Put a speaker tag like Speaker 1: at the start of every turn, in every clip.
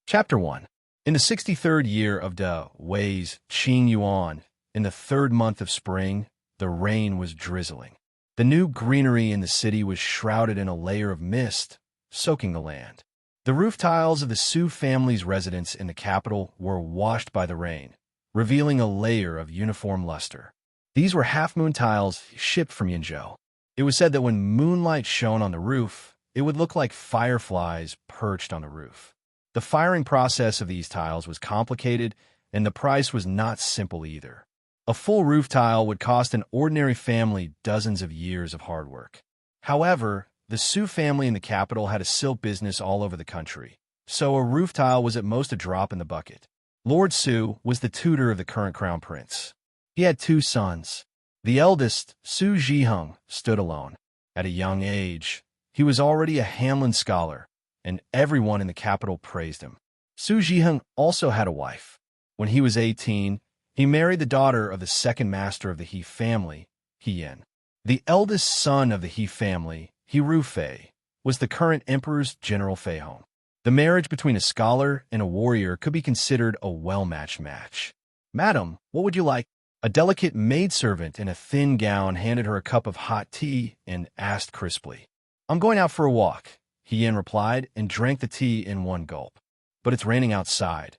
Speaker 1: Chapter 1. In the 63rd year of Da Wei's Qing Yuan, in the 3rd month of spring, the rain was drizzling. The new greenery in the city was shrouded in a layer of mist, soaking the land. The roof tiles of the Su family's residence in the capital were washed by the rain, revealing a layer of uniform luster. These were half-moon tiles shipped from Yinzhou. It was said that when moonlight shone on the roof, it would look like fireflies perched on the roof. The firing process of these tiles was complicated, and the price was not simple either. A full roof tile would cost an ordinary family dozens of years of hard work. However, the Su family in the capital had a silk business all over the country, so a roof tile was at most a drop in the bucket. Lord Su was the tutor of the current crown prince. He had 2 sons. The eldest, Su Zhiheng, stood alone. At a young age, he was already a Hamlin scholar, and everyone in the capital praised him. Su Zhiheng also had a wife. When he was 18, he married the daughter of the second master of the He family, He Yin. The eldest son of the He family, He Rufei, was the current emperor's general Feihong. The marriage between a scholar and a warrior could be considered a well-matched match. "Madam, what would you like?" A delicate maidservant in a thin gown handed her a cup of hot tea and asked crisply. "I'm going out for a walk," He Yin replied and drank the tea in one gulp. "But it's raining outside."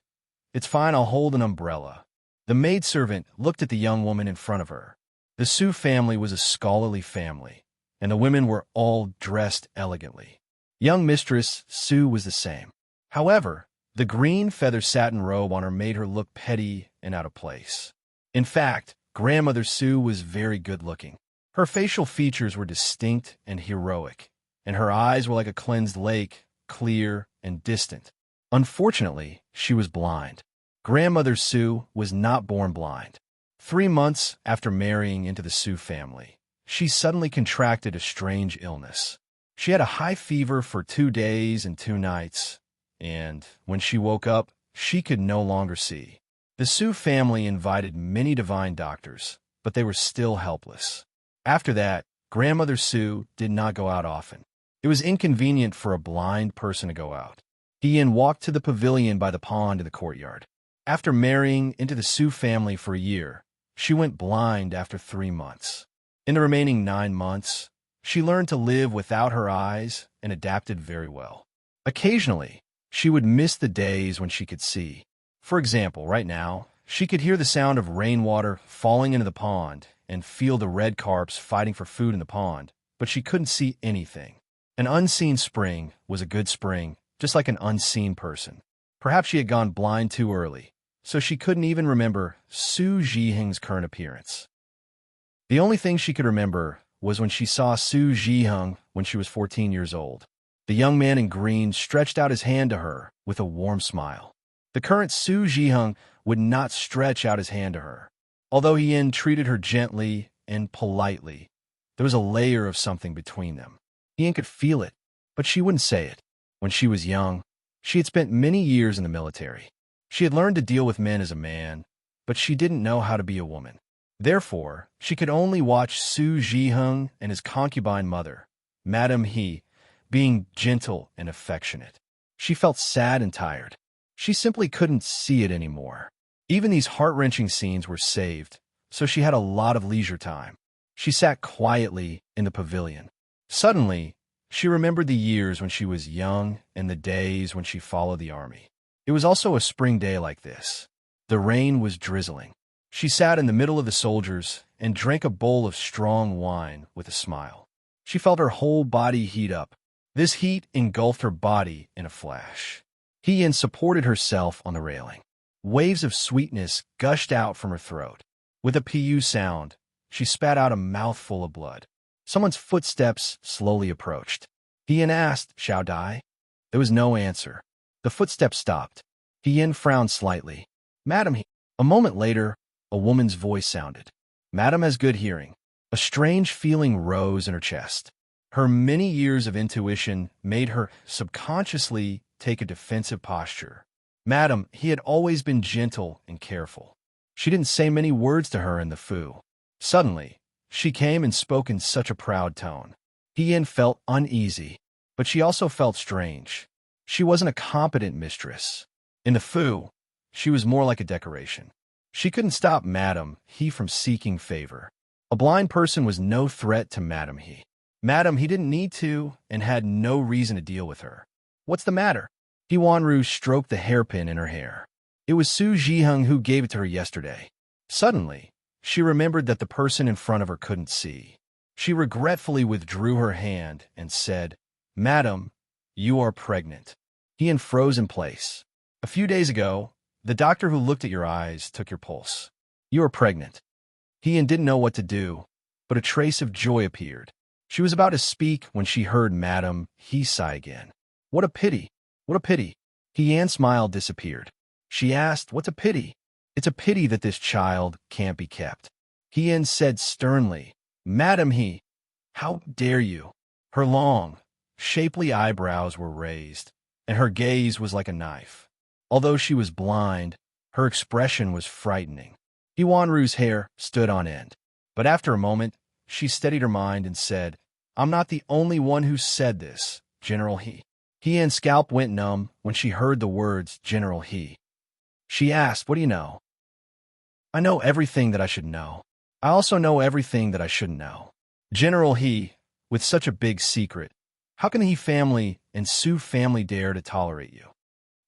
Speaker 1: "It's fine, I'll hold an umbrella." The maidservant looked at the young woman in front of her. The Su family was a scholarly family, and the women were all dressed elegantly. Young Mistress Su was the same. However, the green feather satin robe on her made her look petty and out of place. In fact, Grandmother Su was very good-looking. Her facial features were distinct and heroic, and her eyes were like a cleansed lake, clear and distant. Unfortunately, she was blind. Grandmother Su was not born blind. 3 months after marrying into the Su family, she suddenly contracted a strange illness. She had a high fever for 2 days and 2 nights, and when she woke up, she could no longer see. The Su family invited many divine doctors, but they were still helpless. After that, Grandmother Su did not go out often. It was inconvenient for a blind person to go out. He Yin walked to the pavilion by the pond in the courtyard. After marrying into the Su family for a year, she went blind after 3 months. In the remaining 9 months, she learned to live without her eyes and adapted very well. Occasionally, she would miss the days when she could see. For example, right now, she could hear the sound of rainwater falling into the pond and feel the red carps fighting for food in the pond, but she couldn't see anything. An unseen spring was a good spring, just like an unseen person. Perhaps she had gone blind too early, so she couldn't even remember Su Zhiheng's current appearance. The only thing she could remember was when she saw Su Zhiheng when she was 14 years old. The young man in green stretched out his hand to her with a warm smile. The current Su Zhiheng would not stretch out his hand to her. Although He Yin treated her gently and politely, there was a layer of something between them. He Yin could feel it, but she wouldn't say it. When she was young, she had spent many years in the military. She had learned to deal with men as a man, but she didn't know how to be a woman. Therefore, she could only watch Su Zhiheng and his concubine mother, Madame He, being gentle and affectionate. She felt sad and tired. She simply couldn't see it anymore. Even these heart-wrenching scenes were saved, so she had a lot of leisure time. She sat quietly in the pavilion. Suddenly, she remembered the years when she was young and the days when she followed the army. It was also a spring day like this. The rain was drizzling. She sat in the middle of the soldiers and drank a bowl of strong wine with a smile. She felt her whole body heat up. This heat engulfed her body in a flash. He Yin supported herself on the railing. Waves of sweetness gushed out from her throat. With a pu sound, she spat out a mouthful of blood. Someone's footsteps slowly approached. He Yin asked, "Shall Dai?" There was no answer. The footsteps stopped. He Yin frowned slightly. "Madam," A moment later, a woman's voice sounded. Madam has good hearing. A strange feeling rose in her chest. Her many years of intuition made her subconsciously take a defensive posture. Madam, he had always been gentle and careful. She didn't say many words to her in the fu. Suddenly, she came and spoke in such a proud tone. He Yin felt uneasy, but she also felt strange. She wasn't a competent mistress. In the Fu, she was more like a decoration. She couldn't stop Madame He from seeking favor. A blind person was no threat to Madame He. Madame He didn't need to and had no reason to deal with her. What's the matter? He Wanru stroked the hairpin in her hair. It was Su Jiheng who gave it to her yesterday. Suddenly, she remembered that the person in front of her couldn't see. She regretfully withdrew her hand and said, "Madam, you are pregnant." He froze in place. "A few days ago, the doctor who looked at your eyes took your pulse. You are pregnant." He didn't know what to do, but a trace of joy appeared. She was about to speak when she heard Madame He sigh again. "What a pity! What a pity!" He smile disappeared. She asked, "What's a pity?" "It's a pity that this child can't be kept." He said sternly, "Madame He, how dare you?" Her long, shapely eyebrows were raised, and her gaze was like a knife. Although she was blind, her expression was frightening. Iwanru's hair stood on end. But after a moment, she steadied her mind and said, "I'm not the only one who said this, General He." Hian's scalp went numb when she heard the words General He. She asked, "What do you know?" "I know everything that I should know. I also know everything that I shouldn't know." "General He, with such a big secret, how can the He family and Su family dare to tolerate you?"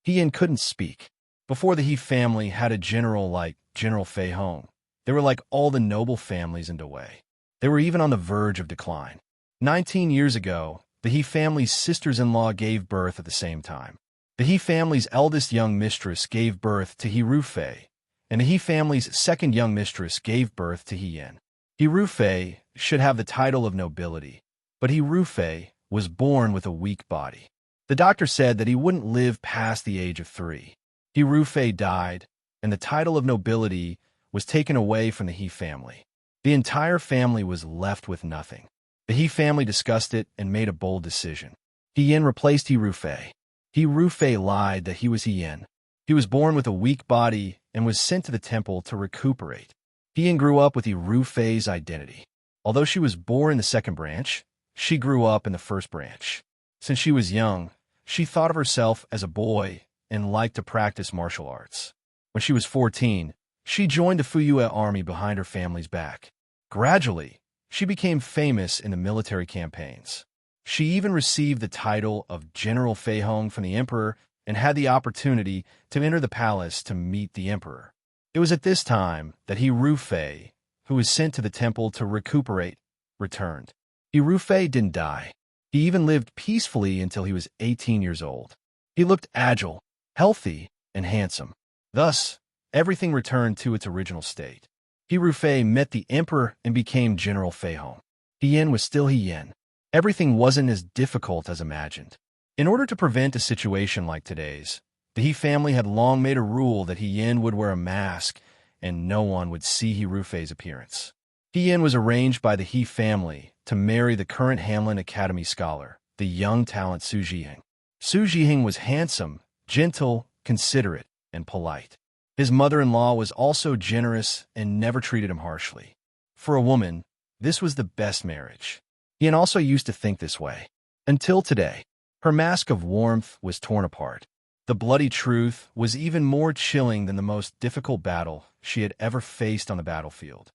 Speaker 1: Hian couldn't speak. Before the He family had a general like General Fei Hong, they were like all the noble families in Dawei. They were even on the verge of decline. 19 years ago, the He family's sisters-in-law gave birth at the same time. The He family's eldest young mistress gave birth to He Rufei, and the He family's second young mistress gave birth to He Yin. He Rufei should have the title of nobility, but He Rufei was born with a weak body. The doctor said that he wouldn't live past the age of 3. He Rufei died, and the title of nobility was taken away from the He family. The entire family was left with nothing. The He family discussed it and made a bold decision. He Yin replaced He Rufei. He Rufei lied that he was He Yin. He was born with a weak body and was sent to the temple to recuperate. He Yin grew up with He Rufei's identity. Although she was born in the second branch, she grew up in the first branch. Since she was young, she thought of herself as a boy and liked to practice martial arts. When she was 14, she joined the Fuyue army behind her family's back. Gradually, she became famous in the military campaigns. She even received the title of General Fei Hong from the emperor and had the opportunity to enter the palace to meet the emperor. It was at this time that He Rufei, who was sent to the temple to recuperate, returned. He Rufei didn't die. He even lived peacefully until he was 18 years old. He looked agile, healthy, and handsome. Thus, everything returned to its original state. He Rufei met the emperor and became General Fei Hong. He Yin was still He Yin. Everything wasn't as difficult as imagined. In order to prevent a situation like today's, the He family had long made a rule that He Yin would wear a mask and no one would see He Rufei's appearance. He Yin was arranged by the He family to marry the current Hamlin Academy scholar, the young talent Su Jiheng. Su Jiheng was handsome, gentle, considerate, and polite. His mother-in-law was also generous and never treated him harshly. For a woman, this was the best marriage. Ian also used to think this way. Until today, her mask of warmth was torn apart. The bloody truth was even more chilling than the most difficult battle she had ever faced on the battlefield.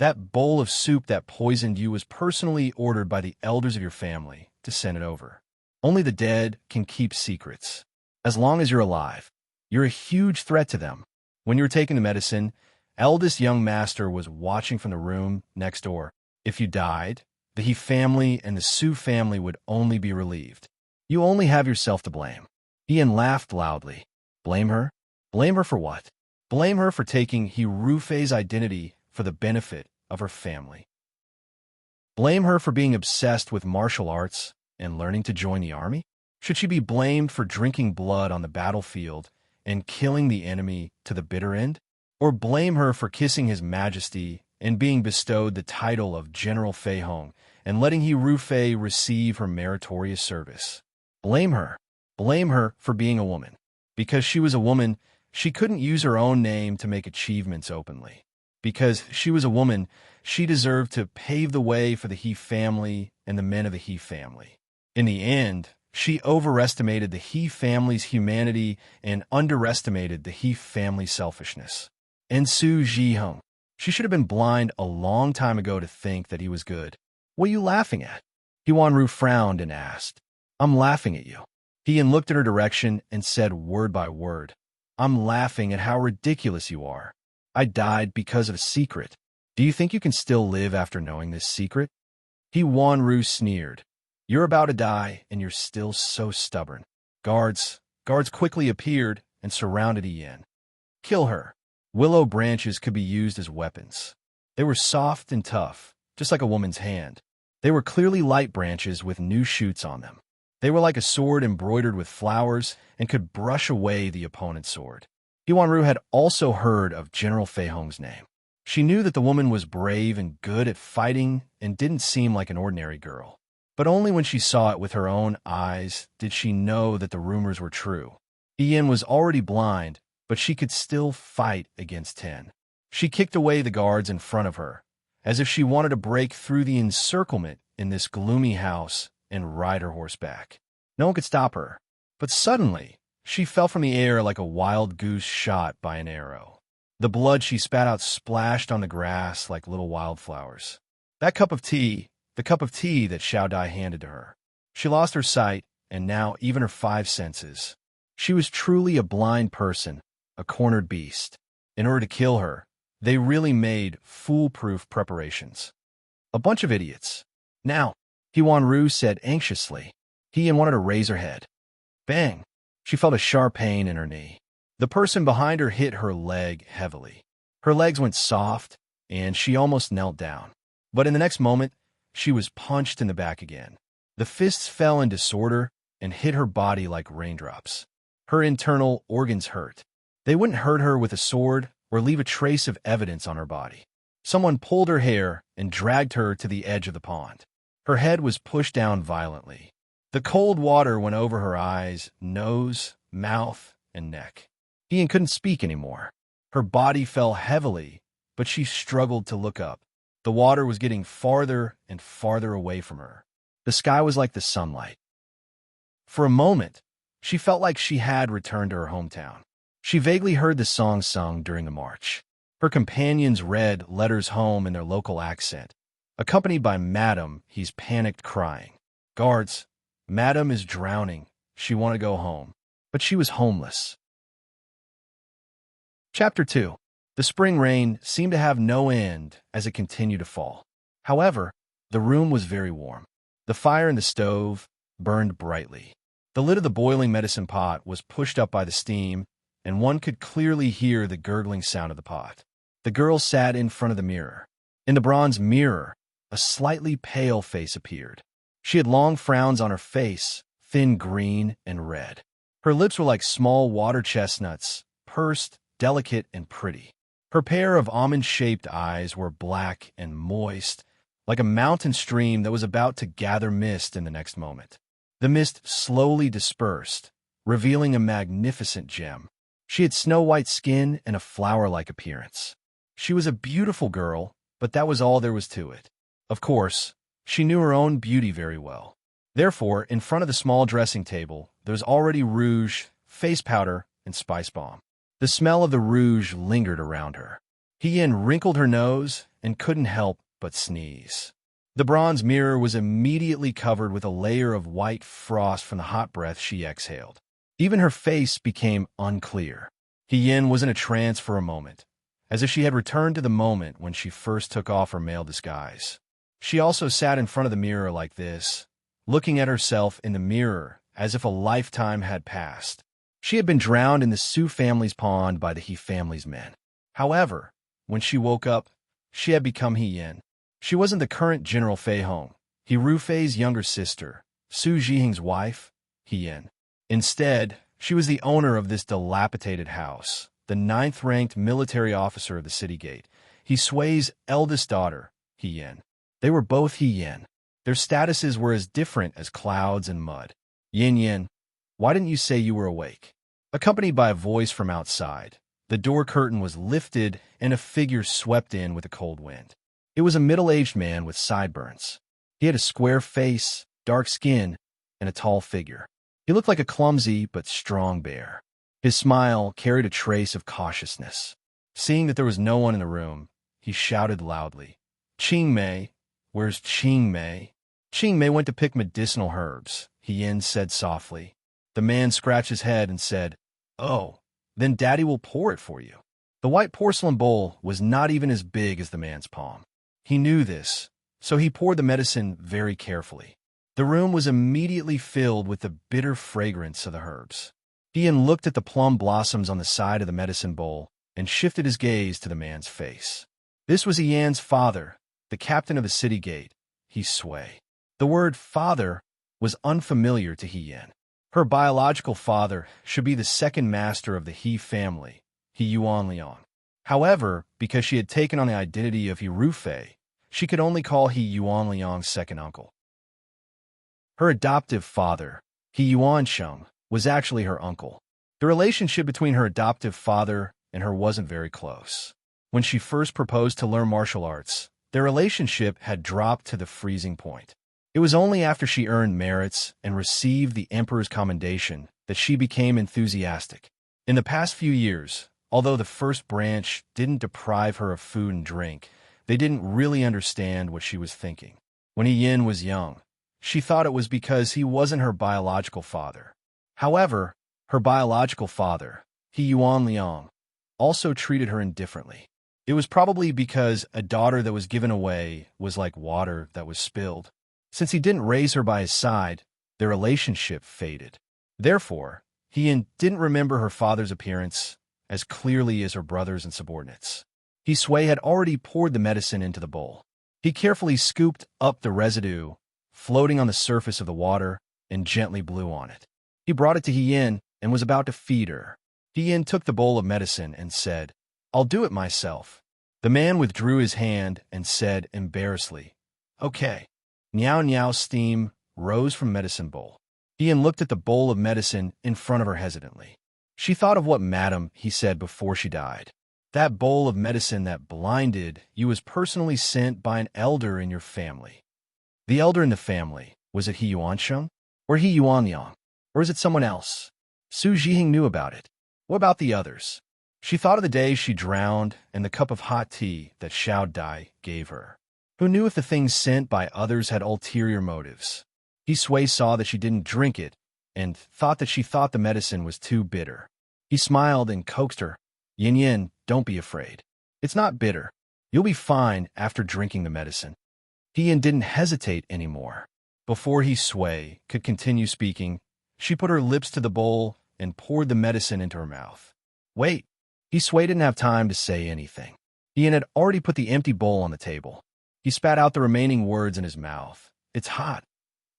Speaker 1: That bowl of soup that poisoned you was personally ordered by the elders of your family to send it over. Only the dead can keep secrets. As long as you're alive, you're a huge threat to them. When you were taking the medicine, eldest young master was watching from the room next door. If you died, the He family and the Su family would only be relieved. You only have yourself to blame. Ian laughed loudly. Blame her? Blame her for what? Blame her for taking He Rufei's identity for the benefit of her family. Blame her for being obsessed with martial arts and learning to join the army? Should she be blamed for drinking blood on the battlefield and killing the enemy to the bitter end? Or blame her for kissing His Majesty and being bestowed the title of General Fei Hong and letting He Rufei receive her meritorious service? Blame her. Blame her for being a woman. Because she was a woman, she couldn't use her own name to make achievements openly. Because she was a woman, she deserved to pave the way for the He family and the men of the He family. In the end, She overestimated the He family's humanity and underestimated the He family's selfishness. And Su Jihong. She should have been blind a long time ago to think that he was good. What are you laughing at? Huanru frowned and asked. I'm laughing at you. Ian looked at her direction and said word by word. I'm laughing at how ridiculous you are. I died because of a secret. Do you think you can still live after knowing this secret? Huanru sneered. You're about to die, and you're still so stubborn. Guards quickly appeared and surrounded Ian. Kill her. Willow branches could be used as weapons. They were soft and tough, just like a woman's hand. They were clearly light branches with new shoots on them. They were like a sword embroidered with flowers and could brush away the opponent's sword. Huanru had also heard of General Fei Hong's name. She knew that the woman was brave and good at fighting and didn't seem like an ordinary girl. But only when she saw it with her own eyes did she know that the rumors were true. Ian was already blind, but she could still fight against 10. She kicked away the guards in front of her, as if she wanted to break through the encirclement in this gloomy house and ride her horse back. No one could stop her. But suddenly, she fell from the air like a wild goose shot by an arrow. The blood she spat out splashed on the grass like little wildflowers. The cup of tea that Xiao Dai handed to her. She lost her sight, and now even her 5 senses. She was truly a blind person, a cornered beast. In order to kill her, they really made foolproof preparations. A bunch of idiots. Now, Huanru said anxiously. Ian wanted to raise her head. Bang! She felt a sharp pain in her knee. The person behind her hit her leg heavily. Her legs went soft, and she almost knelt down. But in the next moment, she was punched in the back again. The fists fell in disorder and hit her body like raindrops. Her internal organs hurt. They wouldn't hurt her with a sword or leave a trace of evidence on her body. Someone pulled her hair and dragged her to the edge of the pond. Her head was pushed down violently. The cold water went over her eyes, nose, mouth, and neck. Ian couldn't speak anymore. Her body fell heavily, but she struggled to look up. The water was getting farther and farther away from her. The sky was like the sunlight. For a moment, she felt like she had returned to her hometown. She vaguely heard the song sung during the march. Her companions read letters home in their local accent, accompanied by Madam, he's panicked crying. Guards, Madam is drowning. She wanted to go home, but she was homeless. Chapter 2. The spring rain seemed to have no end as it continued to fall. However, the room was very warm. The fire in the stove burned brightly. The lid of the boiling medicine pot was pushed up by the steam, and one could clearly hear the gurgling sound of the pot. The girl sat in front of the mirror. In the bronze mirror, a slightly pale face appeared. She had long frowns on her face, thin green and red. Her lips were like small water chestnuts, pursed, delicate, and pretty. Her pair of almond-shaped eyes were black and moist, like a mountain stream that was about to gather mist in the next moment. The mist slowly dispersed, revealing a magnificent gem. She had snow-white skin and a flower-like appearance. She was a beautiful girl, but that was all there was to it. Of course, she knew her own beauty very well. Therefore, in front of the small dressing table, there was already rouge, face powder, and spice bomb. The smell of the rouge lingered around her. Hien wrinkled her nose and couldn't help but sneeze. The bronze mirror was immediately covered with a layer of white frost from the hot breath she exhaled. Even her face became unclear. Hien was in a trance for a moment, as if she had returned to the moment when she first took off her male disguise. She also sat in front of the mirror like this, looking at herself in the mirror as if a lifetime had passed. She had been drowned in the Su family's pond by the He family's men. However, when she woke up, she had become Hien. She wasn't the current General Fei Hong, He Rufei's younger sister, Su Jihing's wife, Hien. Instead, she was the owner of this dilapidated house, the 9th-ranked military officer of the city gate, He Sui's eldest daughter, Hien. They were both Hien. Their statuses were as different as clouds and mud. Yin Yin, why didn't you say you were awake? Accompanied by a voice from outside, the door curtain was lifted and a figure swept in with a cold wind. It was a middle-aged man with sideburns. He had a square face, dark skin, and a tall figure. He looked like a clumsy but strong bear. His smile carried a trace of cautiousness. Seeing that there was no one in the room, he shouted loudly, "Ching Mei, where's Ching Mei?" "Ching Mei went to pick medicinal herbs," Yin said softly. The man scratched his head and said, "Oh, then Daddy will pour it for you." The white porcelain bowl was not even as big as the man's palm. He knew this, so he poured the medicine very carefully. The room was immediately filled with the bitter fragrance of the herbs. Yin looked at the plum blossoms on the side of the medicine bowl and shifted his gaze to the man's face. This was Yan's father, the captain of the city gate, He Sui. The word father was unfamiliar to Yin. Her biological father should be the second master of the He family, He Yuanliang. However, because she had taken on the identity of He Rufei, she could only call He Yuanliang's second uncle. Her adoptive father, He Yuansheng, was actually her uncle. The relationship between her adoptive father and her wasn't very close. When she first proposed to learn martial arts, their relationship had dropped to the freezing point. It was only after she earned merits and received the emperor's commendation that she became enthusiastic. In the past few years, although the first branch didn't deprive her of food and drink, they didn't really understand what she was thinking. When Yin was young, she thought it was because he wasn't her biological father. However, her biological father, He Yuanliang, also treated her indifferently. It was probably because a daughter that was given away was like water that was spilled. Since he didn't raise her by his side, their relationship faded. Therefore, Yin didn't remember her father's appearance as clearly as her brothers and subordinates. He Sui had already poured the medicine into the bowl. He carefully scooped up the residue, floating on the surface of the water, and gently blew on it. He brought it to Yin and was about to feed her. Yin took the bowl of medicine and said, "I'll do it myself." The man withdrew his hand and said embarrassedly, "Okay." Niao Niao steam rose from medicine bowl. Yin looked at the bowl of medicine in front of her hesitantly. She thought of what Madam he said before she died. That bowl of medicine that blinded you was personally sent by an elder in your family. The elder in the family, was it He Yuansheng? Or He Yuanyang? Or is it someone else? Su Jihing knew about it. What about the others? She thought of the day she drowned and the cup of hot tea that Xiao Dai gave her. Who knew if the things sent by others had ulterior motives? He Sui saw that she didn't drink it and thought that she thought the medicine was too bitter. He smiled and coaxed her. "Yin Yin, don't be afraid. It's not bitter. You'll be fine after drinking the medicine." Yin didn't hesitate anymore. Before He Sui could continue speaking, she put her lips to the bowl and poured the medicine into her mouth. Wait. He Sui didn't have time to say anything. Yin had already put the empty bowl on the table. He spat out the remaining words in his mouth. "It's hot."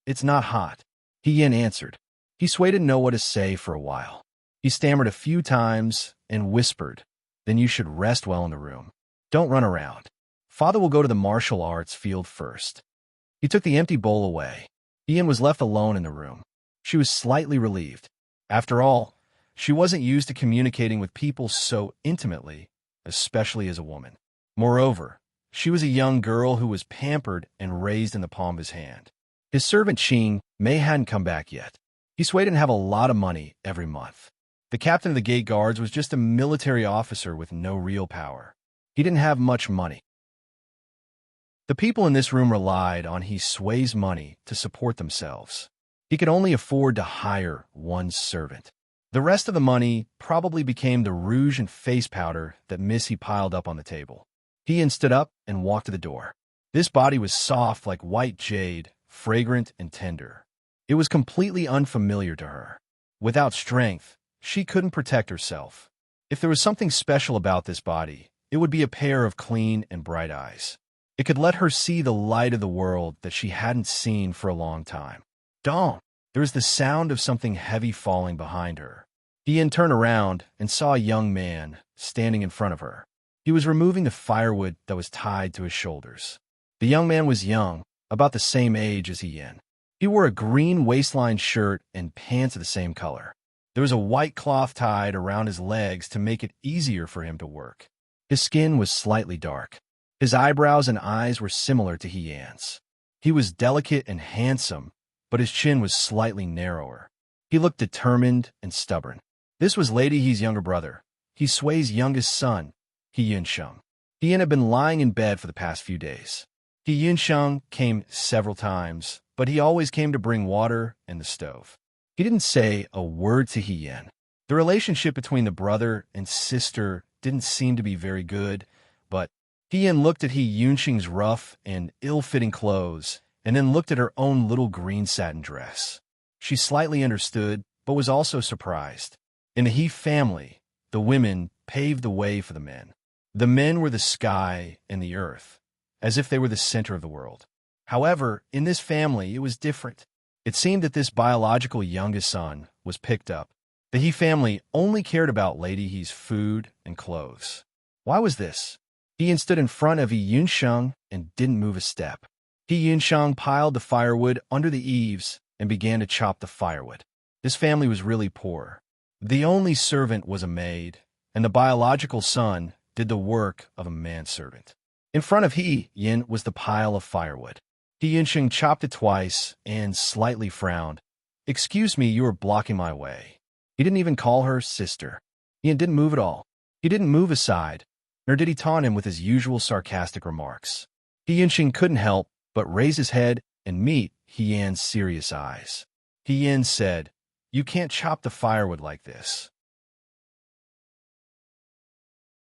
Speaker 1: "It's not hot," Yin answered. He Sui didn't know what to say for a while. He stammered a few times and whispered, "Then you should rest well in the room. Don't run around. Father will go to the martial arts field first." He took the empty bowl away. Yin was left alone in the room. She was slightly relieved. After all, she wasn't used to communicating with people so intimately, especially as a woman. Moreover, she was a young girl who was pampered and raised in the palm of his hand. His servant Ching Mei hadn't come back yet. He Sui didn't have a lot of money every month. The captain of the gate guards was just a military officer with no real power. He didn't have much money. The people in this room relied on He Sui's money to support themselves. He could only afford to hire one servant. The rest of the money probably became the rouge and face powder that Missy piled up on the table. He stood up and walked to the door. This body was soft like white jade, fragrant and tender. It was completely unfamiliar to her. Without strength, she couldn't protect herself. If there was something special about this body, it would be a pair of clean and bright eyes. It could let her see the light of the world that she hadn't seen for a long time. Dong! There was the sound of something heavy falling behind her. Yin turned around and saw a young man standing in front of her. He was removing the firewood that was tied to his shoulders. The young man was young, about the same age as Yin. He wore a green waistline shirt and pants of the same color. There was a white cloth tied around his legs to make it easier for him to work. His skin was slightly dark. His eyebrows and eyes were similar to Yin's. He was delicate and handsome, but his chin was slightly narrower. He looked determined and stubborn. This was Lady He's younger brother, He Sui's youngest son, He Yunsheng. He had been lying in bed for the past few days. He Yunsheng came several times, but he always came to bring water and the stove. He didn't say a word to He Yin. The relationship between the brother and sister didn't seem to be very good, but He Yin looked at He Yunsheng's rough and ill-fitting clothes and then looked at her own little green satin dress. She slightly understood, but was also surprised. In the He family, the women paved the way for the men. The men were the sky and the earth, as if they were the center of the world. However, in this family, it was different. It seemed that this biological youngest son was picked up. The He family only cared about Lady He's food and clothes. Why was this? He Yin stood in front of He Yunsheng and didn't move a step. He Yunsheng piled the firewood under the eaves and began to chop the firewood. This family was really poor. The only servant was a maid, and the biological son did the work of a manservant. In front of He Yin was the pile of firewood. He Yunsheng chopped it twice and slightly frowned. "Excuse me, you are blocking my way." He didn't even call her sister. He Yin didn't move at all. He didn't move aside, nor did he taunt him with his usual sarcastic remarks. He Yunsheng couldn't help but raise his head and meet He Yin's serious eyes. He Yin said, "You can't chop the firewood like this."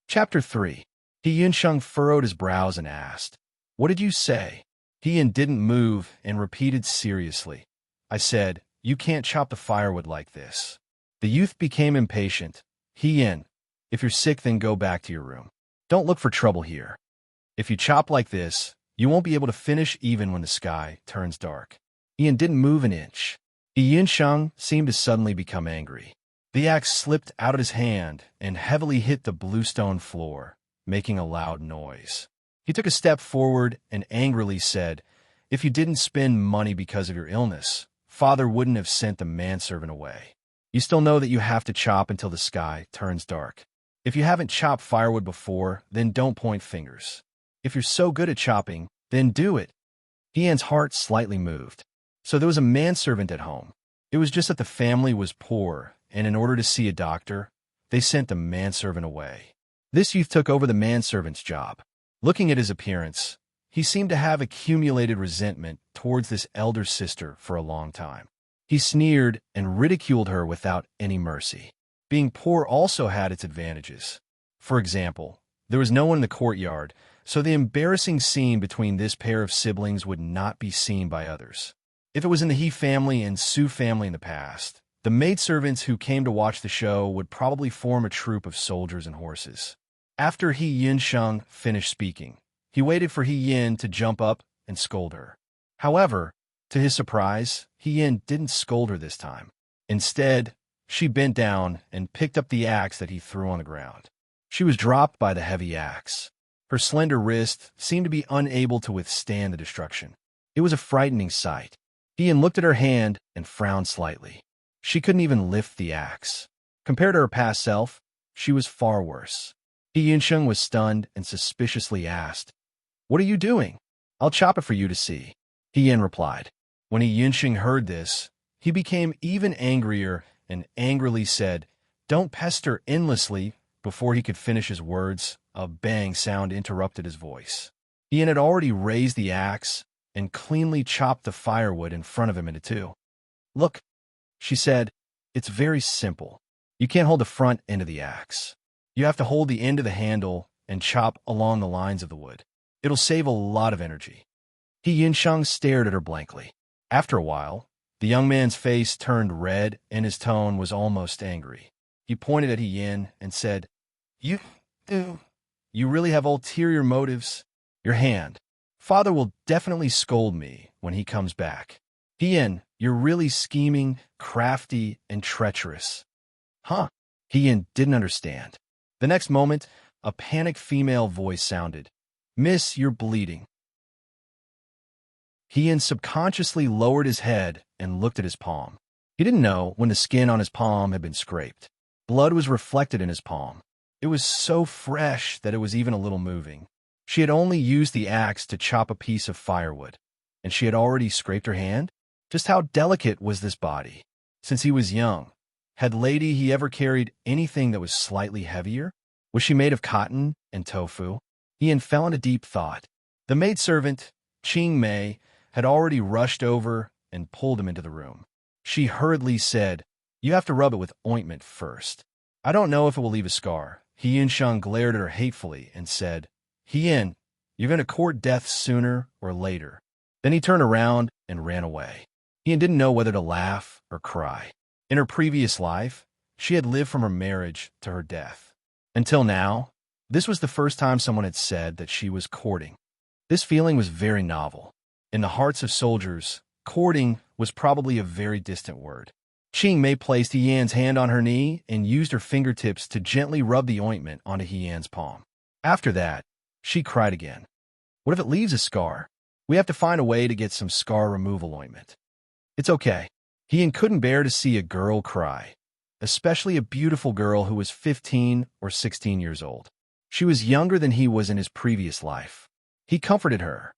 Speaker 1: Chapter 3. He Yunsheng furrowed his brows and asked, "What did you say?" He Yin didn't move and repeated seriously, "I said, you can't chop the firewood like this." The youth became impatient. "He Yin, if you're sick, then go back to your room. Don't look for trouble here. If you chop like this, you won't be able to finish even when the sky turns dark." He Yin didn't move an inch. He Yunsheng seemed to suddenly become angry. The axe slipped out of his hand and heavily hit the bluestone floor, making a loud noise. He took a step forward and angrily said, "If you didn't spend money because of your illness, Father wouldn't have sent the manservant away. You still know that you have to chop until the sky turns dark. If you haven't chopped firewood before, then don't point fingers. If you're so good at chopping, then do it." He Yin's heart slightly moved. So there was a manservant at home. It was just that the family was poor, and in order to see a doctor, they sent the manservant away. This youth took over the manservant's job. Looking at his appearance, he seemed to have accumulated resentment towards this elder sister for a long time. He sneered and ridiculed her without any mercy. Being poor also had its advantages. For example, there was no one in the courtyard, so the embarrassing scene between this pair of siblings would not be seen by others. If it was in the He family and Su family in the past, the maidservants who came to watch the show would probably form a troop of soldiers and horses. After He Yunsheng finished speaking, he waited for He Yin to jump up and scold her. However, to his surprise, He Yin didn't scold her this time. Instead, she bent down and picked up the axe that he threw on the ground. She was dropped by the heavy axe. Her slender wrist seemed to be unable to withstand the destruction. It was a frightening sight. He Yin looked at her hand and frowned slightly. She couldn't even lift the axe. Compared to her past self, she was far worse. He Yunsheng was stunned and suspiciously asked, "What are you doing?" "I'll chop it for you to see," He Yin replied. When He Yunsheng heard this, he became even angrier and angrily said, "Don't pester endlessly." Before he could finish his words, a bang sound interrupted his voice. He Yin had already raised the axe and cleanly chopped the firewood in front of him into two. "Look," she said, "it's very simple. You can't hold the front end of the axe. You have to hold the end of the handle and chop along the lines of the wood. It'll save a lot of energy." He Yunsheng stared at her blankly. After a while, the young man's face turned red and his tone was almost angry. He pointed at He Yin and said, You really have ulterior motives. Your hand. Father will definitely scold me when he comes back. He Yin, you're really scheming, crafty, and treacherous." "Huh?" He Yin didn't understand. The next moment, a panicked female voice sounded, "Miss, you're bleeding." He Yin subconsciously lowered his head and looked at his palm. He didn't know when the skin on his palm had been scraped. Blood was reflected in his palm. It was so fresh that it was even a little moving. She had only used the axe to chop a piece of firewood, and she had already scraped her hand? Just how delicate was this body? Since he was young, had Lady he ever carried anything that was slightly heavier? Was she made of cotton and tofu? Ian fell into deep thought. The maidservant, Ching Mei, had already rushed over and pulled him into the room. She hurriedly said, "You have to rub it with ointment first. I don't know if it will leave a scar." Hien Shang glared at her hatefully and said, "Hien, you're going to court death sooner or later." Then he turned around and ran away. Hien didn't know whether to laugh or cry. In her previous life, she had lived from her marriage to her death. Until now, this was the first time someone had said that she was courting. This feeling was very novel. In the hearts of soldiers, courting was probably a very distant word. Ching Mei placed Hian's hand on her knee and used her fingertips to gently rub the ointment onto Hian's palm. After that, she cried again. "What if it leaves a scar? We have to find a way to get some scar removal ointment." "It's okay." Hian couldn't bear to see a girl cry, especially a beautiful girl who was 15 or 16 years old. She was younger than he was in his previous life. He comforted her.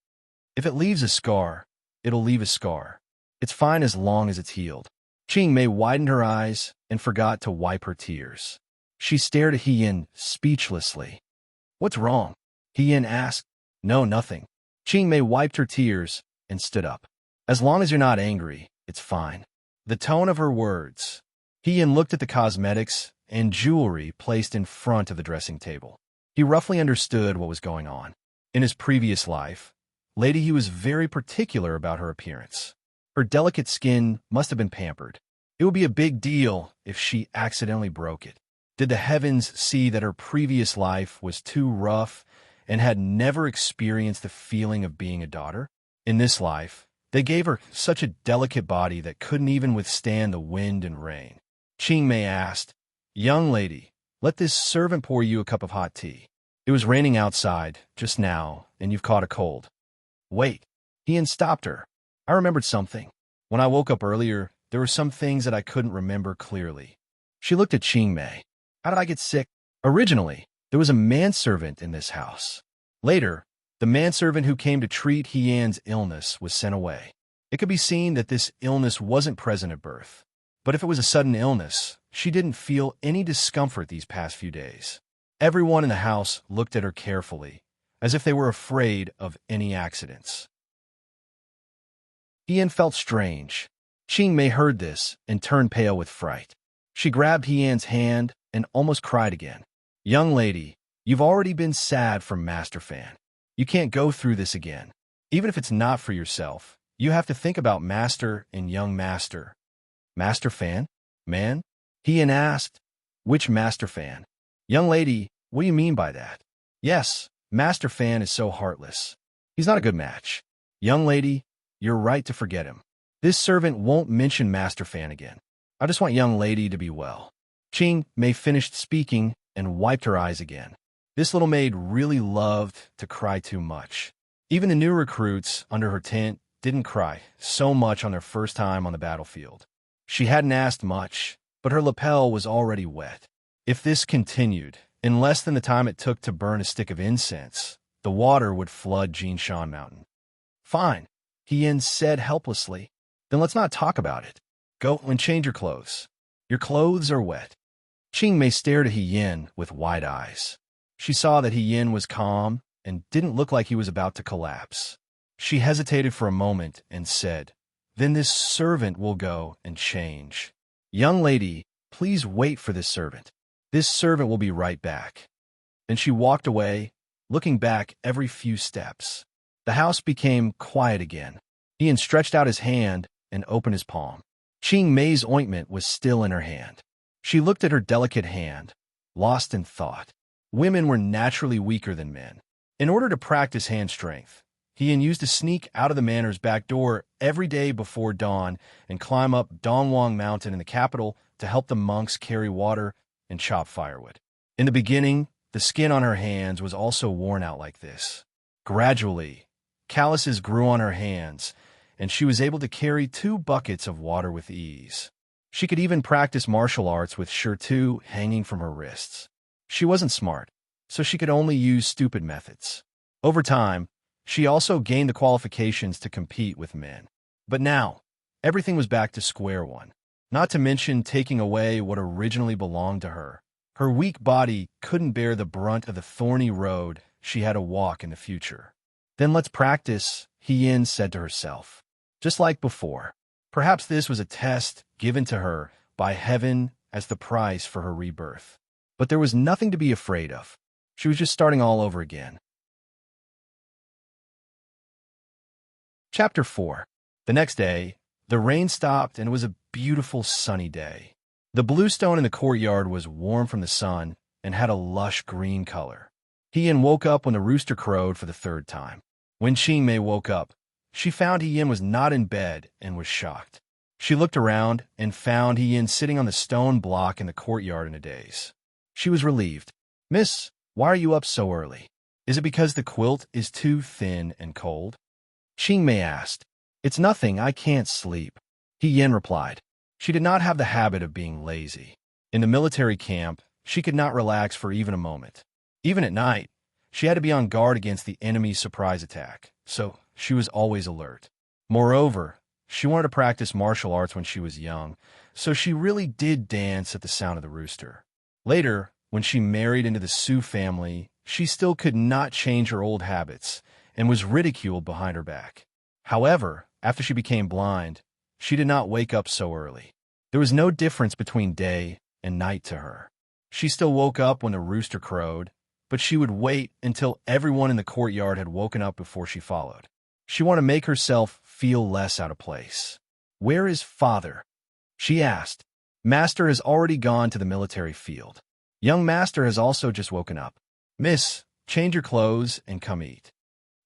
Speaker 1: "If it leaves a scar, it'll leave a scar. It's fine as long as it's healed." Ching Mei widened her eyes and forgot to wipe her tears. She stared at Hien speechlessly. "What's wrong?" Hien asked. "No, nothing." Ching Mei wiped her tears and stood up. "As long as you're not angry, it's fine." The tone of her words. Hien looked at the cosmetics and jewelry placed in front of the dressing table. He roughly understood what was going on. In his previous life, Lady He was very particular about her appearance. Her delicate skin must have been pampered. It would be a big deal if she accidentally broke it. Did the heavens see that her previous life was too rough and had never experienced the feeling of being a daughter? In this life, they gave her such a delicate body that couldn't even withstand the wind and rain. Ching Mei asked, "Young lady, let this servant pour you a cup of hot tea. It was raining outside just now, and you've caught a cold." "Wait." Hien stopped her. "I remembered something. When I woke up earlier, there were some things that I couldn't remember clearly." She looked at Ching Mei. "How did I get sick?" "Originally, there was a manservant in this house. Later, the manservant who came to treat Hian's illness was sent away. It could be seen that this illness wasn't present at birth. But if it was a sudden illness, she didn't feel any discomfort these past few days. Everyone in the house looked at her carefully, as if they were afraid of any accidents." Hien felt strange. Ching Mei heard this and turned pale with fright. She grabbed Hian's hand and almost cried again. "Young lady, you've already been sad from Master Fan. You can't go through this again. Even if it's not for yourself, you have to think about Master and young Master." "Master Fan? Man?" Hien asked. "Which Master Fan?" "Young lady, what do you mean by that?" "Yes, Master Fan is so heartless. He's not a good match. Young lady, you're right to forget him. This servant won't mention Master Fan again. I just want young lady to be well." Ching Mei finished speaking and wiped her eyes again. This little maid really loved to cry too much. Even the new recruits under her tent didn't cry so much on their first time on the battlefield. She hadn't asked much, but her lapel was already wet. If this continued, in less than the time it took to burn a stick of incense, the water would flood Jinshan Mountain. "Fine," Hien said helplessly. "Then let's not talk about it. Go and change your clothes. Your clothes are wet." Ching Mei stared at Hien with wide eyes. She saw that Hien was calm and didn't look like he was about to collapse. She hesitated for a moment and said, "Then this servant will go and change. Young lady, please wait for this servant. This servant will be right back." Then she walked away, looking back every few steps. The house became quiet again. Hien stretched out his hand and opened his palm. Ching Mei's ointment was still in her hand. She looked at her delicate hand, lost in thought. Women were naturally weaker than men. In order to practice hand strength, Hien used to sneak out of the manor's back door every day before dawn and climb up Dongwang Mountain in the capital to help the monks carry water and chop firewood. In the beginning, the skin on her hands was also worn out like this. Gradually, calluses grew on her hands, and she was able to carry 2 buckets of water with ease. She could even practice martial arts with shirtu hanging from her wrists. She wasn't smart, so she could only use stupid methods. Over time, she also gained the qualifications to compete with men. But now, everything was back to square one. Not to mention taking away what originally belonged to her. Her weak body couldn't bear the brunt of the thorny road she had to walk in the future. Then let's practice, Hien said to herself. Just like before. Perhaps this was a test given to her by heaven as the price for her rebirth. But there was nothing to be afraid of. She was just starting all over again. Chapter 4. The next day, the rain stopped and it was a beautiful sunny day. The bluestone in the courtyard was warm from the sun and had a lush green color. Hien woke up when the rooster crowed for the third time. When Qingmei woke up, she found Hien was not in bed and was shocked. She looked around and found Hien sitting on the stone block in the courtyard in a daze. She was relieved. "Miss, why are you up so early? Is it because the quilt is too thin and cold?" Qingmei asked. "It's nothing, I can't sleep," Hien replied. She did not have the habit of being lazy. In the military camp, she could not relax for even a moment. Even at night, she had to be on guard against the enemy's surprise attack, so she was always alert. Moreover, she wanted to practice martial arts when she was young, so she really did dance at the sound of the rooster. Later, when she married into the Su family, she still could not change her old habits and was ridiculed behind her back. However, after she became blind, she did not wake up so early. There was no difference between day and night to her. She still woke up when the rooster crowed, but she would wait until everyone in the courtyard had woken up before she followed. She wanted to make herself feel less out of place. "Where is father?" she asked. "Master has already gone to the military field. Young master has also just woken up. Miss, change your clothes and come eat,"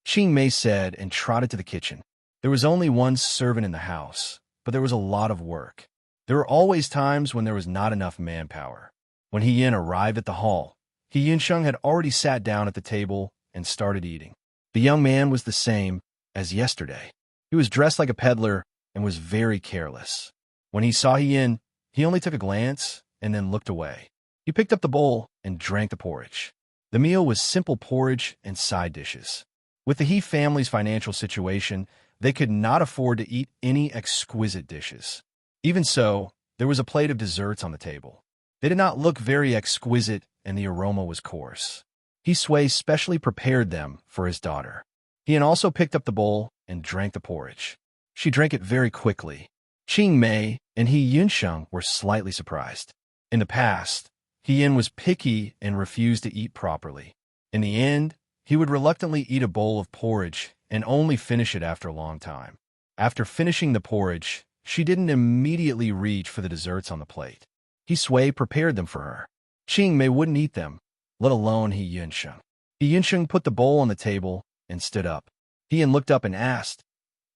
Speaker 1: Qingmei said and trotted to the kitchen. There was only one servant in the house, but there was a lot of work. There were always times when there was not enough manpower. When Hien arrived at the hall, Yunsheng had already sat down at the table and started eating. The young man was the same as yesterday. He was dressed like a peddler and was very careless. When he saw Hien, he only took a glance and then looked away. He picked up the bowl and drank the porridge. The meal was simple porridge and side dishes. With the He family's financial situation, they could not afford to eat any exquisite dishes. Even so, there was a plate of desserts on the table. They did not look very exquisite and the aroma was coarse. He Sui specially prepared them for his daughter. Hien also picked up the bowl and drank the porridge. She drank it very quickly. Qingmei and He Yunsheng were slightly surprised. In the past, Hien was picky and refused to eat properly. In the end, he would reluctantly eat a bowl of porridge and only finish it after a long time. After finishing the porridge, she didn't immediately reach for the desserts on the plate. He Sui prepared them for her. Qingmei wouldn't eat them, let alone He Yunsheng. He Yunsheng put the bowl on the table and stood up. Hien looked up and asked,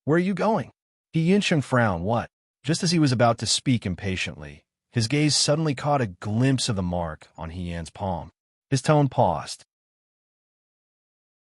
Speaker 1: "Where are you going?" He Yunsheng frowned. "What?" Just as he was about to speak impatiently, his gaze suddenly caught a glimpse of the mark on Hien's palm. His tone paused.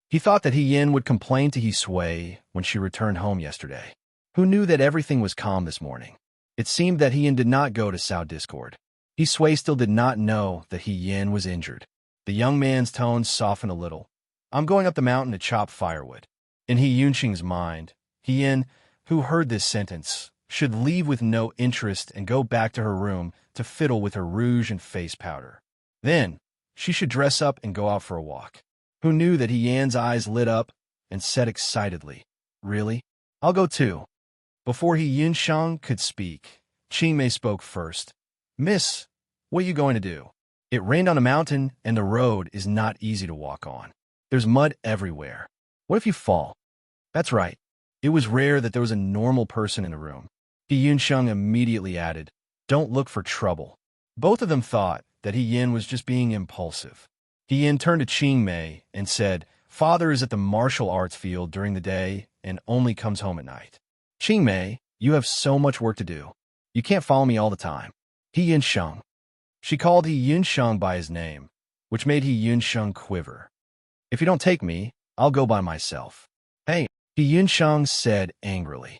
Speaker 1: He thought that Hien would complain to He Sui when she returned home yesterday. Who knew that everything was calm this morning? It seemed that Hien did not go to sow discord. He Sui still did not know that Hien was injured. The young man's tone softened a little. "I'm going up the mountain to chop firewood." In He Yunsheng's mind, Hien, who heard this sentence, should leave with no interest and go back to her room to fiddle with her rouge and face powder. Then, she should dress up and go out for a walk. Who knew that Hien's eyes lit up and said excitedly, "Really? I'll go too." Before He Yunsheng could speak, Qingmei spoke first. "Miss, what are you going to do? It rained on the mountain and the road is not easy to walk on. There's mud everywhere. What if you fall?" That's right. It was rare that there was a normal person in the room. He Yunsheng immediately added, "Don't look for trouble." Both of them thought that Hien was just being impulsive. Hien turned to Qingmei and said, "Father is at the martial arts field during the day and only comes home at night. Qingmei, you have so much work to do. You can't follow me all the time." He Yunsheng. She called He Yunsheng by his name, which made He Yunsheng quiver. "If you don't take me, I'll go by myself." "Hey," He Yunsheng said angrily.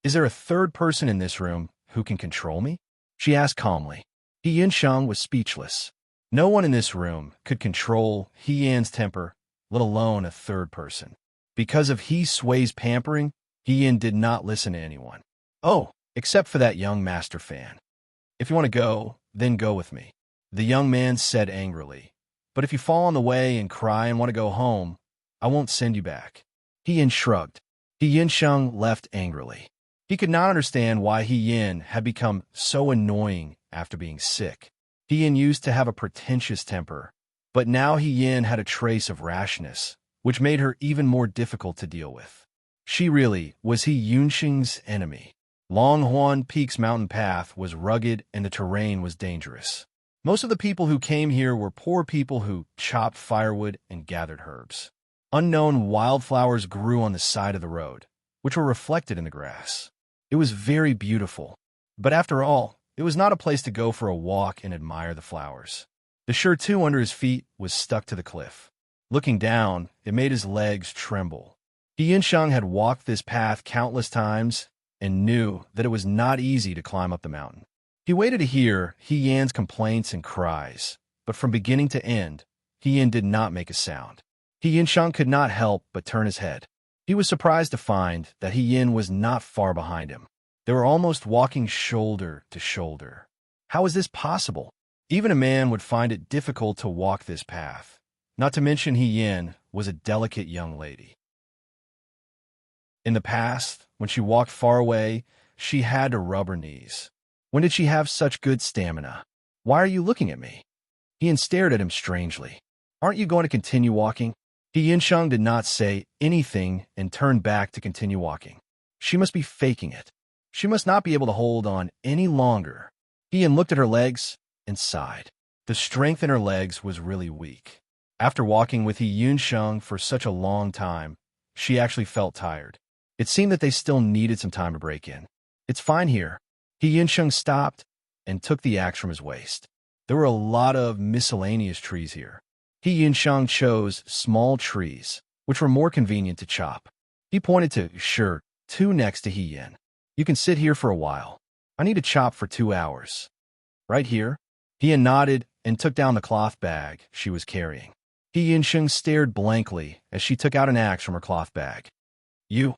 Speaker 1: "Is there a third person in this room who can control me?" she asked calmly. He Yunsheng was speechless. No one in this room could control Hien's temper, let alone a third person. Because of He Sui's pampering, Hien did not listen to anyone. "Oh, except for that young master fan. If you want to go, then go with me, the young man said angrily. But if you fall on the way and cry and want to go home, I won't send you back. He Yin shrugged. He Yin Sheng left angrily. He could not understand why He Yin had become so annoying after being sick. He Yin used to have a pretentious temper, but now He Yin had a trace of rashness, which made her even more difficult to deal with. She really was He Yunxing's enemy. Longhuan Peak's mountain path was rugged and the terrain was dangerous. Most of the people who came here were poor people who chopped firewood and gathered herbs. Unknown wildflowers grew on the side of the road, which were reflected in the grass. It was very beautiful. But after all, it was not a place to go for a walk and admire the flowers. The Shirtu under his feet was stuck to the cliff. Looking down, it made his legs tremble. He Yinsheng had walked this path countless times and knew that it was not easy to climb up the mountain. He waited to hear He Yan's complaints and cries, but from beginning to end, He Yan did not make a sound. He Yinsheng could not help but turn his head. He was surprised to find that He Yin was not far behind him. They were almost walking shoulder to shoulder. How is this possible? Even a man would find it difficult to walk this path. Not to mention He Yin was a delicate young lady. In the past, when she walked far away, she had to rub her knees. When did she have such good stamina? Why are you looking at me? He Yin stared at him strangely. Aren't you going to continue walking? He Yinsheng did not say anything and turned back to continue walking. She must be faking it. She must not be able to hold on any longer. He Yin looked at her legs and sighed. The strength in her legs was really weak. After walking with He Yinsheng for such a long time, she actually felt tired. It seemed that they still needed some time to break in. It's fine here. He Yinsheng stopped and took the axe from his waist. There were a lot of miscellaneous trees here. He Yinsheng chose small trees, which were more convenient to chop. He pointed to two next to He Yin. You can sit here for a while. I need to chop for 2 hours. Right here? He Yin nodded and took down the cloth bag she was carrying. He Yinsheng stared blankly as she took out an axe from her cloth bag. What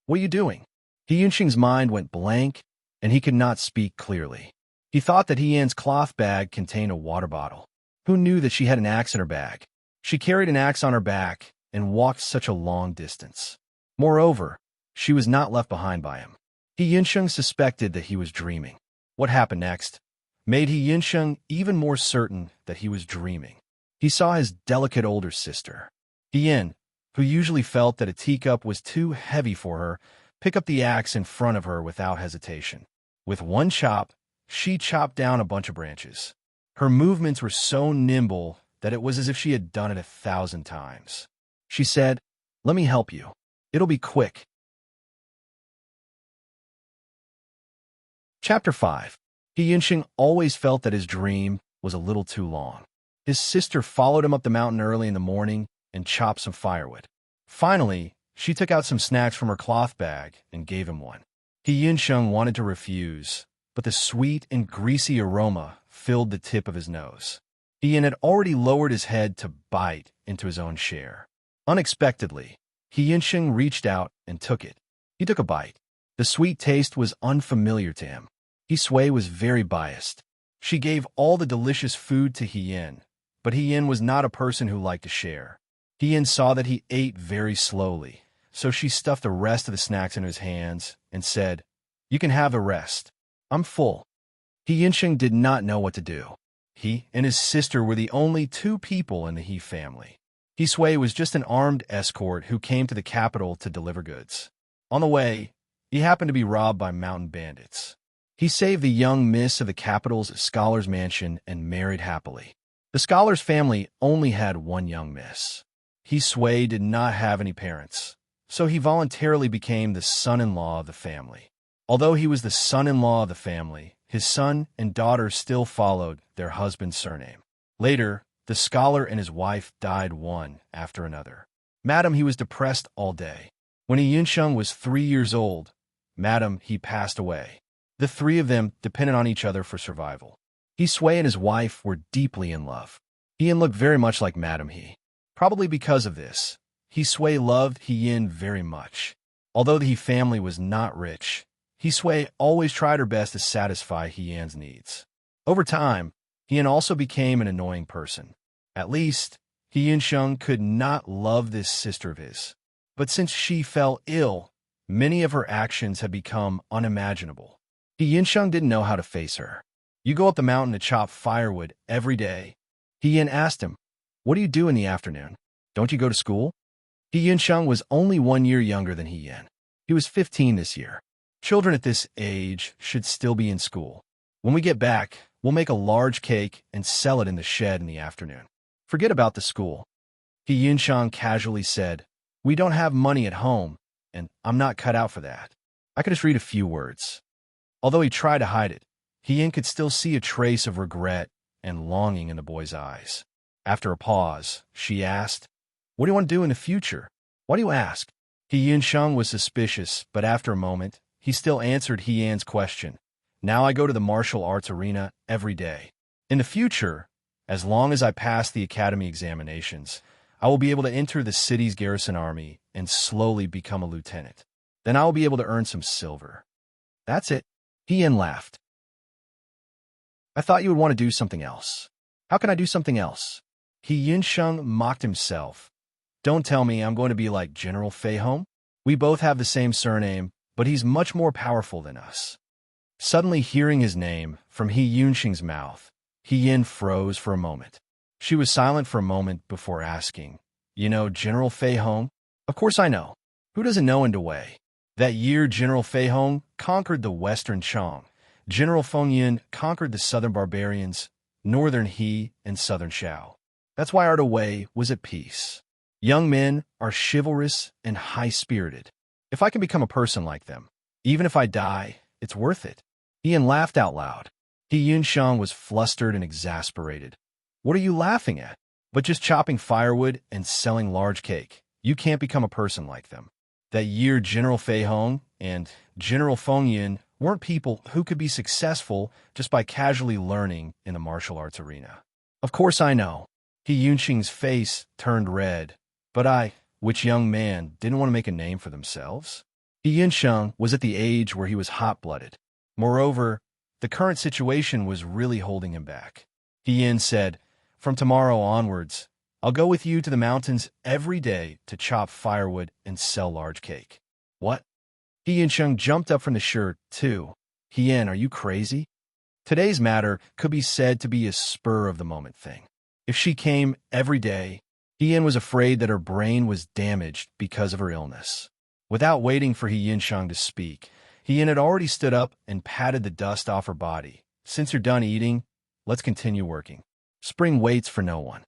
Speaker 1: are you doing? He Yinsheng's mind went blank, and he could not speak clearly. He thought that He Yin's cloth bag contained a water bottle. Who knew that she had an axe in her bag? She carried an axe on her back and walked such a long distance. Moreover, she was not left behind by him. He Yinsheng suspected that he was dreaming. What happened next made He Yinsheng even more certain that he was dreaming. He saw his delicate older sister. He Yin, who usually felt that a teacup was too heavy for her, pick up the axe in front of her without hesitation. With one chop, she chopped down a bunch of branches. Her movements were so nimble that it was as if she had done it 1,000 times. She said, "Let me help you. It'll be quick." Chapter 5. He Yinsheng always felt that his dream was a little too long. His sister followed him up the mountain early in the morning and chopped some firewood. Finally, she took out some snacks from her cloth bag and gave him one. He Yinsheng wanted to refuse, but the sweet and greasy aroma filled the tip of his nose. He Yin had already lowered his head to bite into his own share. Unexpectedly, He Yinsheng reached out and took it. He took a bite. The sweet taste was unfamiliar to him. He Sui was very biased. She gave all the delicious food to He Yin, but He Yin was not a person who liked to share. He Yin saw that he ate very slowly, so she stuffed the rest of the snacks into his hands and said, "You can have the rest. I'm full." He Yinsheng did not know what to do. He and his sister were the only 2 people in the He family. He Sui was just an armed escort who came to the capital to deliver goods. On the way, he happened to be robbed by mountain bandits. He saved the young miss of the capital's scholar's mansion and married happily. The scholar's family only had one young miss. He Sui did not have any parents, so he voluntarily became the son-in-law of the family. Although he was the son-in-law of the family, his son and daughter still followed their husband's surname. Later, the scholar and his wife died one after another. Madam, he was depressed all day. When He Yinsheng was 3 years old, Madam, he passed away. The 3 of them depended on each other for survival. He Sui and his wife were deeply in love. He Yin looked very much like Madam He. Probably because of this, He Sui loved He Yin very much. Although the He family was not rich, He Sui always tried her best to satisfy He Yan's needs. Over time, He Yan also became an annoying person. At least, He Yunsheng could not love this sister of his. But since she fell ill, many of her actions had become unimaginable. He Yunsheng didn't know how to face her. "You go up the mountain to chop firewood every day." He Yan asked him, "What do you do in the afternoon? Don't you go to school?" He Yunsheng was only 1 year younger than He Yan. He was 15 this year. Children at this age should still be in school. "When we get back, we'll make a large cake and sell it in the shed in the afternoon. Forget about the school." He Yunsheng casually said, "We don't have money at home, and I'm not cut out for that. I can just read a few words." Although he tried to hide it, He Yan could still see a trace of regret and longing in the boy's eyes. After a pause, she asked, "What do you want to do in the future? Why do you ask?" He Yunsheng was suspicious, but after a moment, he still answered He Yan's question. "Now I go to the martial arts arena every day. In the future, as long as I pass the academy examinations, I will be able to enter the city's garrison army and slowly become a lieutenant. Then I will be able to earn some silver." "That's it." He Yan laughed. "I thought you would want to do something else." "How can I do something else?" He Yunsheng mocked himself. "Don't tell me I'm going to be like General Fei Hong. We both have the same surname, but he's much more powerful than us." Suddenly hearing his name from He Yunsheng's mouth, He Yan froze for a moment. She was silent for a moment before asking, "You know General Fei Hong?" "Of course I know. Who doesn't know in Dawei? That year General Fei Hong conquered the western Chong. General Feng Yin conquered the southern barbarians, northern He and southern Shao. That's why our Dawei was at peace. Young men are chivalrous and high-spirited. If I can become a person like them, even if I die, it's worth it." He Yan laughed out loud. He Yunsheng was flustered and exasperated. "What are you laughing at?" "But just chopping firewood and selling large cake. You can't become a person like them. That year General Fei Hong and General Feng Yin weren't people who could be successful just by casually learning in the martial arts arena." "Of course I know." He Yunsheng's face turned red. "But which young man didn't want to make a name for themselves?" He Yunsheng was at the age where he was hot-blooded. Moreover, the current situation was really holding him back. He Yan said, "From tomorrow onwards, I'll go with you to the mountains every day to chop firewood and sell large cake." "What?" He Yunsheng jumped up from the shirt, too. "He Yan, are you crazy?" Today's matter could be said to be a spur-of-the-moment thing. If she came every day, He Yan was afraid that her brain was damaged because of her illness. Without waiting for He Yunsheng to speak, He Yan had already stood up and patted the dust off her body. "Since you're done eating, let's continue working. Spring waits for no one."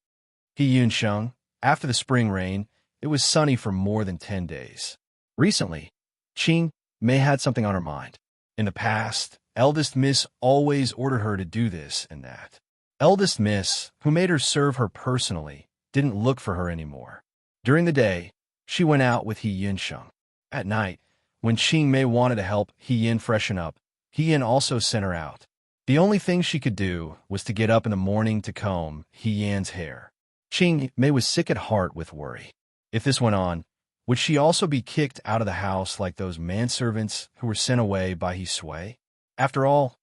Speaker 1: He Yunsheng, after the spring rain, it was sunny for more than 10 days. Recently, Qing Mei had something on her mind. In the past, Eldest Miss always ordered her to do this and that. Eldest Miss, who made her serve her personally, didn't look for her anymore. During the day, she went out with He Yunsheng. At night, when Qing Mei wanted to help He Yan freshen up, He Yan also sent her out. The only thing she could do was to get up in the morning to comb He Yan's hair. Qing Mei was sick at heart with worry. If this went on, would she also be kicked out of the house like those manservants who were sent away by He Sui? After all,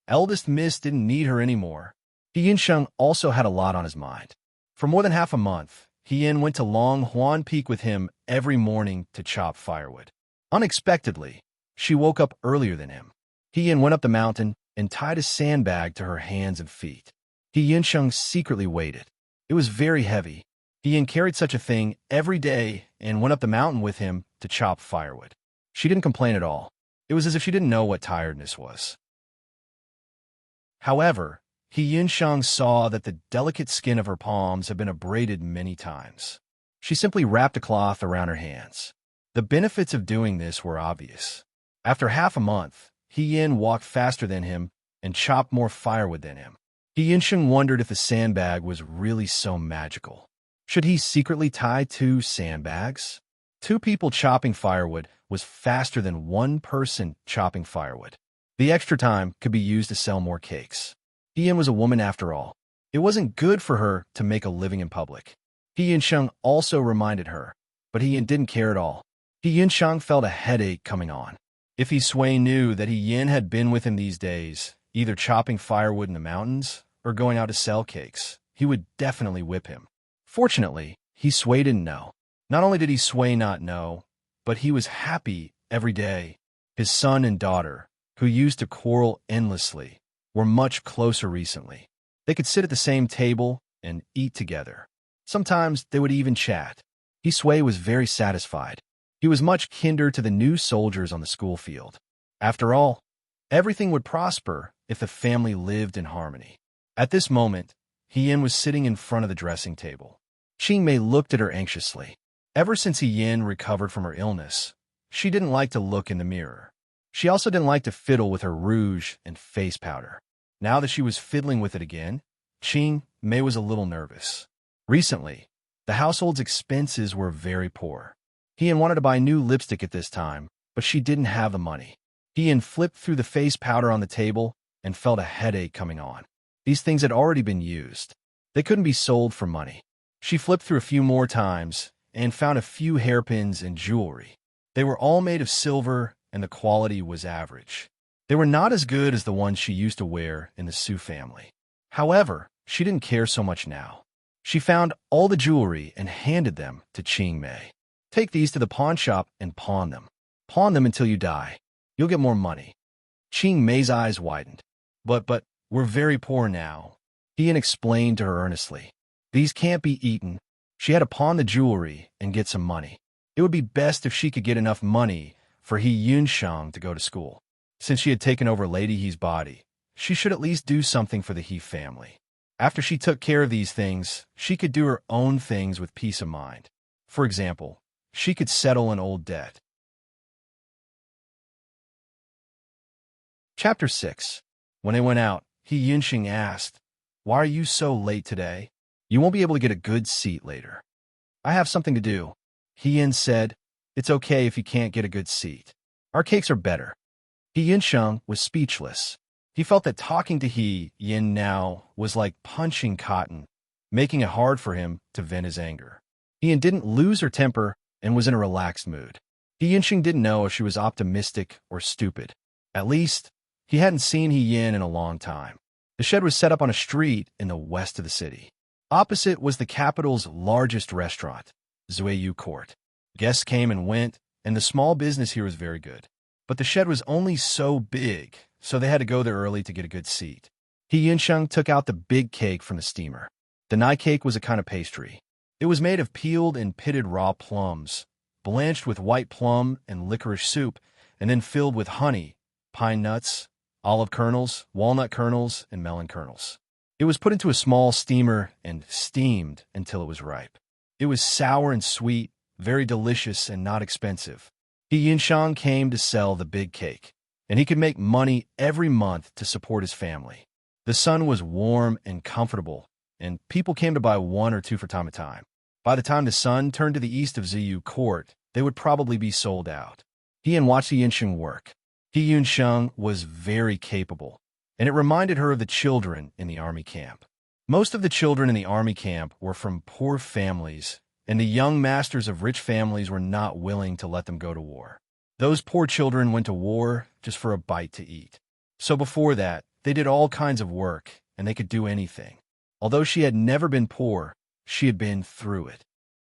Speaker 1: Eldest Miss didn't need her anymore. He Yunsheng also had a lot on his mind. For more than half a month, He Yan went to Long Huan Peak with him every morning to chop firewood. Unexpectedly, she woke up earlier than him. He Yan went up the mountain and tied a sandbag to her hands and feet. He Yunsheng secretly waited. It was very heavy. He Yan carried such a thing every day and went up the mountain with him to chop firewood. She didn't complain at all. It was as if she didn't know what tiredness was. However, He Yunsheng saw that the delicate skin of her palms had been abraded many times. She simply wrapped a cloth around her hands. The benefits of doing this were obvious. After half a month, He Yan walked faster than him and chopped more firewood than him. He Yunsheng wondered if the sandbag was really so magical. Should he secretly tie 2 sandbags? 2 people chopping firewood was faster than 1 person chopping firewood. The extra time could be used to sell more cakes. He Yan was a woman after all. It wasn't good for her to make a living in public. He Yunsheng also reminded her, but He Yan didn't care at all. He Yunsheng felt a headache coming on. If he Sui knew that he Yin had been with him these days, either chopping firewood in the mountains or going out to sell cakes, he would definitely whip him. Fortunately, he Sui didn't know. Not only did he Sui not know, but he was happy every day. His son and daughter, who used to quarrel endlessly, were much closer recently. They could sit at the same table and eat together. Sometimes they would even chat. He Sui was very satisfied. He was much kinder to the new soldiers on the school field. After all, everything would prosper if the family lived in harmony. At this moment, Hien was sitting in front of the dressing table. Qingmei looked at her anxiously. Ever since Hien recovered from her illness, she didn't like to look in the mirror. She also didn't like to fiddle with her rouge and face powder. Now that she was fiddling with it again, Qingmei was a little nervous. Recently, the household's expenses were very poor. Hien wanted to buy new lipstick at this time, but she didn't have the money. Hien flipped through the face powder on the table and felt a headache coming on. These things had already been used. They couldn't be sold for money. She flipped through a few more times and found a few hairpins and jewelry. They were all made of silver and the quality was average. They were not as good as the ones she used to wear in the Su family. However, she didn't care so much now. She found all the jewelry and handed them to Qingmei. Take these to the pawn shop and pawn them. Pawn them until you die. You'll get more money. Qingmei's eyes widened. But we're very poor now. Hien explained to her earnestly. These can't be eaten. She had to pawn the jewelry and get some money. It would be best if she could get enough money for He Yunsheng to go to school. Since she had taken over Lady He's body, she should at least do something for the He family. After she took care of these things, she could do her own things with peace of mind. For example, she could settle an old debt. Chapter 6. When they went out, He Yunsheng asked, "Why are you so late today? You won't be able to get a good seat later." "I have something to do." Hien said, "It's okay if you can't get a good seat. Our cakes are better." He Yunsheng was speechless. He felt that talking to He Yin now was like punching cotton, making it hard for him to vent his anger. Hien didn't lose her temper and was in a relaxed mood. He Yunsheng didn't know if she was optimistic or stupid. At least, he hadn't seen He Yin in a long time. The shed was set up on a street in the west of the city. Opposite was the capital's largest restaurant, Zuiyu Court. Guests came and went, and the small business here was very good. But the shed was only so big, so they had to go there early to get a good seat. He Yunsheng took out the big cake from the steamer. The nigh cake was a kind of pastry. It was made of peeled and pitted raw plums, blanched with white plum and licorice soup, and then filled with honey, pine nuts, olive kernels, walnut kernels, and melon kernels. It was put into a small steamer and steamed until it was ripe. It was sour and sweet, very delicious and not expensive. He Yunsheng came to sell the big cake, and he could make money every month to support his family. The sun was warm and comfortable, and people came to buy one or two from time to time. By the time the sun turned to the east of Ziyu Court, they would probably be sold out. Hien watched He Yunsheng work. He Yunsheng was very capable, and it reminded her of the children in the army camp. Most of the children in the army camp were from poor families, and the young masters of rich families were not willing to let them go to war. Those poor children went to war just for a bite to eat. So before that, they did all kinds of work, and they could do anything. Although she had never been poor, she had been through it.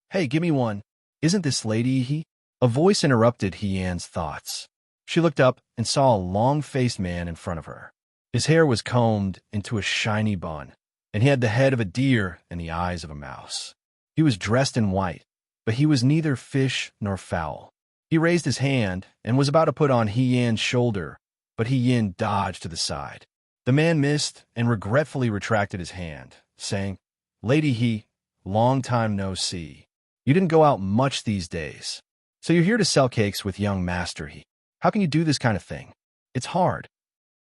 Speaker 1: "Hey, give me one. Isn't this Lady He?" A voice interrupted Hie-Yan's thoughts. She looked up and saw a long-faced man in front of her. His hair was combed into a shiny bun, and he had the head of a deer and the eyes of a mouse. He was dressed in white, but he was neither fish nor fowl. He raised his hand and was about to put on Hie-Yan's shoulder, but Hie-Yan dodged to the side. The man missed and regretfully retracted his hand, saying, "Lady He, long time no see. You didn't go out much these days. So you're here to sell cakes with young Master He. How can you do this kind of thing? It's hard."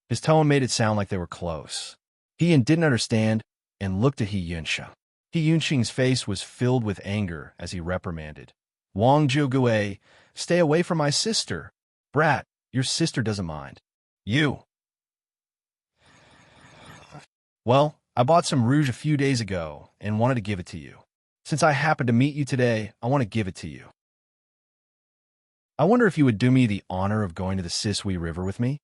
Speaker 1: His tone made it sound like they were close. Hien didn't understand and looked at He Yunsheng. He Yunsheng's face was filled with anger as he reprimanded. "Wang Zhugue, stay away from my sister. Brat, your sister doesn't mind. You." "Well, I bought some rouge a few days ago and wanted to give it to you. Since I happened to meet you today, I want to give it to you." I wonder if you would do me the honor of going to the Sisui River with me?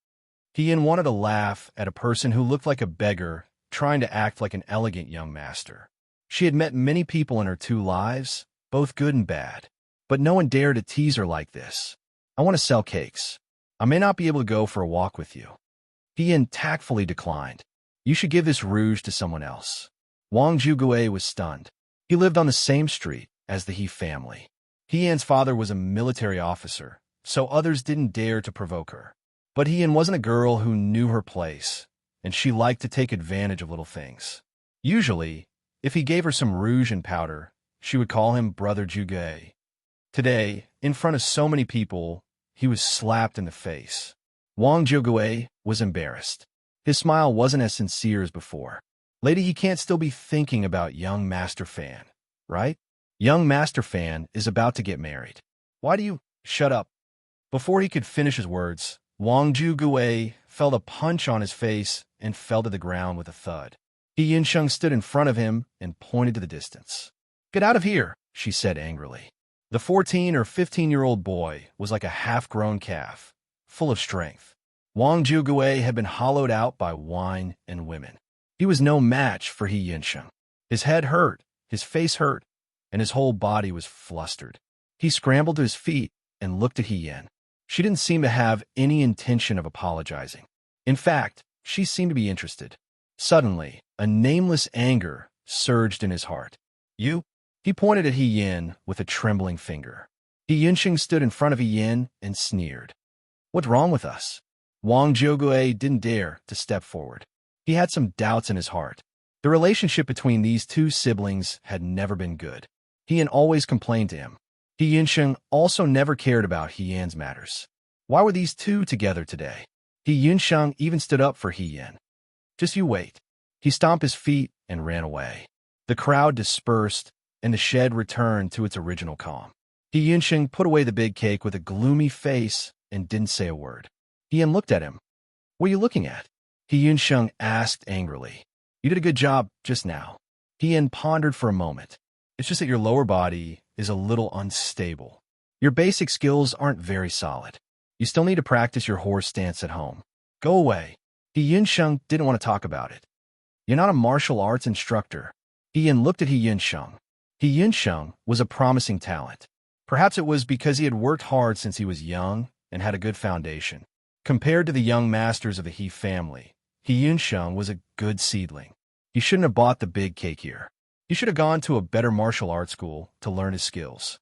Speaker 1: Hien wanted to laugh at a person who looked like a beggar trying to act like an elegant young master. She had met many people in her 2 lives, both good and bad, but no one dared to tease her like this. I want to sell cakes. I may not be able to go for a walk with you. Hien tactfully declined. You should give this rouge to someone else. Wang Zhugue was stunned. He lived on the same street as the He family. Hien's father was a military officer, so others didn't dare to provoke her. But Hien wasn't a girl who knew her place, and she liked to take advantage of little things. Usually, if he gave her some rouge and powder, she would call him Brother Zhuge. Today, in front of so many people, he was slapped in the face. Wang Zhuge was embarrassed. His smile wasn't as sincere as before. Lady, he can't still be thinking about young Master Fan, right? Young Master Fan is about to get married. Why do you— Shut up. Before he could finish his words, Wang Zhuge felt a punch on his face and fell to the ground with a thud. He Yinsheng stood in front of him and pointed to the distance. Get out of here, she said angrily. The 14 or 15-year-old boy was like a half-grown calf, full of strength. Wang Zhuge had been hollowed out by wine and women. He was no match for He Yinsheng. His head hurt, his face hurt, and his whole body was flustered. He scrambled to his feet and looked at Hien. She didn't seem to have any intention of apologizing. In fact, she seemed to be interested. Suddenly, a nameless anger surged in his heart. You? He pointed at Hien with a trembling finger. He Yinsheng stood in front of Hien and sneered. What's wrong with us? Wang Zhuge didn't dare to step forward. He had some doubts in his heart. The relationship between these two siblings had never been good. Hien always complained to him. He Yinsheng also never cared about Hien's matters. Why were these two together today? He Yinsheng even stood up for Hien. Just you wait. He stomped his feet and ran away. The crowd dispersed, and the shed returned to its original calm. He Yinsheng put away the big cake with a gloomy face and didn't say a word. Hien looked at him. What are you looking at? He Yinsheng asked angrily. You did a good job just now. Hien pondered for a moment. It's just that your lower body is a little unstable. Your basic skills aren't very solid. You still need to practice your horse stance at home. Go away. He Yinsheng didn't want to talk about it. You're not a martial arts instructor. Hien looked at He Yinsheng. He Yinsheng was a promising talent. Perhaps it was because he had worked hard since he was young and had a good foundation. Compared to the young masters of the He family, He Yinsheng was a good seedling. He shouldn't have bought the big cake here. He should have gone to a better martial arts school to learn his skills.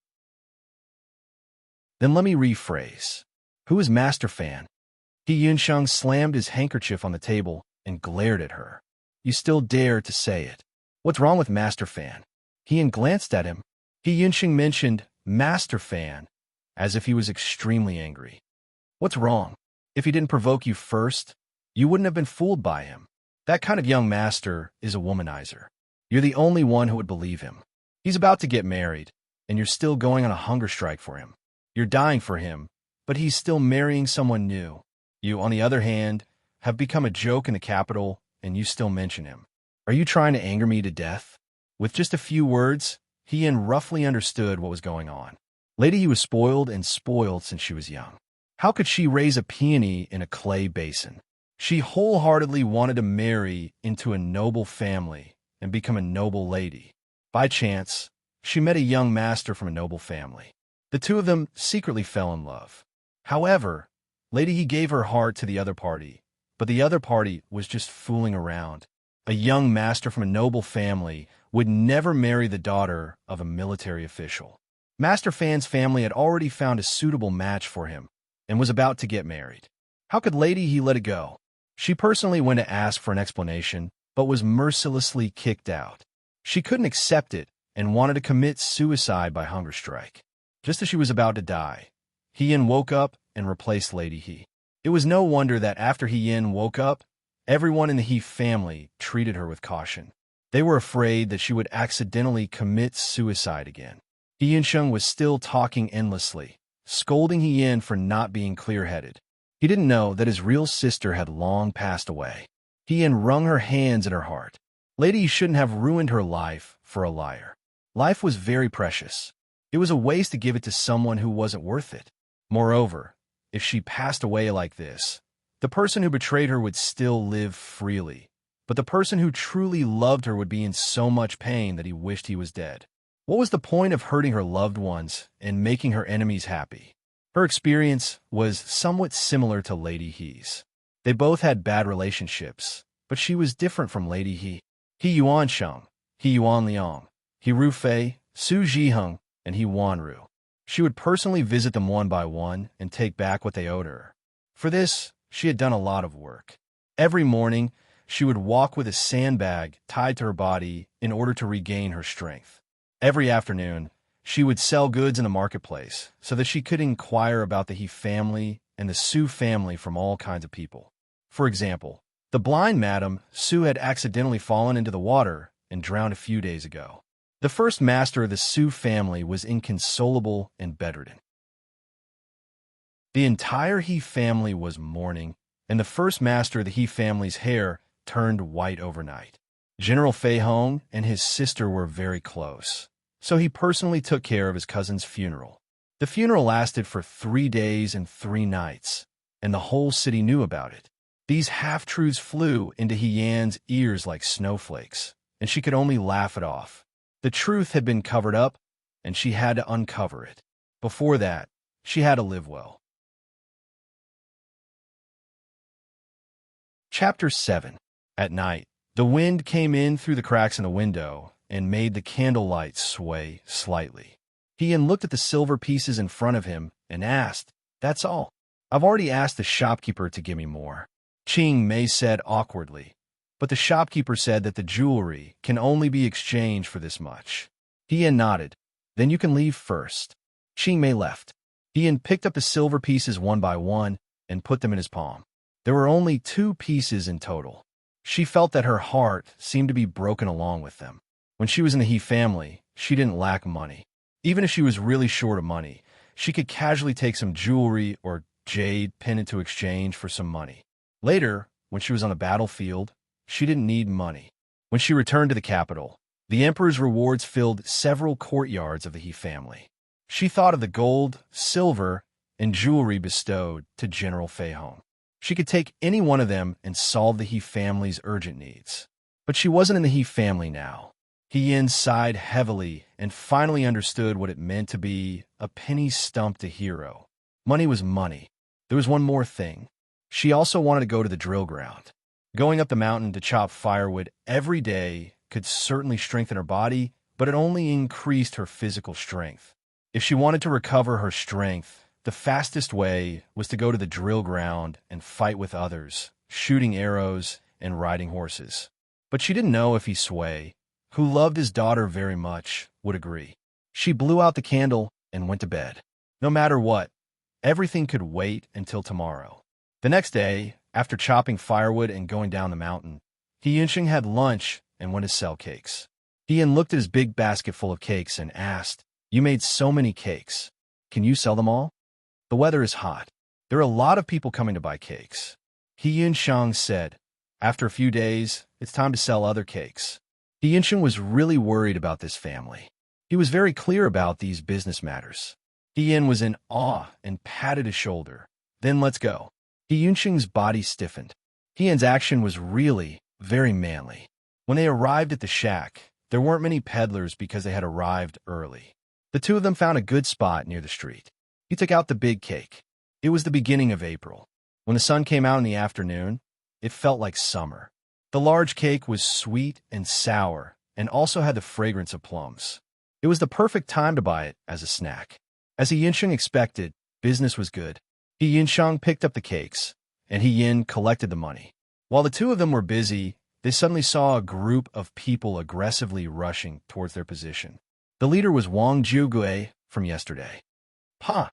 Speaker 1: Then let me rephrase. Who is Master Fan? He Yinsheng slammed his handkerchief on the table and glared at her. You still dare to say it. What's wrong with Master Fan? Hien glanced at him. He Yinsheng mentioned Master Fan as if he was extremely angry. What's wrong? If he didn't provoke you first, you wouldn't have been fooled by him. That kind of young master is a womanizer. You're the only one who would believe him. He's about to get married, and you're still going on a hunger strike for him. You're dying for him, but he's still marrying someone new. You, on the other hand, have become a joke in the capital, and you still mention him. Are you trying to anger me to death? With just a few words, Hien roughly understood what was going on. Lady, he was spoiled and spoiled since she was young. How could she raise a peony in a clay basin? She wholeheartedly wanted to marry into a noble family and become a noble lady. By chance, she met a young master from a noble family. The two of them secretly fell in love. However, Lady He gave her heart to the other party, but the other party was just fooling around. A young master from a noble family would never marry the daughter of a military official. Master Fan's family had already found a suitable match for him and was about to get married. How could Lady He let it go? She personally went to ask for an explanation, but was mercilessly kicked out. She couldn't accept it and wanted to commit suicide by hunger strike. Just as she was about to die, Hien woke up and replaced Lady He. It was no wonder that after Hien woke up, everyone in the He family treated her with caution. They were afraid that she would accidentally commit suicide again. He Yinsheng was still talking endlessly, scolding Hien for not being clear-headed. He didn't know that his real sister had long passed away. Hien wrung her hands at her heart. Lady shouldn't have ruined her life for a liar. Life was very precious. It was a waste to give it to someone who wasn't worth it. Moreover, if she passed away like this, the person who betrayed her would still live freely, but the person who truly loved her would be in so much pain that he wished he was dead. What was the point of hurting her loved ones and making her enemies happy? Her experience was somewhat similar to Lady He's. They both had bad relationships, but she was different from Lady He. He Yuan Sheng, He Yuan Liang, He Ru Fei, Su Zhiheng, and He Wan Ru. She would personally visit them one by one and take back what they owed her. For this, she had done a lot of work. Every morning, she would walk with a sandbag tied to her body in order to regain her strength. Every afternoon, she would sell goods in the marketplace so that she could inquire about the He family and the Su family from all kinds of people. For example, the blind madam Su had accidentally fallen into the water and drowned a few days ago. The first master of the Su family was inconsolable and bedridden. The entire He family was mourning, and the first master of the He family's hair turned white overnight. General Fei Hong and his sister were very close, so he personally took care of his cousin's funeral. The funeral lasted for 3 days and 3 nights, and the whole city knew about it. These half-truths flew into He Yan's ears like snowflakes, and she could only laugh it off. The truth had been covered up, and she had to uncover it. Before that, she had to live well. Chapter 7. At night, the wind came in through the cracks in the window and made the candlelight sway slightly. He looked at the silver pieces in front of him and asked, "That's all? I've already asked the shopkeeper to give me more." Qing Mei said awkwardly, but the shopkeeper said that the jewelry can only be exchanged for this much. He nodded. "Then you can leave first." Qing Mei left. He picked up the silver pieces one by one and put them in his palm. There were only 2 pieces in total. She felt that her heart seemed to be broken along with them. When she was in the He family, she didn't lack money. Even if she was really short of money, she could casually take some jewelry or jade pendant to exchange for some money. Later, when she was on the battlefield, she didn't need money. When she returned to the capital, the emperor's rewards filled several courtyards of the He family. She thought of the gold, silver, and jewelry bestowed to General Fei Hong. She could take any one of them and solve the He family's urgent needs. But she wasn't in the He family now. He Yin sighed heavily and finally understood what it meant to be a penny-stumped hero. Money was money. There was one more thing. She also wanted to go to the drill ground. Going up the mountain to chop firewood every day could certainly strengthen her body, but it only increased her physical strength. If she wanted to recover her strength, the fastest way was to go to the drill ground and fight with others, shooting arrows and riding horses. But she didn't know if He Sui, who loved his daughter very much, would agree. She blew out the candle and went to bed. No matter what, everything could wait until tomorrow. The next day, after chopping firewood and going down the mountain, He Yinsheng had lunch and went to sell cakes. He looked at his big basket full of cakes and asked, "You made so many cakes. Can you sell them all?" "The weather is hot. There are a lot of people coming to buy cakes." He Yinsheng said, "After a few days, it's time to sell other cakes." He Yinsheng was really worried about this family. He was very clear about these business matters. He Yin was in awe and patted his shoulder. "Then let's go." He Yinsheng's body stiffened. He Yin's action was really very manly. When they arrived at the shack, there weren't many peddlers because they had arrived early. The two of them found a good spot near the street. He took out the big cake. It was the beginning of April. When the sun came out in the afternoon, it felt like summer. The large cake was sweet and sour and also had the fragrance of plums. It was the perfect time to buy it as a snack. As He Yinsheng expected, business was good. He Yinsheng picked up the cakes, and He Yin collected the money. While the two of them were busy, they suddenly saw a group of people aggressively rushing towards their position. The leader was Wang Jiugui from yesterday. "Pa!"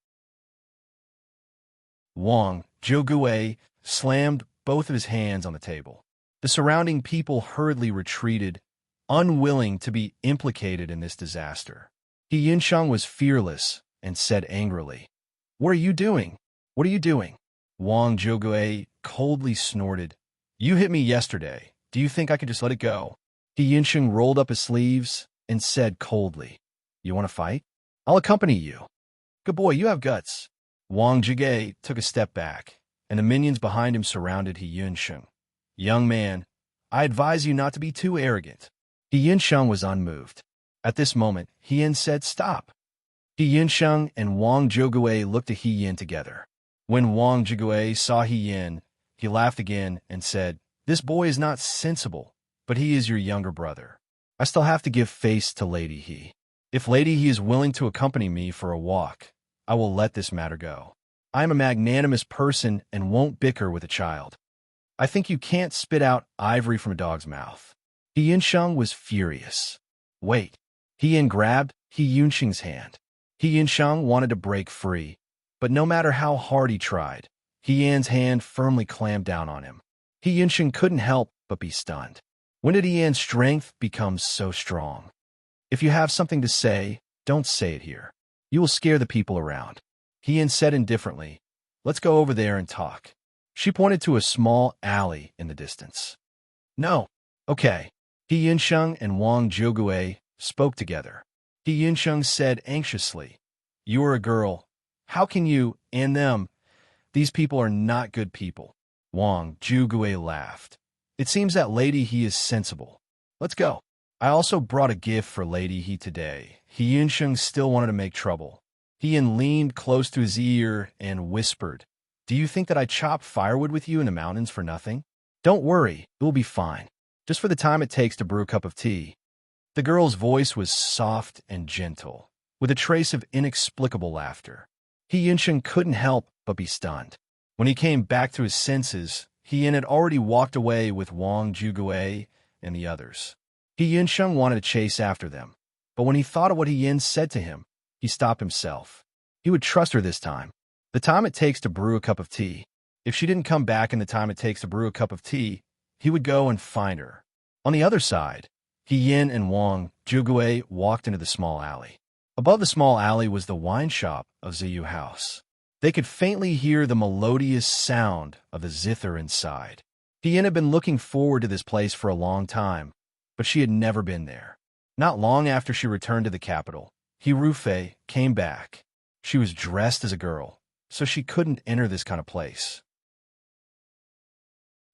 Speaker 1: Wang Jiugui slammed both of his hands on the table. The surrounding people hurriedly retreated, unwilling to be implicated in this disaster. He Yinsheng was fearless and said angrily, "What are you doing? What are you doing?" Wang Jiugui coldly snorted, "You hit me yesterday. Do you think I can just let it go?" He Yinsheng rolled up his sleeves and said coldly, "You want to fight? I'll accompany you." "Good boy, you have guts." Wang Jige took a step back, and the minions behind him surrounded He Yunsheng. Young man, I advise you not to be too arrogant. He Yunsheng was unmoved. At this moment, He Yin said, "Stop." He Yunsheng and Wang Jigui looked at He Yin together. When Wang Jigui saw He Yin, he laughed again and said, "This boy is not sensible, but he is your younger brother. I still have to give face to Lady He. If Lady He is willing to accompany me for a walk, I will let this matter go. I am a magnanimous person and won't bicker with a child. I think you can't spit out ivory from a dog's mouth." He Yunsheng was furious. Wait. He Yin grabbed He Yunsheng's hand. He Yunsheng wanted to break free, but no matter how hard he tried, He Yin's hand firmly clamped down on him. He Yunsheng couldn't help but be stunned. When did He Yin's strength become so strong? If you have something to say, don't say it here. You will scare the people around. He Yin said indifferently, "Let's go over there and talk." She pointed to a small alley in the distance. "No. Okay." He Yunsheng and Wang Jigui spoke together. He Yunsheng said anxiously, "You are a girl. How can you, and them? These people are not good people." Wang Jigui laughed. "It seems that Lady He is sensible. Let's go. I also brought a gift for Lady He today." He Yunsheng still wanted to make trouble. He Yin leaned close to his ear and whispered, "Do you think that I chopped firewood with you in the mountains for nothing? Don't worry, it will be fine. Just for the time it takes to brew a cup of tea." The girl's voice was soft and gentle, with a trace of inexplicable laughter. He Yunsheng couldn't help but be stunned. When he came back to his senses, He Yin had already walked away with Wang Jigui and the others. He Yunsheng wanted to chase after them, but when he thought of what He Yin said to him, he stopped himself. He would trust her this time. The time it takes to brew a cup of tea. If she didn't come back in the time it takes to brew a cup of tea, he would go and find her. On the other side, He Yin and Wang Jigui walked into the small alley. Above the small alley was the wine shop of Ziyu House. They could faintly hear the melodious sound of the zither inside. He Yin had been looking forward to this place for a long time, but she had never been there. Not long after she returned to the capital, He Rufei came back. She was dressed as a girl, so she couldn't enter this kind of place.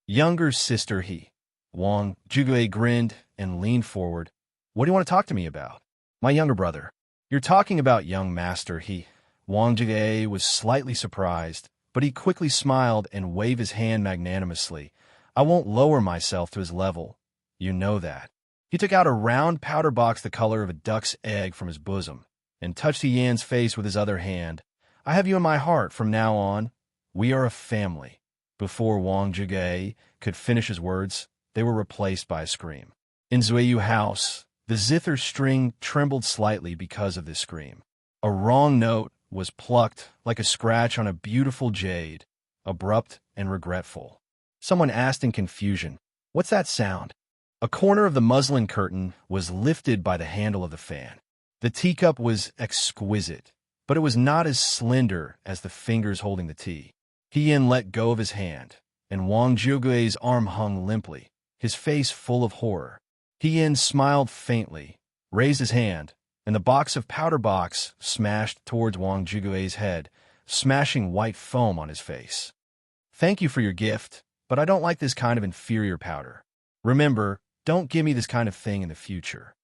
Speaker 1: Younger sister He. Wang Jigui grinned and leaned forward. "What do you want to talk to me about?" "My younger brother." "You're talking about young master He." Wang Jigui was slightly surprised, but he quickly smiled and waved his hand magnanimously. "I won't lower myself to his level. You know that." He took out a round powder box the color of a duck's egg from his bosom and touched He Yan's face with his other hand. "I have you in my heart from now on. We are a family." Before Wang Jigui could finish his words, they were replaced by a scream. In Zuiyu House, the zither string trembled slightly because of this scream. A wrong note was plucked like a scratch on a beautiful jade, abrupt and regretful. Someone asked in confusion, "What's that sound?" A corner of the muslin curtain was lifted by the handle of the fan. The teacup was exquisite, but it was not as slender as the fingers holding the tea. He Yin let go of his hand, and Wang Jigui's arm hung limply, his face full of horror. He Yin smiled faintly, raised his hand, and the box of powder box smashed towards Wang Jigui's head, smashing white foam on his face. "Thank you for your gift, but I don't like this kind of inferior powder. Remember, don't give me this kind of thing in the future."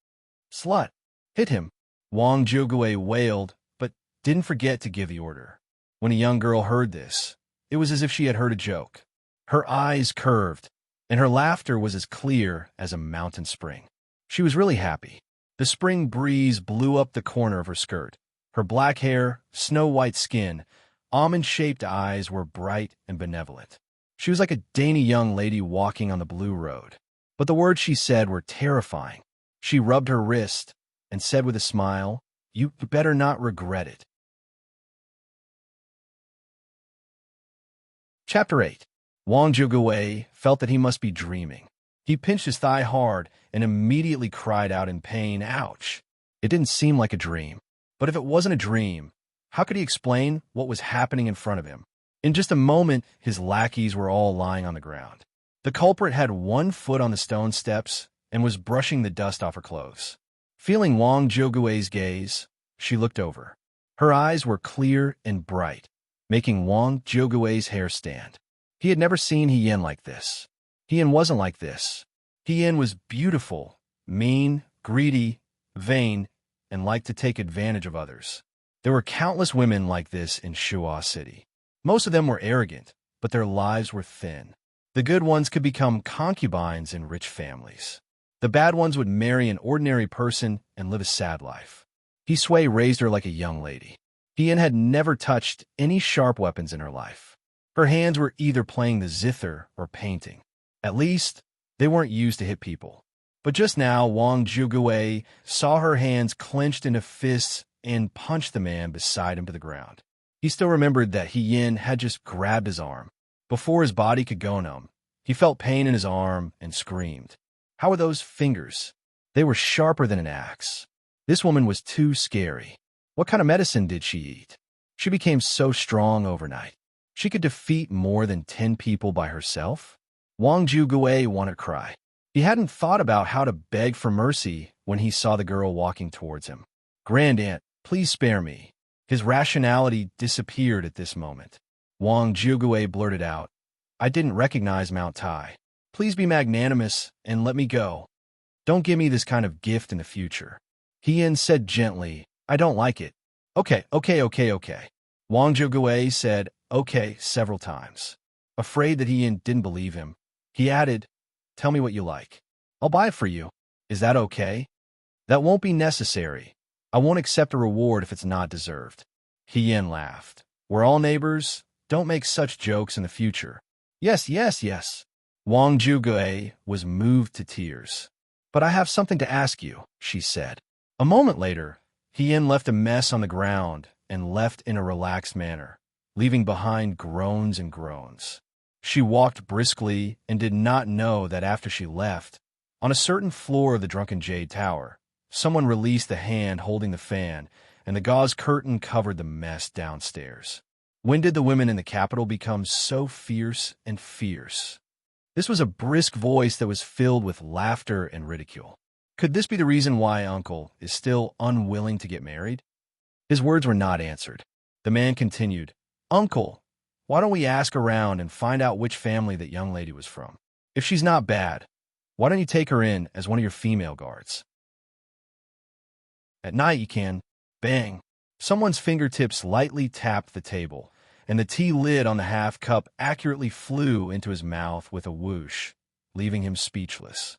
Speaker 1: "Slut! Hit him!" Wang Jigui wailed, but didn't forget to give the order. When a young girl heard this, it was as if she had heard a joke. Her eyes curved, and her laughter was as clear as a mountain spring. She was really happy. The spring breeze blew up the corner of her skirt. Her black hair, snow-white skin, almond-shaped eyes were bright and benevolent. She was like a dainty young lady walking on the blue road. But the words she said were terrifying. She rubbed her wrist and said with a smile, "You better not regret it." Chapter 8. Wang Jigui felt that he must be dreaming. He pinched his thigh hard and immediately cried out in pain, "Ouch!" It didn't seem like a dream. But if it wasn't a dream, how could he explain what was happening in front of him? In just a moment, his lackeys were all lying on the ground. The culprit had one foot on the stone steps and was brushing the dust off her clothes. Feeling Wang Jigui's gaze, she looked over. Her eyes were clear and bright, making Wang Jiogui's hair stand. He had never seen Hien like this. Hien wasn't like this. Hien was beautiful, mean, greedy, vain, and liked to take advantage of others. There were countless women like this in Shuo City. Most of them were arrogant, but their lives were thin. The good ones could become concubines in rich families. The bad ones would marry an ordinary person and live a sad life. Hisui raised her like a young lady. Hien had never touched any sharp weapons in her life. Her hands were either playing the zither or painting. At least, they weren't used to hit people. But just now, Wang Jigui saw her hands clenched into fists and punched the man beside him to the ground. He still remembered that Hien had just grabbed his arm. Before his body could go numb, he felt pain in his arm and screamed. How were those fingers? They were sharper than an axe. This woman was too scary. What kind of medicine did she eat? She became so strong overnight. She could defeat more than 10 people by herself? Wang Jigui wanted to cry. He hadn't thought about how to beg for mercy when he saw the girl walking towards him. Grand Aunt, please spare me. His rationality disappeared at this moment. Wang Jigui blurted out, I didn't recognize Mount Tai. Please be magnanimous and let me go. Don't give me this kind of gift in the future. Hien said gently, I don't like it. Okay. Wang Jigui said, okay, several times. Afraid that Hien didn't believe him, he added, tell me what you like. I'll buy it for you. Is that okay? That won't be necessary. I won't accept a reward if it's not deserved. Hien laughed. We're all neighbors. Don't make such jokes in the future. Yes. Wang Jigui was moved to tears. But I have something to ask you, she said. A moment later, Hien left a mess on the ground and left in a relaxed manner, leaving behind groans and groans. She walked briskly and did not know that after she left, on a certain floor of the Drunken Jade Tower, someone released the hand holding the fan, and the gauze curtain covered the mess downstairs. When did the women in the capital become so fierce and fierce? This was a brisk voice that was filled with laughter and ridicule. Could this be the reason why Uncle is still unwilling to get married? His words were not answered. The man continued, Uncle, why don't we ask around and find out which family that young lady was from? If she's not bad, why don't you take her in as one of your female guards? At night you can. Bang. Someone's fingertips lightly tapped the table, and the tea lid on the half-cup accurately flew into his mouth with a whoosh, leaving him speechless.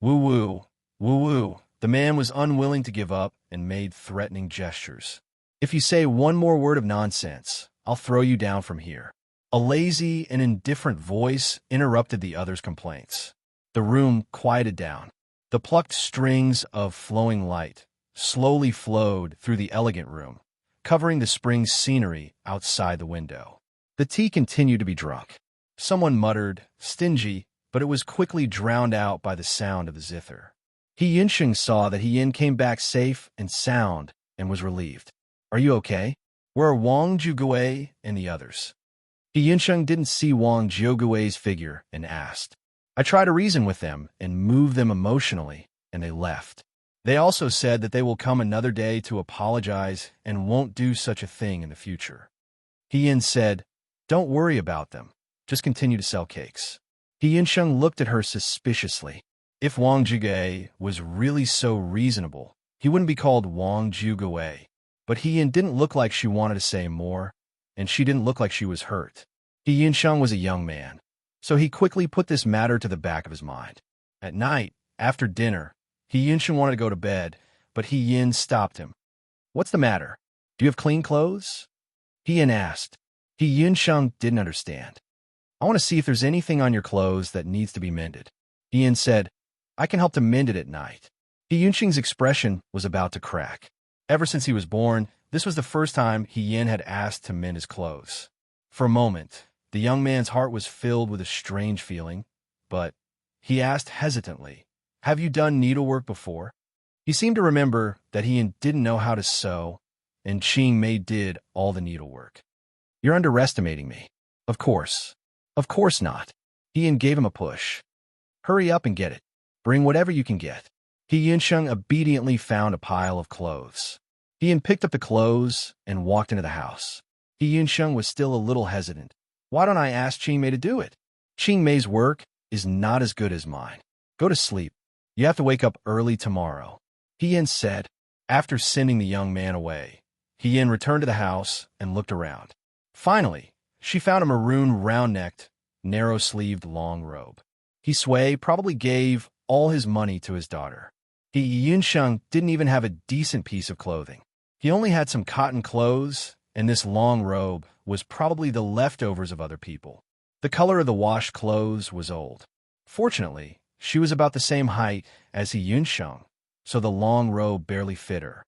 Speaker 1: Woo-woo, woo-woo. The man was unwilling to give up and made threatening gestures. If you say one more word of nonsense, I'll throw you down from here. A lazy and indifferent voice interrupted the other's complaints. The room quieted down. The plucked strings of flowing light slowly flowed through the elegant room, covering the spring scenery outside the window. The tea continued to be drunk. Someone muttered, stingy, but it was quickly drowned out by the sound of the zither. Hien saw that Hien came back safe and sound and was relieved. Are you okay? Where are Wang Jigui and the others? Hien didn't see Wang Jigui's figure and asked. I tried to reason with them and move them emotionally, and they left. They also said that they will come another day to apologize and won't do such a thing in the future. Hien said, don't worry about them. Just continue to sell cakes. Hien looked at her suspiciously. If Wang Jigui was really so reasonable, he wouldn't be called Wang Jigui. But Hien didn't look like she wanted to say more, and she didn't look like she was hurt. Hien was a young man, so he quickly put this matter to the back of his mind. At night, after dinner, Hien wanted to go to bed, but Hien stopped him. What's the matter? Do you have clean clothes? Hien asked. Hien didn't understand. I want to see if there's anything on your clothes that needs to be mended. Hien said, I can help to mend it at night. Hien's expression was about to crack. Ever since he was born, this was the first time Hien had asked to mend his clothes. For a moment, the young man's heart was filled with a strange feeling, but he asked hesitantly, have you done needlework before? He seemed to remember that Hien didn't know how to sew, and Ching Mei did all the needlework. You're underestimating me. Of course. Of course not. Hien gave him a push. Hurry up and get it. Bring whatever you can get. Hien obediently found a pile of clothes. Hien picked up the clothes and walked into the house. He Yunsheng was still a little hesitant. Why don't I ask Qing Mei to do it? Qing Mei's work is not as good as mine. Go to sleep. You have to wake up early tomorrow, He Yin said. After sending the young man away, He Yin returned to the house and looked around. Finally, she found a maroon round-necked, narrow-sleeved long robe. He Sui probably gave all his money to his daughter. He Yunsheng didn't even have a decent piece of clothing. He only had some cotton clothes, and this long robe was probably the leftovers of other people. The color of the washed clothes was old. Fortunately, she was about the same height as He Yunsheng, so the long robe barely fit her.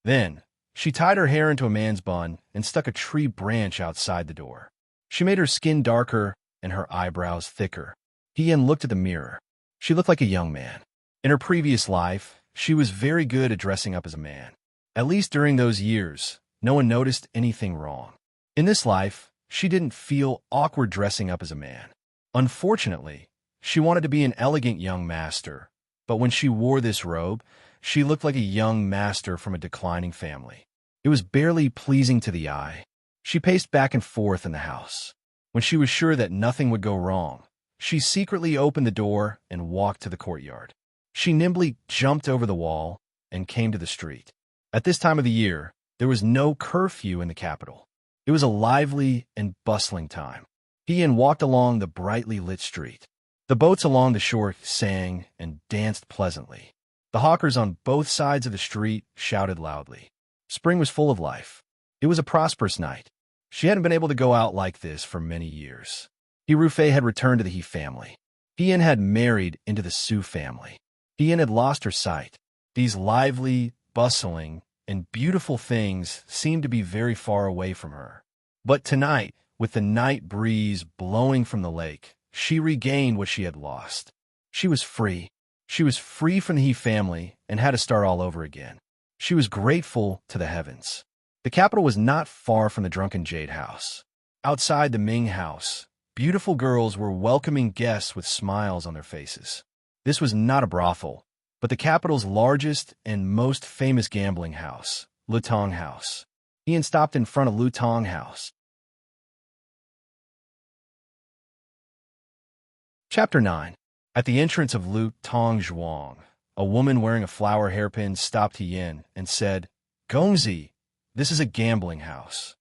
Speaker 1: Then, she tied her hair into a man's bun and stuck a tree branch outside the door. She made her skin darker and her eyebrows thicker. He Yin looked at the mirror. She looked like a young man. In her previous life, she was very good at dressing up as a man. At least during those years, no one noticed anything wrong. In this life, she didn't feel awkward dressing up as a man. Unfortunately, she wanted to be an elegant young master, but when she wore this robe, she looked like a young master from a declining family. It was barely pleasing to the eye. She paced back and forth in the house. When she was sure that nothing would go wrong, she secretly opened the door and walked to the courtyard. She nimbly jumped over the wall and came to the street. At this time of the year, there was no curfew in the capital. It was a lively and bustling time. He Yin walked along the brightly lit street. The boats along the shore sang and danced pleasantly. The hawkers on both sides of the street shouted loudly. Spring was full of life. It was a prosperous night. She hadn't been able to go out like this for many years. He Rufei had returned to the He family. He Yin had married into the Su family. He Yin had lost her sight. These lively, bustling, and beautiful things seemed to be very far away from her. But tonight, with the night breeze blowing from the lake, she regained what she had lost. She was free. She was free from the He family and had to start all over again. She was grateful to the heavens. The capital was not far from the drunken Jade House. Outside the Ming House, beautiful girls were welcoming guests with smiles on their faces. This was not a brothel, but the capital's largest and most famous gambling house, Lutong House. Ian stopped in front of Lutong House. Chapter 9. At the entrance of Lutong Zhuang, a woman wearing a flower hairpin stopped He Yin and said, "Gongzi, this is a gambling house."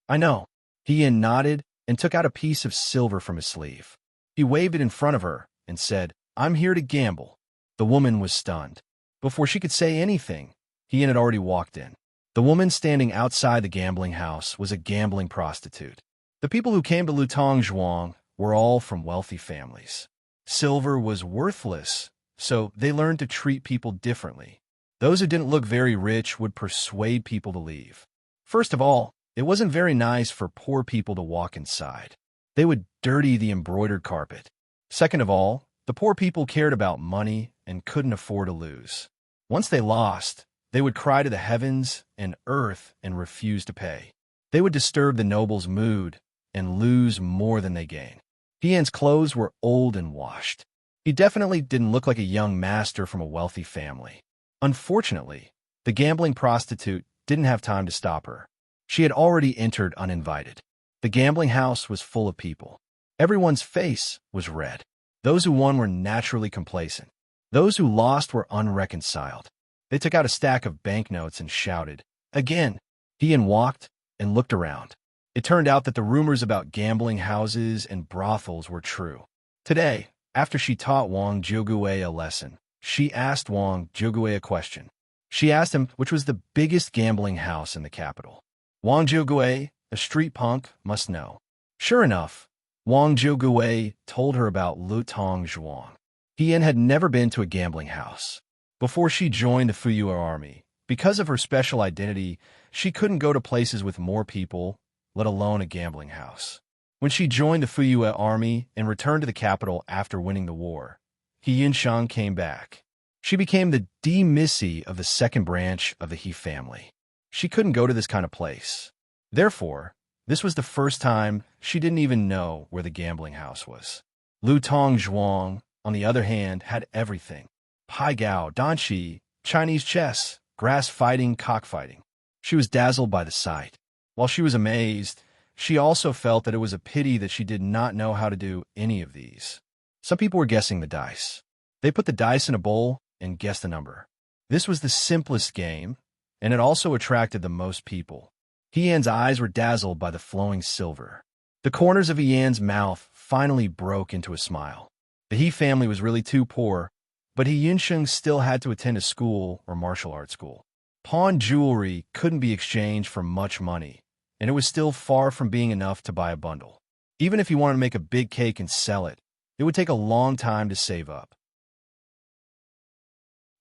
Speaker 1: "I know." He Yin nodded and took out a piece of silver from his sleeve. He waved it in front of her and said, "I'm here to gamble." The woman was stunned. Before she could say anything, He Yin had already walked in. The woman standing outside the gambling house was a gambling prostitute. The people who came to Lutong Zhuang were all from wealthy families. Silver was worthless, so they learned to treat people differently. Those who didn't look very rich would persuade people to leave. First of all, it wasn't very nice for poor people to walk inside. They would dirty the embroidered carpet. Second of all, the poor people cared about money and couldn't afford to lose. Once they lost, they would cry to the heavens and earth and refuse to pay. They would disturb the noble's mood and lose more than they gained. He Yin's clothes were old and washed. He definitely didn't look like a young master from a wealthy family. Unfortunately, the gambling prostitute didn't have time to stop her. She had already entered uninvited. The gambling house was full of people. Everyone's face was red. Those who won were naturally complacent. Those who lost were unreconciled. They took out a stack of banknotes and shouted, "Again!" He Yin walked and looked around. It turned out that the rumors about gambling houses and brothels were true. Today, after she taught Wang Jiugue a lesson, she asked Wang Jiugue a question. She asked him which was the biggest gambling house in the capital. Wang Jiugue, a street punk, must know. Sure enough, Wang Jiugue told her about Lutong Zhuang. He Yin had never been to a gambling house. Before she joined the Fuyue army, because of her special identity, she couldn't go to places with more people, let alone a gambling house. When she joined the Fuyue army and returned to the capital after winning the war, He Yunsheng came back. She became the misty of the second branch of the He family. She couldn't go to this kind of place. Therefore, this was the first time she didn't even know where the gambling house was. Lutong Zhuang, on the other hand, had everything. Pai Gao, Danqi, Chinese chess, grass fighting, cockfighting. She was dazzled by the sight. While she was amazed, she also felt that it was a pity that she did not know how to do any of these. Some people were guessing the dice. They put the dice in a bowl and guessed the number. This was the simplest game, and it also attracted the most people. Hien's eyes were dazzled by the flowing silver. The corners of Hien's mouth finally broke into a smile. The He family was really too poor, but He Yunsheng still had to attend a school or martial arts school. Pawn jewelry couldn't be exchanged for much money, and it was still far from being enough to buy a bundle. Even if he wanted to make a big cake and sell it, it would take a long time to save up.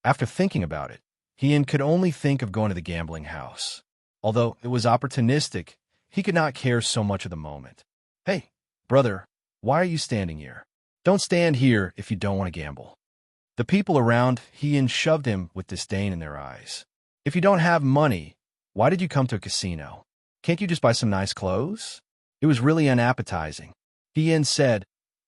Speaker 1: After thinking about it, Hien could only think of going to the gambling house. Although it was opportunistic, he could not care so much at the moment. Hey, brother, why are you standing here? Don't stand here if you don't want to gamble. The people around Hien shoved him with disdain in their eyes. If you don't have money, why did you come to a casino? Can't you just buy some nice clothes? It was really unappetizing. Hien said,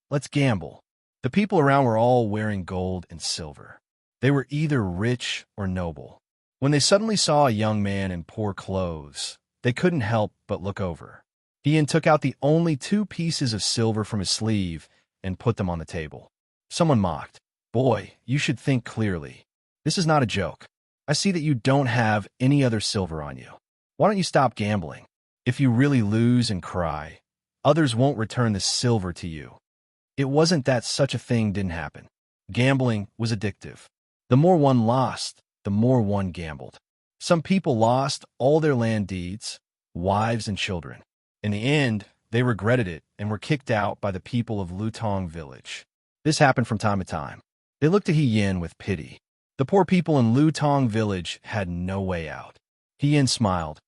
Speaker 1: let's gamble. The people around were all wearing gold and silver. They were either rich or noble. When they suddenly saw a young man in poor clothes, they couldn't help but look over. Hien took out the only 2 pieces of silver from his sleeve and put them on the table. Someone mocked, boy, you should think clearly. This is not a joke. I see that you don't have any other silver on you. Why don't you stop gambling? If you really lose and cry, others won't return the silver to you. It wasn't that such a thing didn't happen. Gambling was addictive. The more one lost, the more one gambled. Some people lost all their land deeds, wives and children. In the end, they regretted it and were kicked out by the people of Lutong village. This happened from time to time. They looked at Hien with pity. The poor people in Lutong village had no way out. Hien smiled.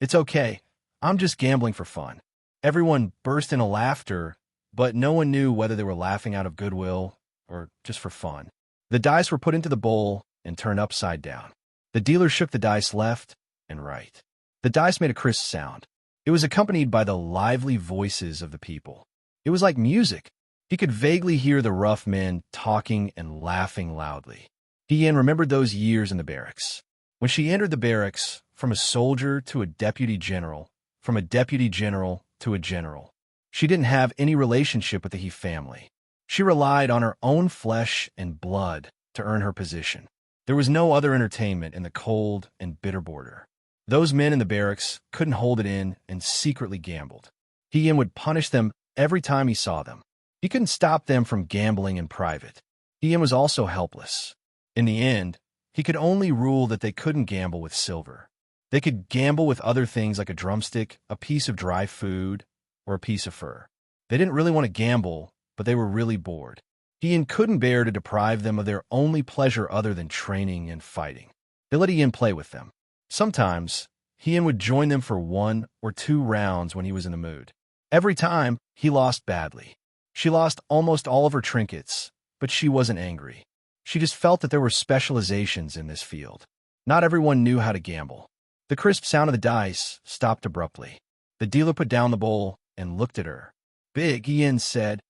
Speaker 1: It's okay. I'm just gambling for fun. Everyone burst into laughter, but no one knew whether they were laughing out of goodwill or just for fun. The dice were put into the bowl and turned upside down. The dealer shook the dice left and right. The dice made a crisp sound. It was accompanied by the lively voices of the people. It was like music. He could vaguely hear the rough men talking and laughing loudly. Hien remembered those years in the barracks. When she entered the barracks, from a soldier to a deputy general, from a deputy general to a general, she didn't have any relationship with the He family. She relied on her own flesh and blood to earn her position. There was no other entertainment in the cold and bitter border. Those men in the barracks couldn't hold it in and secretly gambled. Hien would punish them every time he saw them. He couldn't stop them from gambling in private. Hien was also helpless. In the end, he could only rule that they couldn't gamble with silver. They could gamble with other things like a drumstick, a piece of dry food, or a piece of fur. They didn't really want to gamble, but they were really bored. Hien couldn't bear to deprive them of their only pleasure other than training and fighting. They let Hien play with them. Sometimes, Hien would join them for 1 or 2 rounds when he was in the mood. Every time, he lost badly. She lost almost all of her trinkets, but she wasn't angry. She just felt that there were specializations in this field. Not everyone knew how to gamble. The crisp sound of the dice stopped abruptly. The dealer put down the bowl and looked at her. Big, Hien said.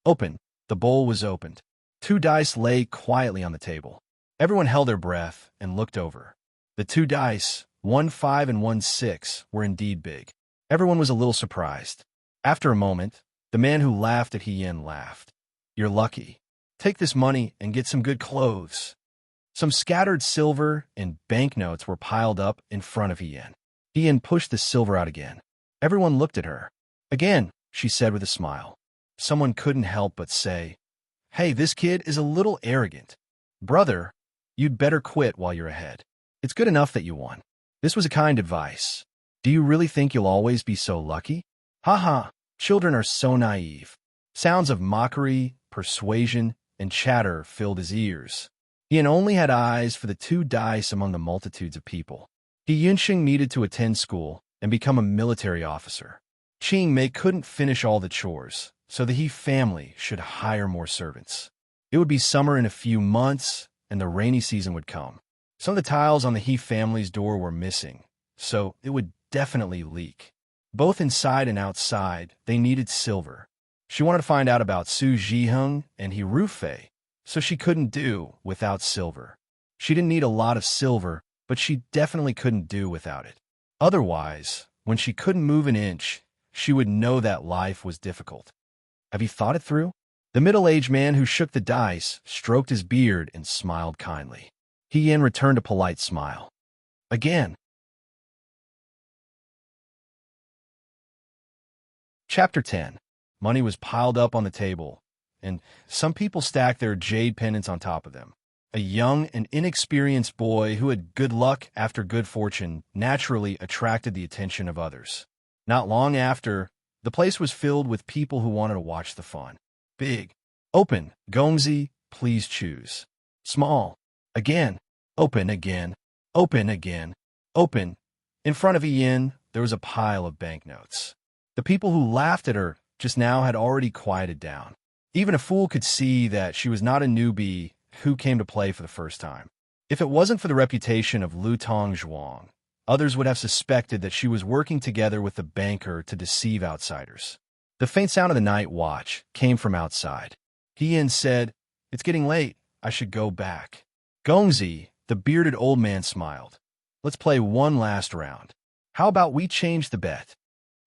Speaker 1: Open. The bowl was opened. 2 dice lay quietly on the table. Everyone held their breath and looked over. The 2 dice, 1 5 and 1 6, were indeed big. Everyone was a little surprised. After a moment, the man who laughed at Hien laughed. You're lucky. Take this money and get some good clothes. Some scattered silver and banknotes were piled up in front of Hien. Hien pushed the silver out again. Everyone looked at her. Again, she said with a smile. Someone couldn't help but say, hey, this kid is a little arrogant. Brother, you'd better quit while you're ahead. It's good enough that you won. This was a kind advice. Do you really think you'll always be so lucky? Ha, children are so naive. Sounds of mockery, persuasion, and chatter filled his ears. Hien only had eyes for the 2 dice among the multitudes of people. He Yunsheng needed to attend school and become a military officer. Qing Mei couldn't finish all the chores, so the He family should hire more servants. It would be summer in a few months, and the rainy season would come. Some of the tiles on the He family's door were missing, so it would definitely leak. Both inside and outside, they needed silver. She wanted to find out about Su Zhiheng and He Rufei, so she couldn't do without silver. She didn't need a lot of silver, but she definitely couldn't do without it. Otherwise, when she couldn't move an inch, she would know that life was difficult. Have you thought it through? The middle-aged man who shook the dice stroked his beard and smiled kindly. He-Yin returned a polite smile. Again. Chapter 10. Money was piled up on the table, and some people stacked their jade pendants on top of them. A young and inexperienced boy who had good luck after good fortune naturally attracted the attention of others. Not long after, the place was filled with people who wanted to watch the fun. Big. Open. Gongzi, please choose. Small. Again. Open again. Open again. Open. In front of Yin, there was a pile of banknotes. The people who laughed at her just now had already quieted down. Even a fool could see that she was not a newbie who came to play for the first time. If it wasn't for the reputation of Lutong Zhuang, others would have suspected that she was working together with the banker to deceive outsiders. The faint sound of the night watch came from outside. Yin said, "It's getting late. I should go back." Gongzi, the bearded old man, smiled. "Let's play one last round. How about we change the bet?"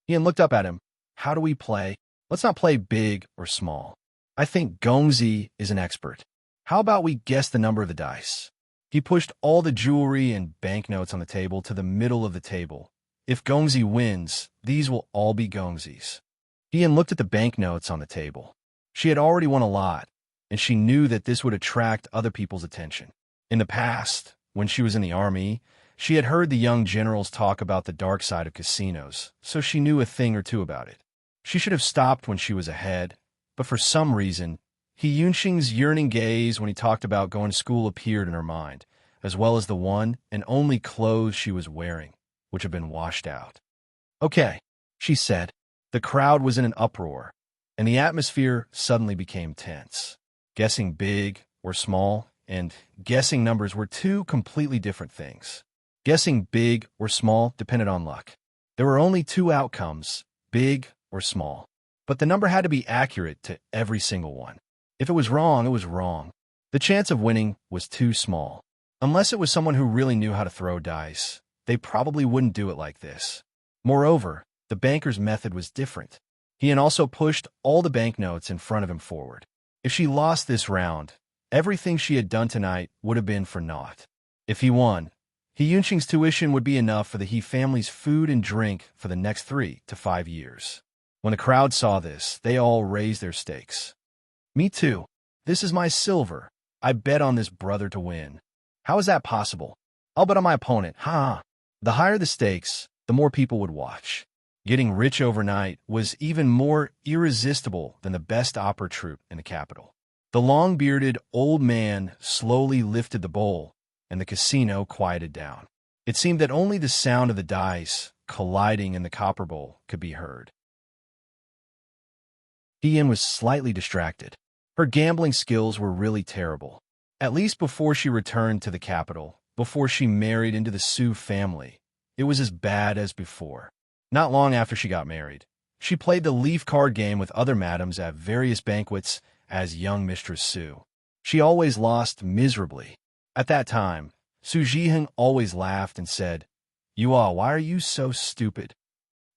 Speaker 1: Yin looked up at him. "How do we play? Let's not play big or small. I think Gongzi is an expert. How about we guess the number of the dice?" He pushed all the jewelry and banknotes on the table to the middle of the table. If Gongzi wins, these will all be Gongzi's. Yin looked at the banknotes on the table. She had already won a lot, and she knew that this would attract other people's attention. In the past, when she was in the army, she had heard the young generals talk about the dark side of casinos, so she knew a thing or two about it. She should have stopped when she was ahead, but for some reason, Yunxing's yearning gaze when he talked about going to school appeared in her mind, as well as the one and only clothes she was wearing, which had been washed out. "Okay," she said. The crowd was in an uproar, and the atmosphere suddenly became tense. Guessing big or small and guessing numbers were two completely different things. Guessing big or small depended on luck. There were only two outcomes, big or small, but the number had to be accurate to every single one. If it was wrong, it was wrong. The chance of winning was too small. Unless it was someone who really knew how to throw dice, they probably wouldn't do it like this. Moreover, the banker's method was different. He had also pushed all the banknotes in front of him forward. If she lost this round, everything she had done tonight would have been for naught. If he won, Yunxing's tuition would be enough for the He family's food and drink for the next 3 to 5 years. When the crowd saw this, they all raised their stakes. "Me too. This is my silver. I bet on this brother to win." "How is that possible?" "I'll bet on my opponent." Ha! The higher the stakes, the more people would watch. Getting rich overnight was even more irresistible than the best opera troupe in the capital. The long-bearded old man slowly lifted the bowl, and the casino quieted down. It seemed that only the sound of the dice colliding in the copper bowl could be heard. Yin was slightly distracted. Her gambling skills were really terrible. At least before she returned to the capital, before she married into the Su family, it was as bad as before. Not long after she got married, she played the leaf card game with other madams at various banquets as young Mistress Su. She always lost miserably. At that time, Su Zhiheng always laughed and said, "Yua, why are you so stupid?"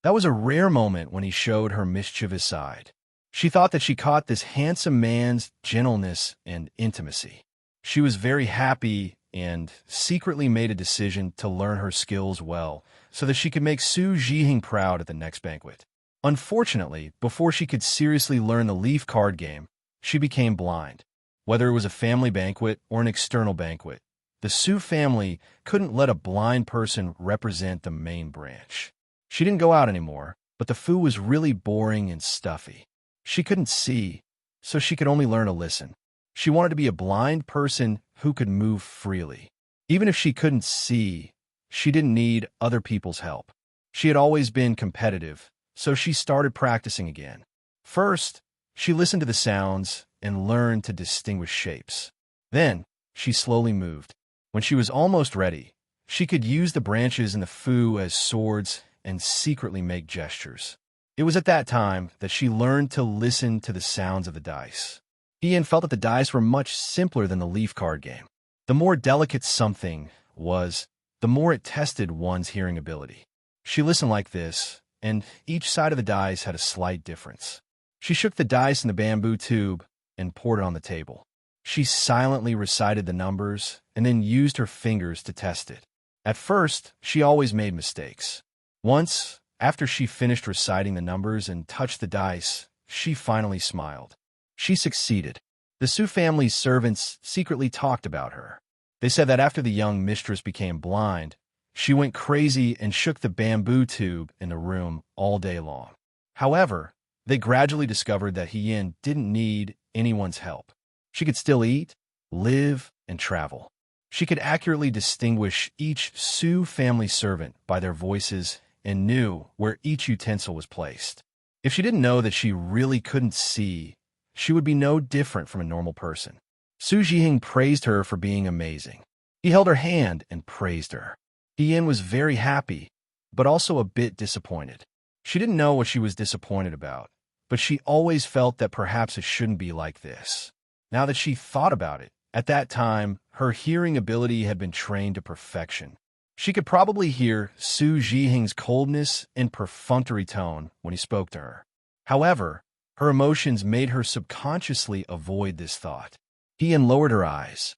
Speaker 1: That was a rare moment when he showed her mischievous side. She thought that she caught this handsome man's gentleness and intimacy. She was very happy and secretly made a decision to learn her skills well so that she could make Su Zhiheng proud at the next banquet. Unfortunately, before she could seriously learn the leaf card game, she became blind. Whether it was a family banquet or an external banquet, the Su family couldn't let a blind person represent the main branch. She didn't go out anymore, but the food was really boring and stuffy. She couldn't see, so she could only learn to listen. She wanted to be a blind person who could move freely. Even if she couldn't see, she didn't need other people's help. She had always been competitive, so she started practicing again. First, she listened to the sounds and learned to distinguish shapes. Then, she slowly moved. When she was almost ready, she could use the branches in the fu as swords and secretly make gestures. It was at that time that she learned to listen to the sounds of the dice. Ian felt that the dice were much simpler than the leaf card game. The more delicate something was, the more it tested one's hearing ability. She listened like this, and each side of the dice had a slight difference. She shook the dice in the bamboo tube and poured it on the table. She silently recited the numbers and then used her fingers to test it. At first, she always made mistakes. Once, after she finished reciting the numbers and touched the dice, she finally smiled. She succeeded. The Sioux family's servants secretly talked about her. They said that after the young mistress became blind, she went crazy and shook the bamboo tube in the room all day long. However, they gradually discovered that Hien didn't need anyone's help. She could still eat, live, and travel. She could accurately distinguish each Sioux family servant by their voices and knew where each utensil was placed. If she didn't know that she really couldn't see, she would be no different from a normal person. Su Jihing praised her for being amazing. He held her hand and praised her. Hien was very happy, but also a bit disappointed. She didn't know what she was disappointed about, but she always felt that perhaps it shouldn't be like this. Now that she thought about it, at that time, her hearing ability had been trained to perfection. She could probably hear Su Jihing's coldness and perfunctory tone when he spoke to her. However, her emotions made her subconsciously avoid this thought. Hien lowered her eyes.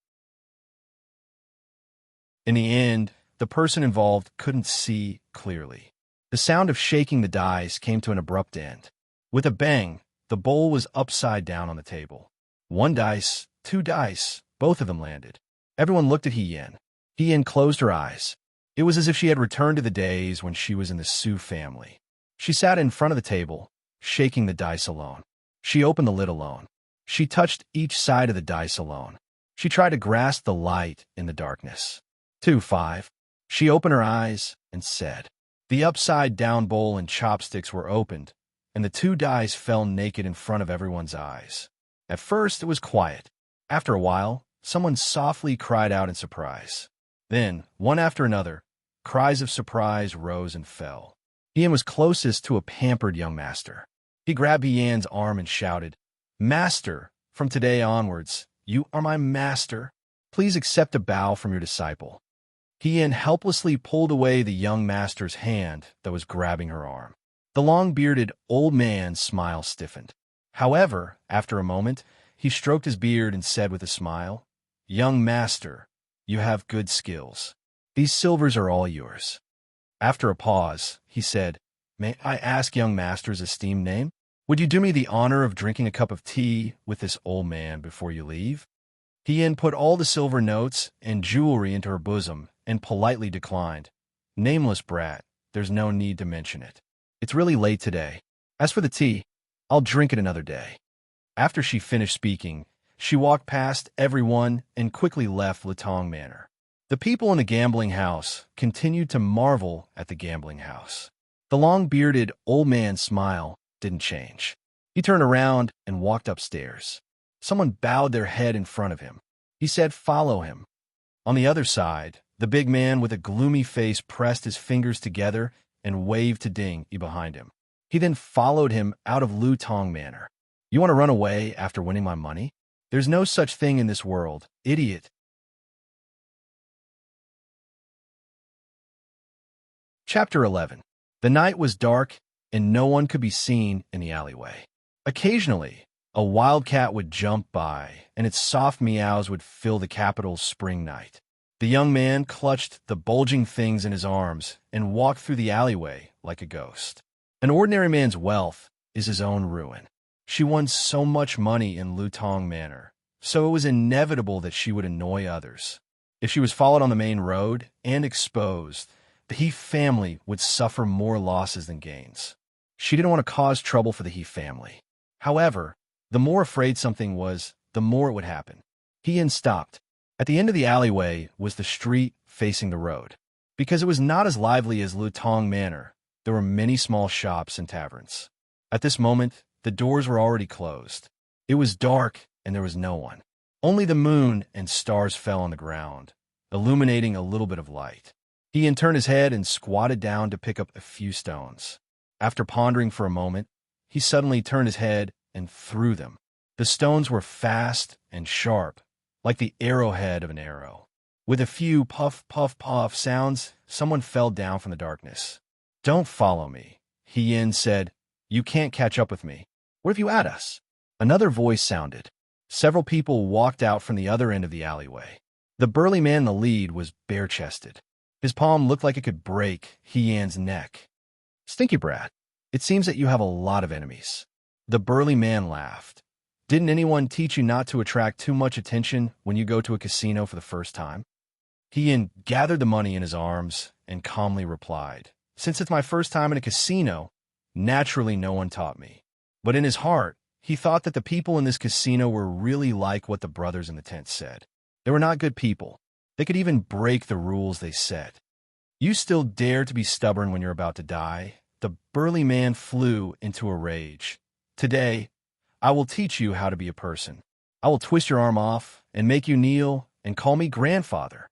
Speaker 1: In the end, the person involved couldn't see clearly. The sound of shaking the dice came to an abrupt end. With a bang, the bowl was upside down on the table. One dice, two dice, both of them landed. Everyone looked at Hien. Hien closed her eyes. It was as if she had returned to the days when she was in the Sioux family. She sat in front of the table, shaking the dice alone. She opened the lid alone. She touched each side of the dice alone. She tried to grasp the light in the darkness. 2-5. She opened her eyes and said. The upside-down bowl and chopsticks were opened, and the two dice fell naked in front of everyone's eyes. At first, it was quiet. After a while, someone softly cried out in surprise. Then, one after another, cries of surprise rose and fell. Hien was closest to a pampered young master. He grabbed Hien's arm and shouted, "Master, from today onwards, you are my master. Please accept a bow from your disciple." Hien helplessly pulled away the young master's hand that was grabbing her arm. The long-bearded old man's smile stiffened. However, after a moment, he stroked his beard and said with a smile, "Young master, you have good skills. These silvers are all yours." After a pause, he said, "May I ask young master's esteemed name? Would you do me the honor of drinking a cup of tea with this old man before you leave?" Hien put all the silver notes and jewelry into her bosom and politely declined. "Nameless brat, there's no need to mention it. It's really late today. As for the tea, I'll drink it another day." After she finished speaking, she walked past everyone and quickly left Lutong Manor. The people in the gambling house continued to marvel at the gambling house. The long-bearded old man's smile didn't change. He turned around and walked upstairs. Someone bowed their head in front of him. He said, "Follow him." On the other side, the big man with a gloomy face pressed his fingers together and waved to Ding behind him. He then followed him out of Lutong Manor. "You want to run away after winning my money? There's no such thing in this world, idiot." Chapter 11. The night was dark, and no one could be seen in the alleyway. Occasionally, a wildcat would jump by, and its soft meows would fill the capital's spring night. The young man clutched the bulging things in his arms and walked through the alleyway like a ghost. An ordinary man's wealth is his own ruin. She won so much money in Lutong Manor, so it was inevitable that she would annoy others. If she was followed on the main road and exposed, the He family would suffer more losses than gains. She didn't want to cause trouble for the He family. However, the more afraid something was, the more it would happen. Hien stopped. At the end of the alleyway was the street facing the road. Because it was not as lively as Lutong Manor, there were many small shops and taverns. At this moment, the doors were already closed. It was dark and there was no one. Only the moon and stars fell on the ground, illuminating a little bit of light. Hien turned his head and squatted down to pick up a few stones. After pondering for a moment, he suddenly turned his head and threw them. The stones were fast and sharp, like the arrowhead of an arrow. With a few puff, puff, puff sounds, someone fell down from the darkness. "Don't follow me," Hien said. "You can't catch up with me. What have you at us?" Another voice sounded. Several people walked out from the other end of the alleyway. The burly man in the lead was bare-chested. His palm looked like it could break Hien's neck. "Stinky brat, it seems that you have a lot of enemies." The burly man laughed. "Didn't anyone teach you not to attract too much attention when you go to a casino for the first time?" Hien gathered the money in his arms and calmly replied, "Since it's my first time in a casino, naturally no one taught me." But in his heart, he thought that the people in this casino were really like what the brothers in the tent said. They were not good people. They could even break the rules they set. "You still dare to be stubborn when you're about to die?" The burly man flew into a rage. "Today, I will teach you how to be a person. I will twist your arm off and make you kneel and call me grandfather."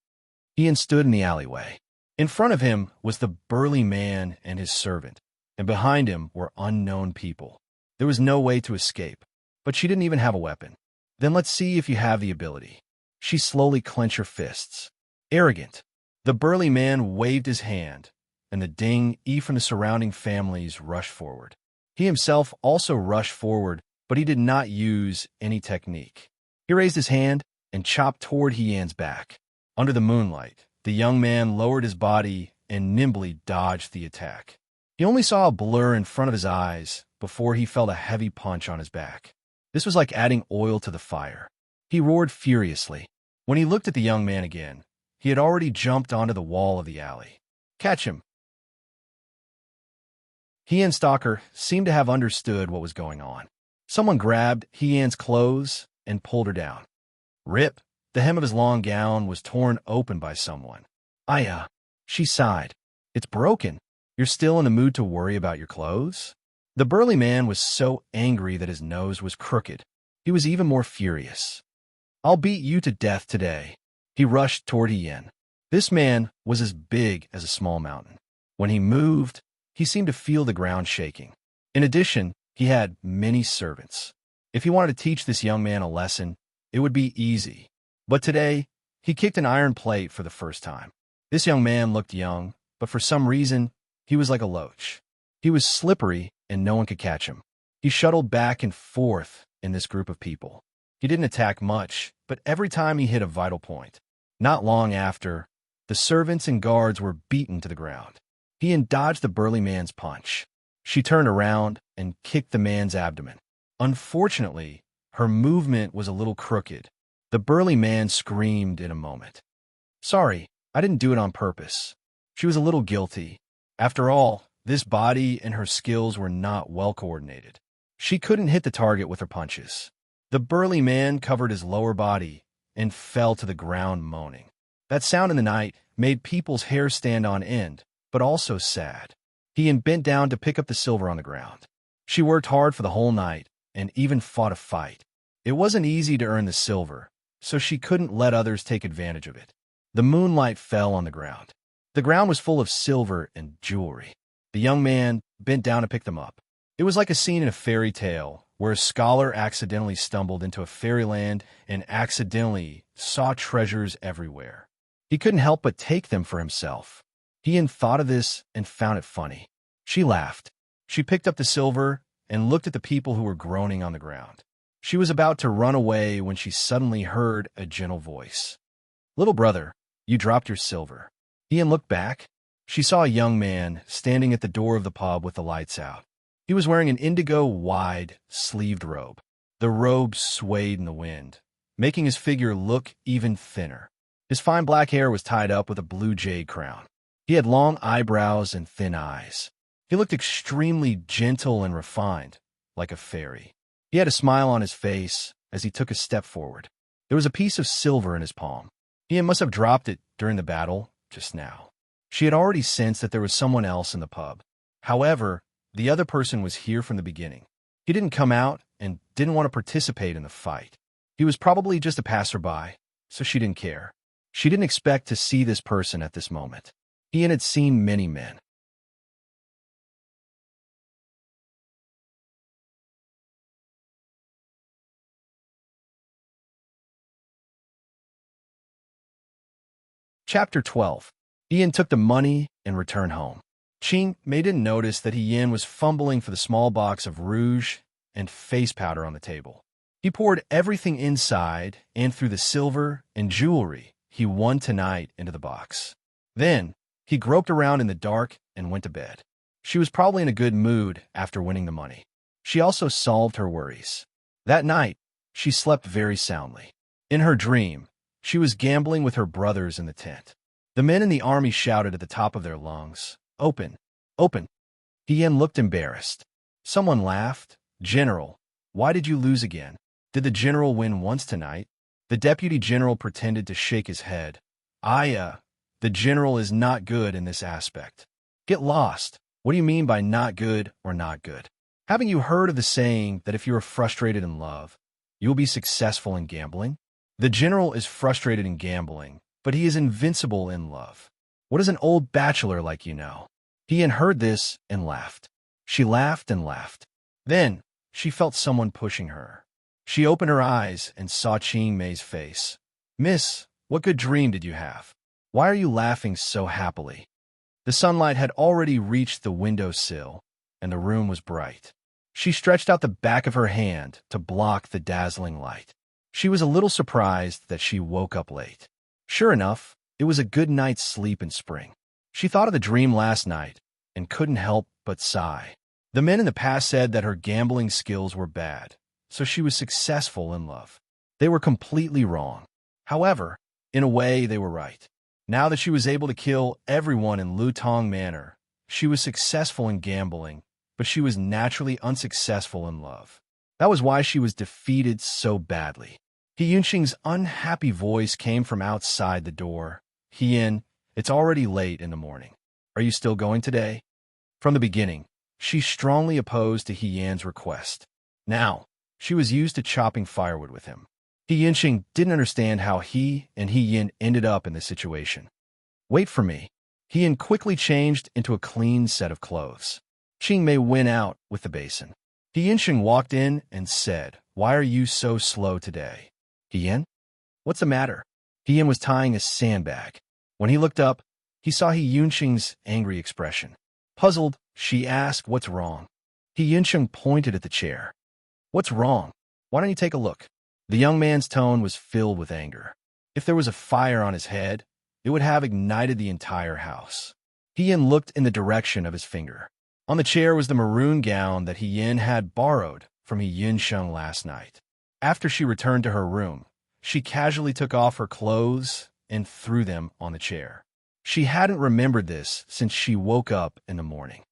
Speaker 1: Ian stood in the alleyway. In front of him was the burly man and his servant, and behind him were unknown people. There was no way to escape, but she didn't even have a weapon. "Then let's see if you have the ability." She slowly clenched her fists. "Arrogant." The burly man waved his hand, and the ding-e from the surrounding families rushed forward. He himself also rushed forward, but he did not use any technique. He raised his hand and chopped toward Hien's back. Under the moonlight, the young man lowered his body and nimbly dodged the attack. He only saw a blur in front of his eyes before he felt a heavy punch on his back. This was like adding oil to the fire. He roared furiously. When he looked at the young man again, he had already jumped onto the wall of the alley. "Catch him!" Hien Stalker seemed to have understood what was going on. Someone grabbed Hien's clothes and pulled her down. Rip! The hem of his long gown was torn open by someone. "Aya!" She sighed. "It's broken. You're still in the mood to worry about your clothes?" The burly man was so angry that his nose was crooked. He was even more furious. "I'll beat you to death today." He rushed toward Hien. This man was as big as a small mountain. When he moved, he seemed to feel the ground shaking. In addition, he had many servants. If he wanted to teach this young man a lesson, it would be easy. But today, he kicked an iron plate for the first time. This young man looked young, but for some reason, he was like a loach. He was slippery, and no one could catch him. He shuttled back and forth in this group of people. He didn't attack much, but every time he hit a vital point. Not long after, the servants and guards were beaten to the ground. He dodged the burly man's punch. She turned around and kicked the man's abdomen. Unfortunately, her movement was a little crooked. The burly man screamed in a moment. "Sorry, I didn't do it on purpose." She was a little guilty. After all, this body and her skills were not well coordinated. She couldn't hit the target with her punches. The burly man covered his lower body and fell to the ground moaning. That sound in the night made people's hair stand on end, but also sad. He bent down to pick up the silver on the ground. She worked hard for the whole night and even fought a fight. It wasn't easy to earn the silver, so she couldn't let others take advantage of it. The moonlight fell on the ground. The ground was full of silver and jewelry. The young man bent down to pick them up. It was like a scene in a fairy tale where a scholar accidentally stumbled into a fairyland and accidentally saw treasures everywhere. He couldn't help but take them for himself. He thought of this and found it funny. She laughed. She picked up the silver and looked at the people who were groaning on the ground. She was about to run away when she suddenly heard a gentle voice. "Little brother, you dropped your silver." Ian looked back. She saw a young man standing at the door of the pub with the lights out. He was wearing an indigo wide-sleeved robe. The robe swayed in the wind, making his figure look even thinner. His fine black hair was tied up with a blue jade crown. He had long eyebrows and thin eyes. He looked extremely gentle and refined, like a fairy. He had a smile on his face as he took a step forward. There was a piece of silver in his palm. He must have dropped it during the battle just now. She had already sensed that there was someone else in the pub. However, the other person was here from the beginning. He didn't come out and didn't want to participate in the fight. He was probably just a passerby, so she didn't care. She didn't expect to see this person at this moment. Ian had seen many men. Chapter 12. Ian took the money and returned home. Ching Mei didn't notice that Ian was fumbling for the small box of rouge and face powder on the table. He poured everything inside and threw the silver and jewelry he won tonight into the box. Then, he groped around in the dark and went to bed. She was probably in a good mood after winning the money. She also solved her worries. That night, she slept very soundly. In her dream, she was gambling with her brothers in the tent. The men in the army shouted at the top of their lungs, "Open! Open!" Ian looked embarrassed. Someone laughed. "General, why did you lose again? Did the general win once tonight?" The deputy general pretended to shake his head. The general is not good in this aspect." "Get lost. What do you mean by not good or not good? Haven't you heard of the saying that if you are frustrated in love, you will be successful in gambling? The general is frustrated in gambling, but he is invincible in love. What does an old bachelor like you know?" Ian heard this and laughed. She laughed and laughed. Then, she felt someone pushing her. She opened her eyes and saw Ching Mei's face. "Miss, what good dream did you have? Why are you laughing so happily?" The sunlight had already reached the window sill, and the room was bright. She stretched out the back of her hand to block the dazzling light. She was a little surprised that she woke up late. Sure enough, it was a good night's sleep in spring. She thought of the dream last night and couldn't help but sigh. The men in the past said that her gambling skills were bad, so she was successful in love. They were completely wrong. However, in a way, they were right. Now that she was able to kill everyone in Lutong Manor, she was successful in gambling, but she was naturally unsuccessful in love. That was why she was defeated so badly. Yunxing's unhappy voice came from outside the door. "Ian, it's already late in the morning. Are you still going today?" From the beginning, she strongly opposed to Yan's request. Now, she was used to chopping firewood with him. Yunxing didn't understand how he and Yan ended up in this situation. "Wait for me." Yan quickly changed into a clean set of clothes. Ching Mei went out with the basin. Yunxing walked in and said, "Why are you so slow today?" "Yan? What's the matter?" Yan was tying a sandbag. When he looked up, he saw Yunxing's angry expression. Puzzled, she asked, "What's wrong?" Yunxing pointed at the chair. "What's wrong? Why don't you take a look?" The young man's tone was filled with anger. If there was a fire on his head, it would have ignited the entire house. Yan looked in the direction of his finger. On the chair was the maroon gown that Yan had borrowed from Yunxing last night. After she returned to her room, she casually took off her clothes and threw them on the chair. She hadn't remembered this since she woke up in the morning.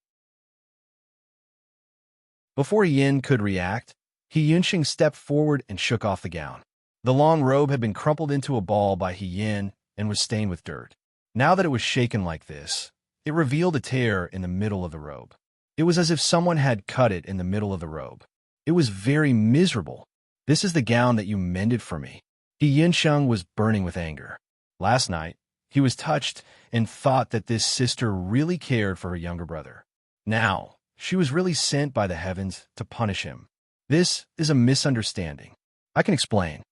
Speaker 1: Before Yan could react, Yunxing stepped forward and shook off the gown. The long robe had been crumpled into a ball by Yan and was stained with dirt. Now that it was shaken like this, it revealed a tear in the middle of the robe. It was as if someone had cut it in the middle of the robe. It was very miserable. "This is the gown that you mended for me." Yunxing was burning with anger. Last night, he was touched and thought that this sister really cared for her younger brother. Now, she was really sent by the heavens to punish him. "This is a misunderstanding. I can explain."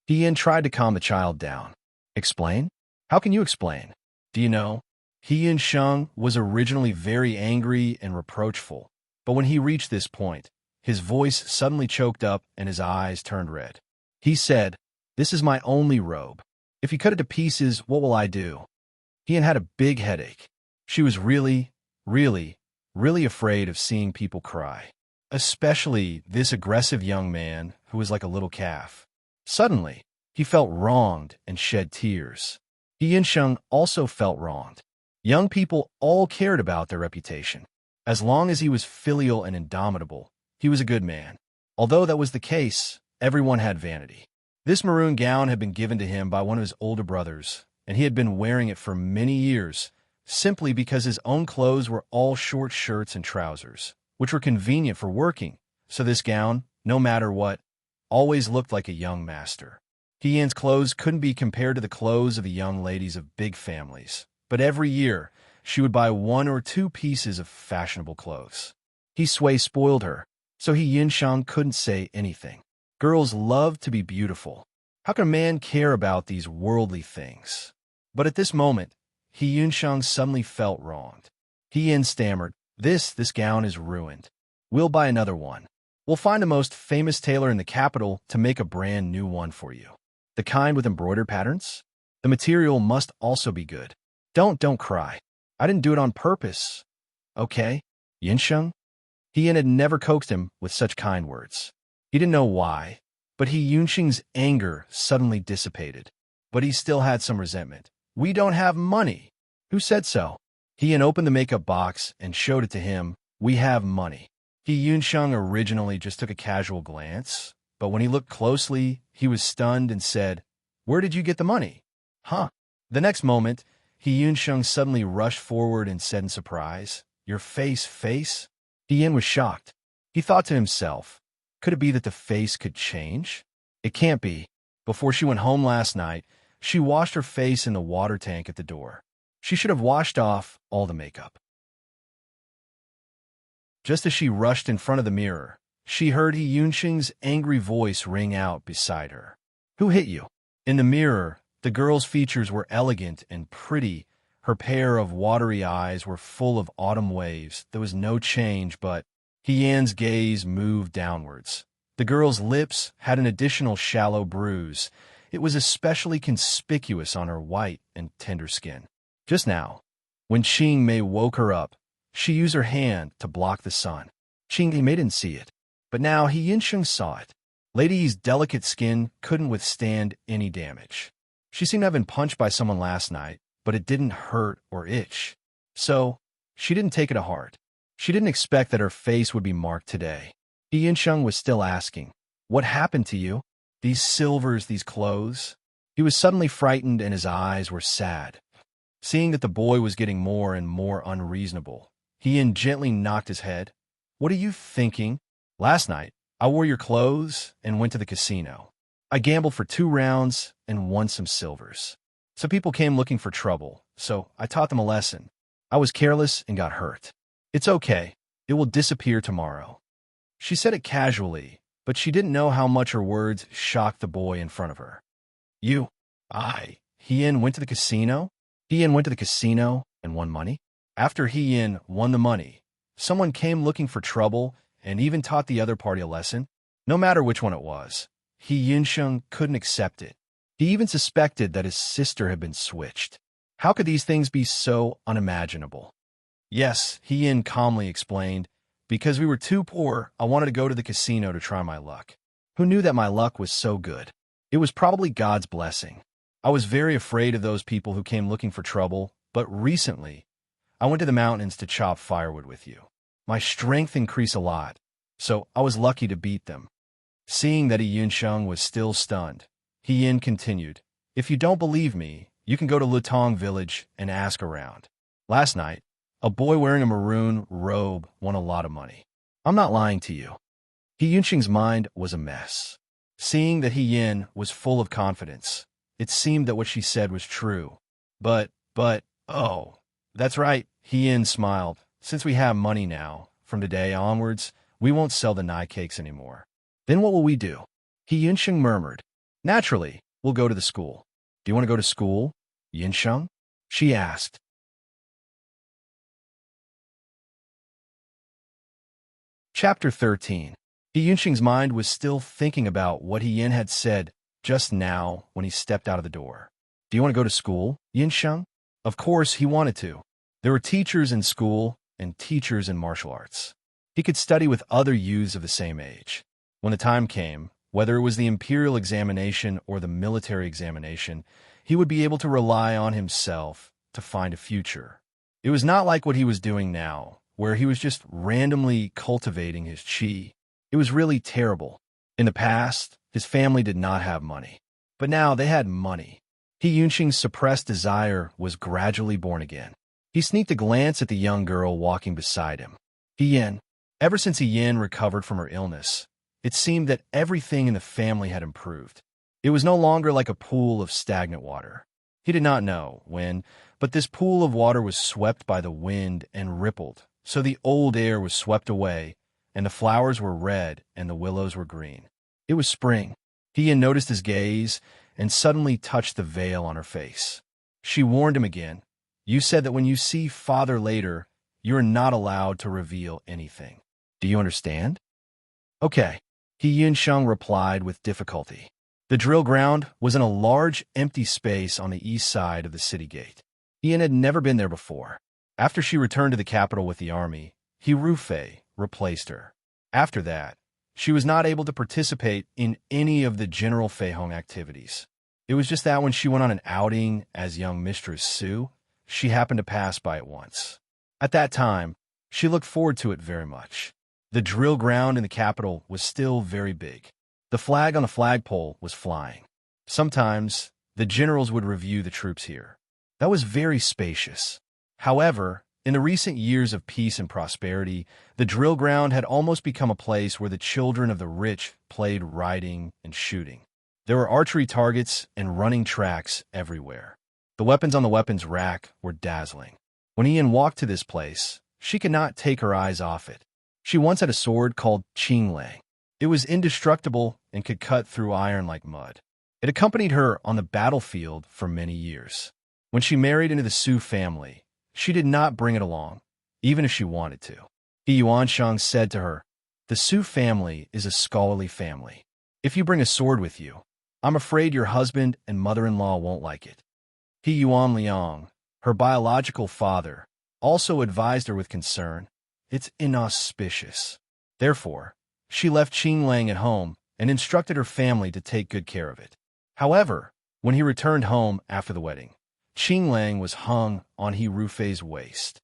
Speaker 1: Yan tried to calm the child down. "Explain? How can you explain? Do you know?" Yunxing was originally very angry and reproachful, but when he reached this point, his voice suddenly choked up and his eyes turned red. He said, "This is my only robe. If you cut it to pieces, what will I do?" Yan had a big headache. She was really afraid of seeing people cry, especially this aggressive young man who was like a little calf. Suddenly, he felt wronged and shed tears. Yunxing also felt wronged. Young people all cared about their reputation. As long as he was filial and indomitable, he was a good man. Although that was the case, everyone had vanity. This maroon gown had been given to him by one of his older brothers, and he had been wearing it for many years, simply because his own clothes were all short shirts and trousers, which were convenient for working, so this gown, no matter what, always looked like a young master. Yan's clothes couldn't be compared to the clothes of the young ladies of big families, but every year she would buy 1 or 2 pieces of fashionable clothes. Sui spoiled her, so Yunxing couldn't say anything. Girls love to be beautiful. How can a man care about these worldly things? But at this moment, He Yunsheng suddenly felt wronged. He Yin stammered, This gown is ruined. We'll buy another one. We'll find the most famous tailor in the capital to make a brand new one for you. The kind with embroidered patterns? The material must also be good. Don't cry. I didn't do it on purpose. Okay? Yinsheng? He Yin had never coaxed him with such kind words. He didn't know why, but He Yunsheng's anger suddenly dissipated. But he still had some resentment. We don't have money. Who said so? He Yin opened the makeup box and showed it to him. We have money. He Yunsheng originally just took a casual glance, but when he looked closely, he was stunned and said, Where did you get the money? Huh? The next moment, He Yunsheng suddenly rushed forward and said in surprise, Your face? He Yin was shocked. He thought to himself, could it be that the face could change? It can't be. Before she went home last night, she washed her face in the water tank at the door. She should have washed off all the makeup. Just as she rushed in front of the mirror, she heard He Yunsheng's angry voice ring out beside her. Who hit you? In the mirror, the girl's features were elegant and pretty. Her pair of watery eyes were full of autumn waves. There was no change, but He Yan's gaze moved downwards. The girl's lips had an additional shallow bruise. It was especially conspicuous on her white and tender skin. Just now, when Qing Mei woke her up, she used her hand to block the sun. Qing Mei didn't see it, but now He Yunsheng saw it. Lady Yi's delicate skin couldn't withstand any damage. She seemed to have been punched by someone last night, but it didn't hurt or itch. So, she didn't take it to heart. She didn't expect that her face would be marked today. He Yunsheng was still asking, What happened to you? These silvers, these clothes? He was suddenly frightened and his eyes were sad. Seeing that the boy was getting more and more unreasonable, He Yin gently knocked his head. What are you thinking? Last night, I wore your clothes and went to the casino. I gambled for 2 rounds and won some silvers. Some people came looking for trouble, so I taught them a lesson. I was careless and got hurt. It's okay. It will disappear tomorrow. She said it casually, but she didn't know how much her words shocked the boy in front of her. He Yin went to the casino? He Yin went to the casino and won money? After He Yin won the money, someone came looking for trouble and even taught the other party a lesson? No matter which one it was, He Yunsheng couldn't accept it. He even suspected that his sister had been switched. How could these things be so unimaginable? Yes, He Yin calmly explained, because we were too poor, I wanted to go to the casino to try my luck. Who knew that my luck was so good? It was probably God's blessing. I was very afraid of those people who came looking for trouble, but recently, I went to the mountains to chop firewood with you. My strength increased a lot, so I was lucky to beat them. Seeing that He Yunsheng was still stunned, He Yin continued, If you don't believe me, you can go to Lutong village and ask around. Last night, a boy wearing a maroon robe won a lot of money. I'm not lying to you. He Yunsheng's mind was a mess. Seeing that He Yin was full of confidence, it seemed that what she said was true. But, oh, that's right, He Yin smiled. Since we have money now, from today onwards, we won't sell the nai cakes anymore. Then what will we do? He Yunsheng murmured. Naturally, we'll go to the school. Do you want to go to school, Yunsheng? She asked. Chapter 13. He Yunsheng's mind was still thinking about what He Yin had said just now when he stepped out of the door. Do you want to go to school, Yunsheng? Of course he wanted to. There were teachers in school and teachers in martial arts. He could study with other youths of the same age. When the time came, whether it was the imperial examination or the military examination, he would be able to rely on himself to find a future. It was not like what he was doing now, where he was just randomly cultivating his qi. It was really terrible. In the past, his family did not have money. But now they had money. He Yunsheng's suppressed desire was gradually born again. He sneaked a glance at the young girl walking beside him. He Yin. Ever since He Yin recovered from her illness, it seemed that everything in the family had improved. It was no longer like a pool of stagnant water. He did not know when, but this pool of water was swept by the wind and rippled, so the old air was swept away, and the flowers were red and the willows were green. It was spring. He Yin noticed his gaze and suddenly touched the veil on her face. She warned him again. You said that when you see father later, you're not allowed to reveal anything. Do you understand? Okay. He Yunsheng replied with difficulty. The drill ground was in a large, empty space on the east side of the city gate. Ian had never been there before. After she returned to the capital with the army, He Rufei replaced her. After that, she was not able to participate in any of the general Feihong activities. It was just that when she went on an outing as young Mistress Su, she happened to pass by it once. At that time, she looked forward to it very much. The drill ground in the capital was still very big. The flag on the flagpole was flying. Sometimes, the generals would review the troops here. That was very spacious. However, in the recent years of peace and prosperity, the drill ground had almost become a place where the children of the rich played riding and shooting. There were archery targets and running tracks everywhere. The weapons on the weapons rack were dazzling. When Ian walked to this place, she could not take her eyes off it. She once had a sword called Qinglei. It was indestructible and could cut through iron like mud. It accompanied her on the battlefield for many years. When she married into the Su family, she did not bring it along, even if she wanted to. He Yuansheng said to her, "The Su family is a scholarly family. If you bring a sword with you, I'm afraid your husband and mother-in-law won't like it." He Yuan Liang, her biological father, also advised her with concern, "It's inauspicious." Therefore, she left Qinglang at home and instructed her family to take good care of it. However, when he returned home after the wedding, Qinglang was hung on He Rufei's waist.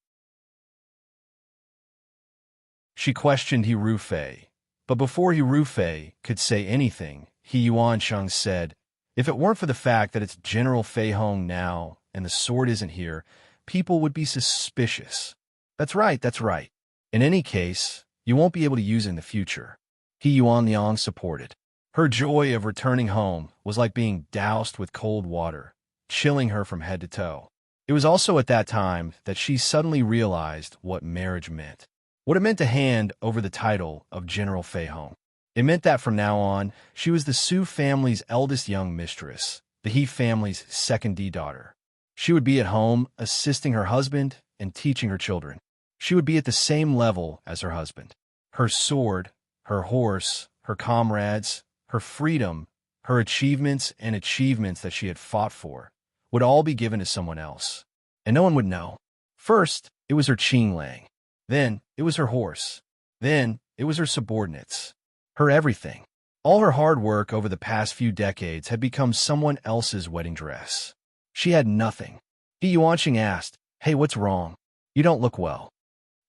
Speaker 1: She questioned He Rufei, but before He Rufei could say anything, He Yuansheng said, "If it weren't for the fact that it's General Feihong now and the sword isn't here, people would be suspicious." That's right. In any case, you won't be able to use it in the future. He Yuanliang supported. Her joy of returning home was like being doused with cold water, chilling her from head to toe. It was also at that time that she suddenly realized what marriage meant. What it meant to hand over the title of General Feihong. It meant that from now on, she was the Su family's eldest young mistress, the He family's second daughter. She would be at home, assisting her husband and teaching her children. She would be at the same level as her husband. Her sword, her horse, her comrades, her freedom, her achievements and achievements that she had fought for, would all be given to someone else. And no one would know. First, it was her Qinglang. Then, it was her horse. Then, it was her subordinates. Her everything. All her hard work over the past few decades had become someone else's wedding dress. She had nothing. He Yuanqing asked, "Hey, what's wrong? You don't look well."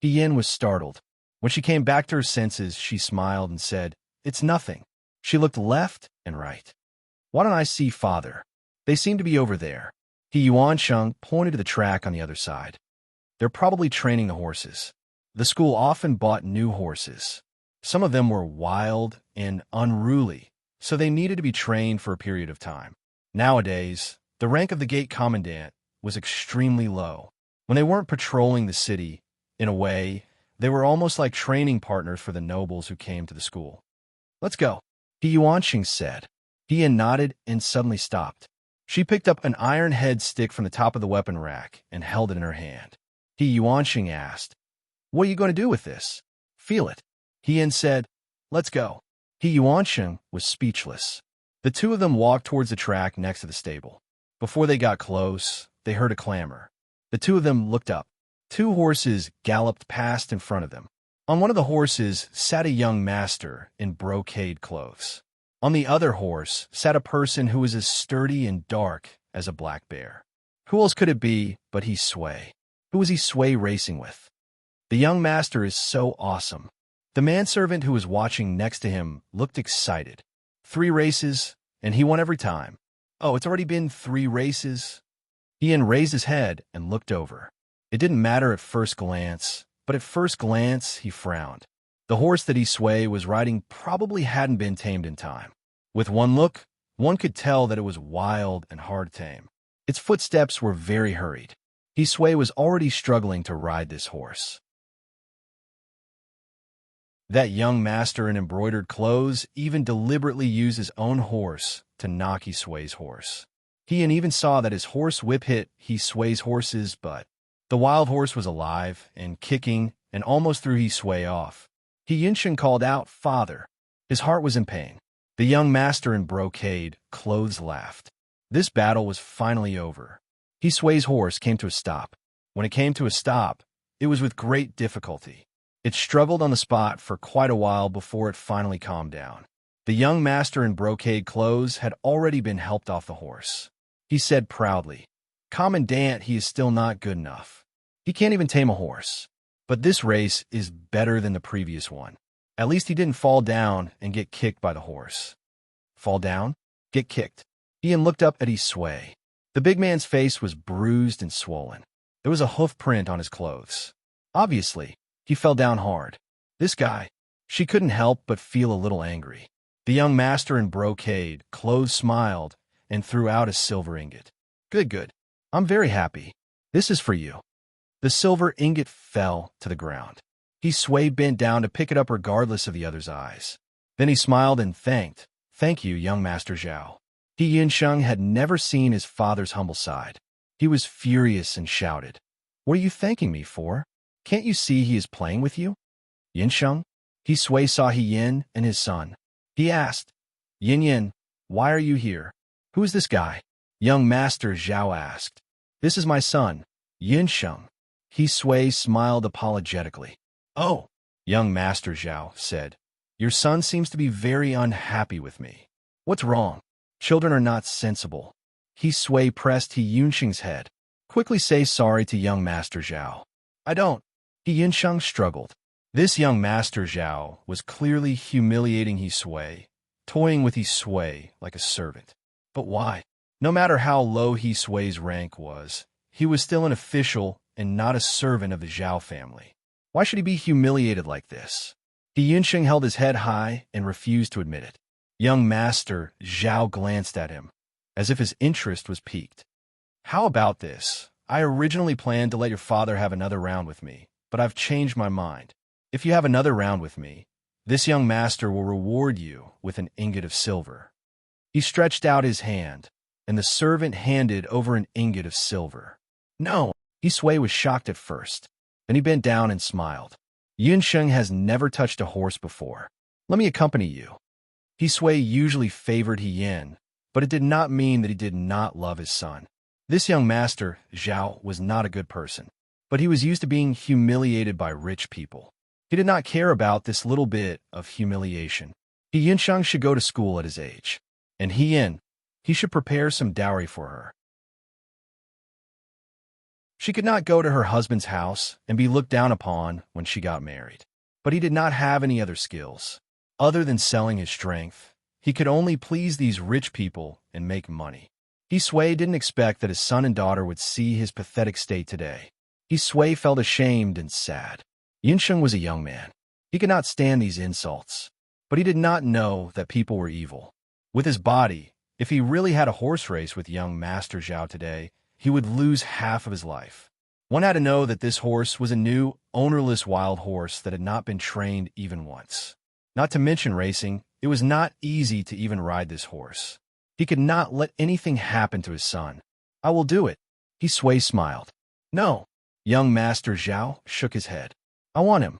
Speaker 1: He Yin was startled. When she came back to her senses, she smiled and said, "It's nothing." She looked left and right. "Why don't I see father? They seem to be over there." He Yuansheng pointed to the track on the other side. "They're probably training the horses." The school often bought new horses. Some of them were wild and unruly, so they needed to be trained for a period of time. Nowadays, the rank of the gate commandant was extremely low. When they weren't patrolling the city, in a way, they were almost like training partners for the nobles who came to the school. "Let's go," He Yuanqing said. He nodded and suddenly stopped. She picked up an iron head stick from the top of the weapon rack and held it in her hand. He Yuanqing asked, "What are you going to do with this?" "Feel it." He Yin said, "Let's go." He Yuanqing was speechless. The two of them walked towards the track next to the stable. Before they got close, they heard a clamor. The two of them looked up. Two horses galloped past in front of them. On one of the horses sat a young master in brocade clothes. On the other horse sat a person who was as sturdy and dark as a black bear. Who else could it be but He Sui? Who was He Sui racing with? The young master is so awesome. The manservant who was watching next to him looked excited. 3 races, and he won every time. "Oh, it's already been 3 races?" Ian raised his head and looked over. It didn't matter at first glance, but at first glance he frowned. The horse that He Sui was riding probably hadn't been tamed in time. With one look, one could tell that it was wild and hard to tame. Its footsteps were very hurried. He Sui was already struggling to ride this horse. That young master in embroidered clothes even deliberately used his own horse to knock He Sui's horse. He even saw that his horse whip hit He Sui's horse's butt. The wild horse was alive and kicking and almost threw He Sui off. He Yinsheng called out, "Father!" His heart was in pain. The young master in brocade clothes laughed. This battle was finally over. He Sui's horse came to a stop. When it came to a stop, it was with great difficulty. It struggled on the spot for quite a while before it finally calmed down. The young master in brocade clothes had already been helped off the horse. He said proudly, "Commandant, he is still not good enough. He can't even tame a horse. But this race is better than the previous one. At least he didn't fall down and get kicked by the horse." Fall down? Get kicked? Ian looked up at He Sui. The big man's face was bruised and swollen. There was a hoof print on his clothes. Obviously, he fell down hard. This guy. She couldn't help but feel a little angry. The young master in brocade clothes smiled and threw out a silver ingot. Good, good. I'm very happy. This is for you." The silver ingot fell to the ground. He Sui bent down to pick it up regardless of the other's eyes. Then he smiled and thanked. "Thank you, young Master Zhao." He Yinsheng had never seen his father's humble side. He was furious and shouted, "What are you thanking me for? Can't you see he is playing with you?" "Yinsheng?" He Sui saw He Yin and his son. He asked, "Yin Yin, why are you here? Who is this guy?" Young Master Zhao asked. "This is my son, Yinsheng." He Sui smiled apologetically. "Oh," young Master Zhao said, "your son seems to be very unhappy with me. What's wrong? Children are not sensible." He Sui pressed He Yunsheng's head. "Quickly say sorry to young Master Zhao." "I don't." He Yunsheng struggled. This young Master Zhao was clearly humiliating He Sui, toying with He Sui like a servant. But why? No matter how low He Sui's rank was, he was still an official and not a servant of the Zhao family. Why should he be humiliated like this? He Yunsheng held his head high and refused to admit it. Young Master Zhao glanced at him, as if his interest was piqued. "How about this? I originally planned to let your father have another round with me, but I've changed my mind. If you have another round with me, this young master will reward you with an ingot of silver." He stretched out his hand, and the servant handed over an ingot of silver. "No!" He Sui was shocked at first. Then he bent down and smiled. "Yunsheng has never touched a horse before. Let me accompany you." He Sui usually favored He Yin, but it did not mean that he did not love his son. This young master, Zhao, was not a good person, but he was used to being humiliated by rich people. He did not care about this little bit of humiliation. He Yunsheng should go to school at his age, and he should prepare some dowry for her. She could not go to her husband's house and be looked down upon when she got married. But he did not have any other skills. Other than selling his strength, he could only please these rich people and make money. He Sui didn't expect that his son and daughter would see his pathetic state today. He Sui felt ashamed and sad. Yinsheng was a young man. He could not stand these insults. But he did not know that people were evil. With his body, if he really had a horse race with young Master Zhao today, he would lose half of his life. One had to know that this horse was a new, ownerless wild horse that had not been trained even once. Not to mention racing, it was not easy to even ride this horse. He could not let anything happen to his son. "I will do it." He Sui smiled. "No." Young Master Zhao shook his head. "I want him."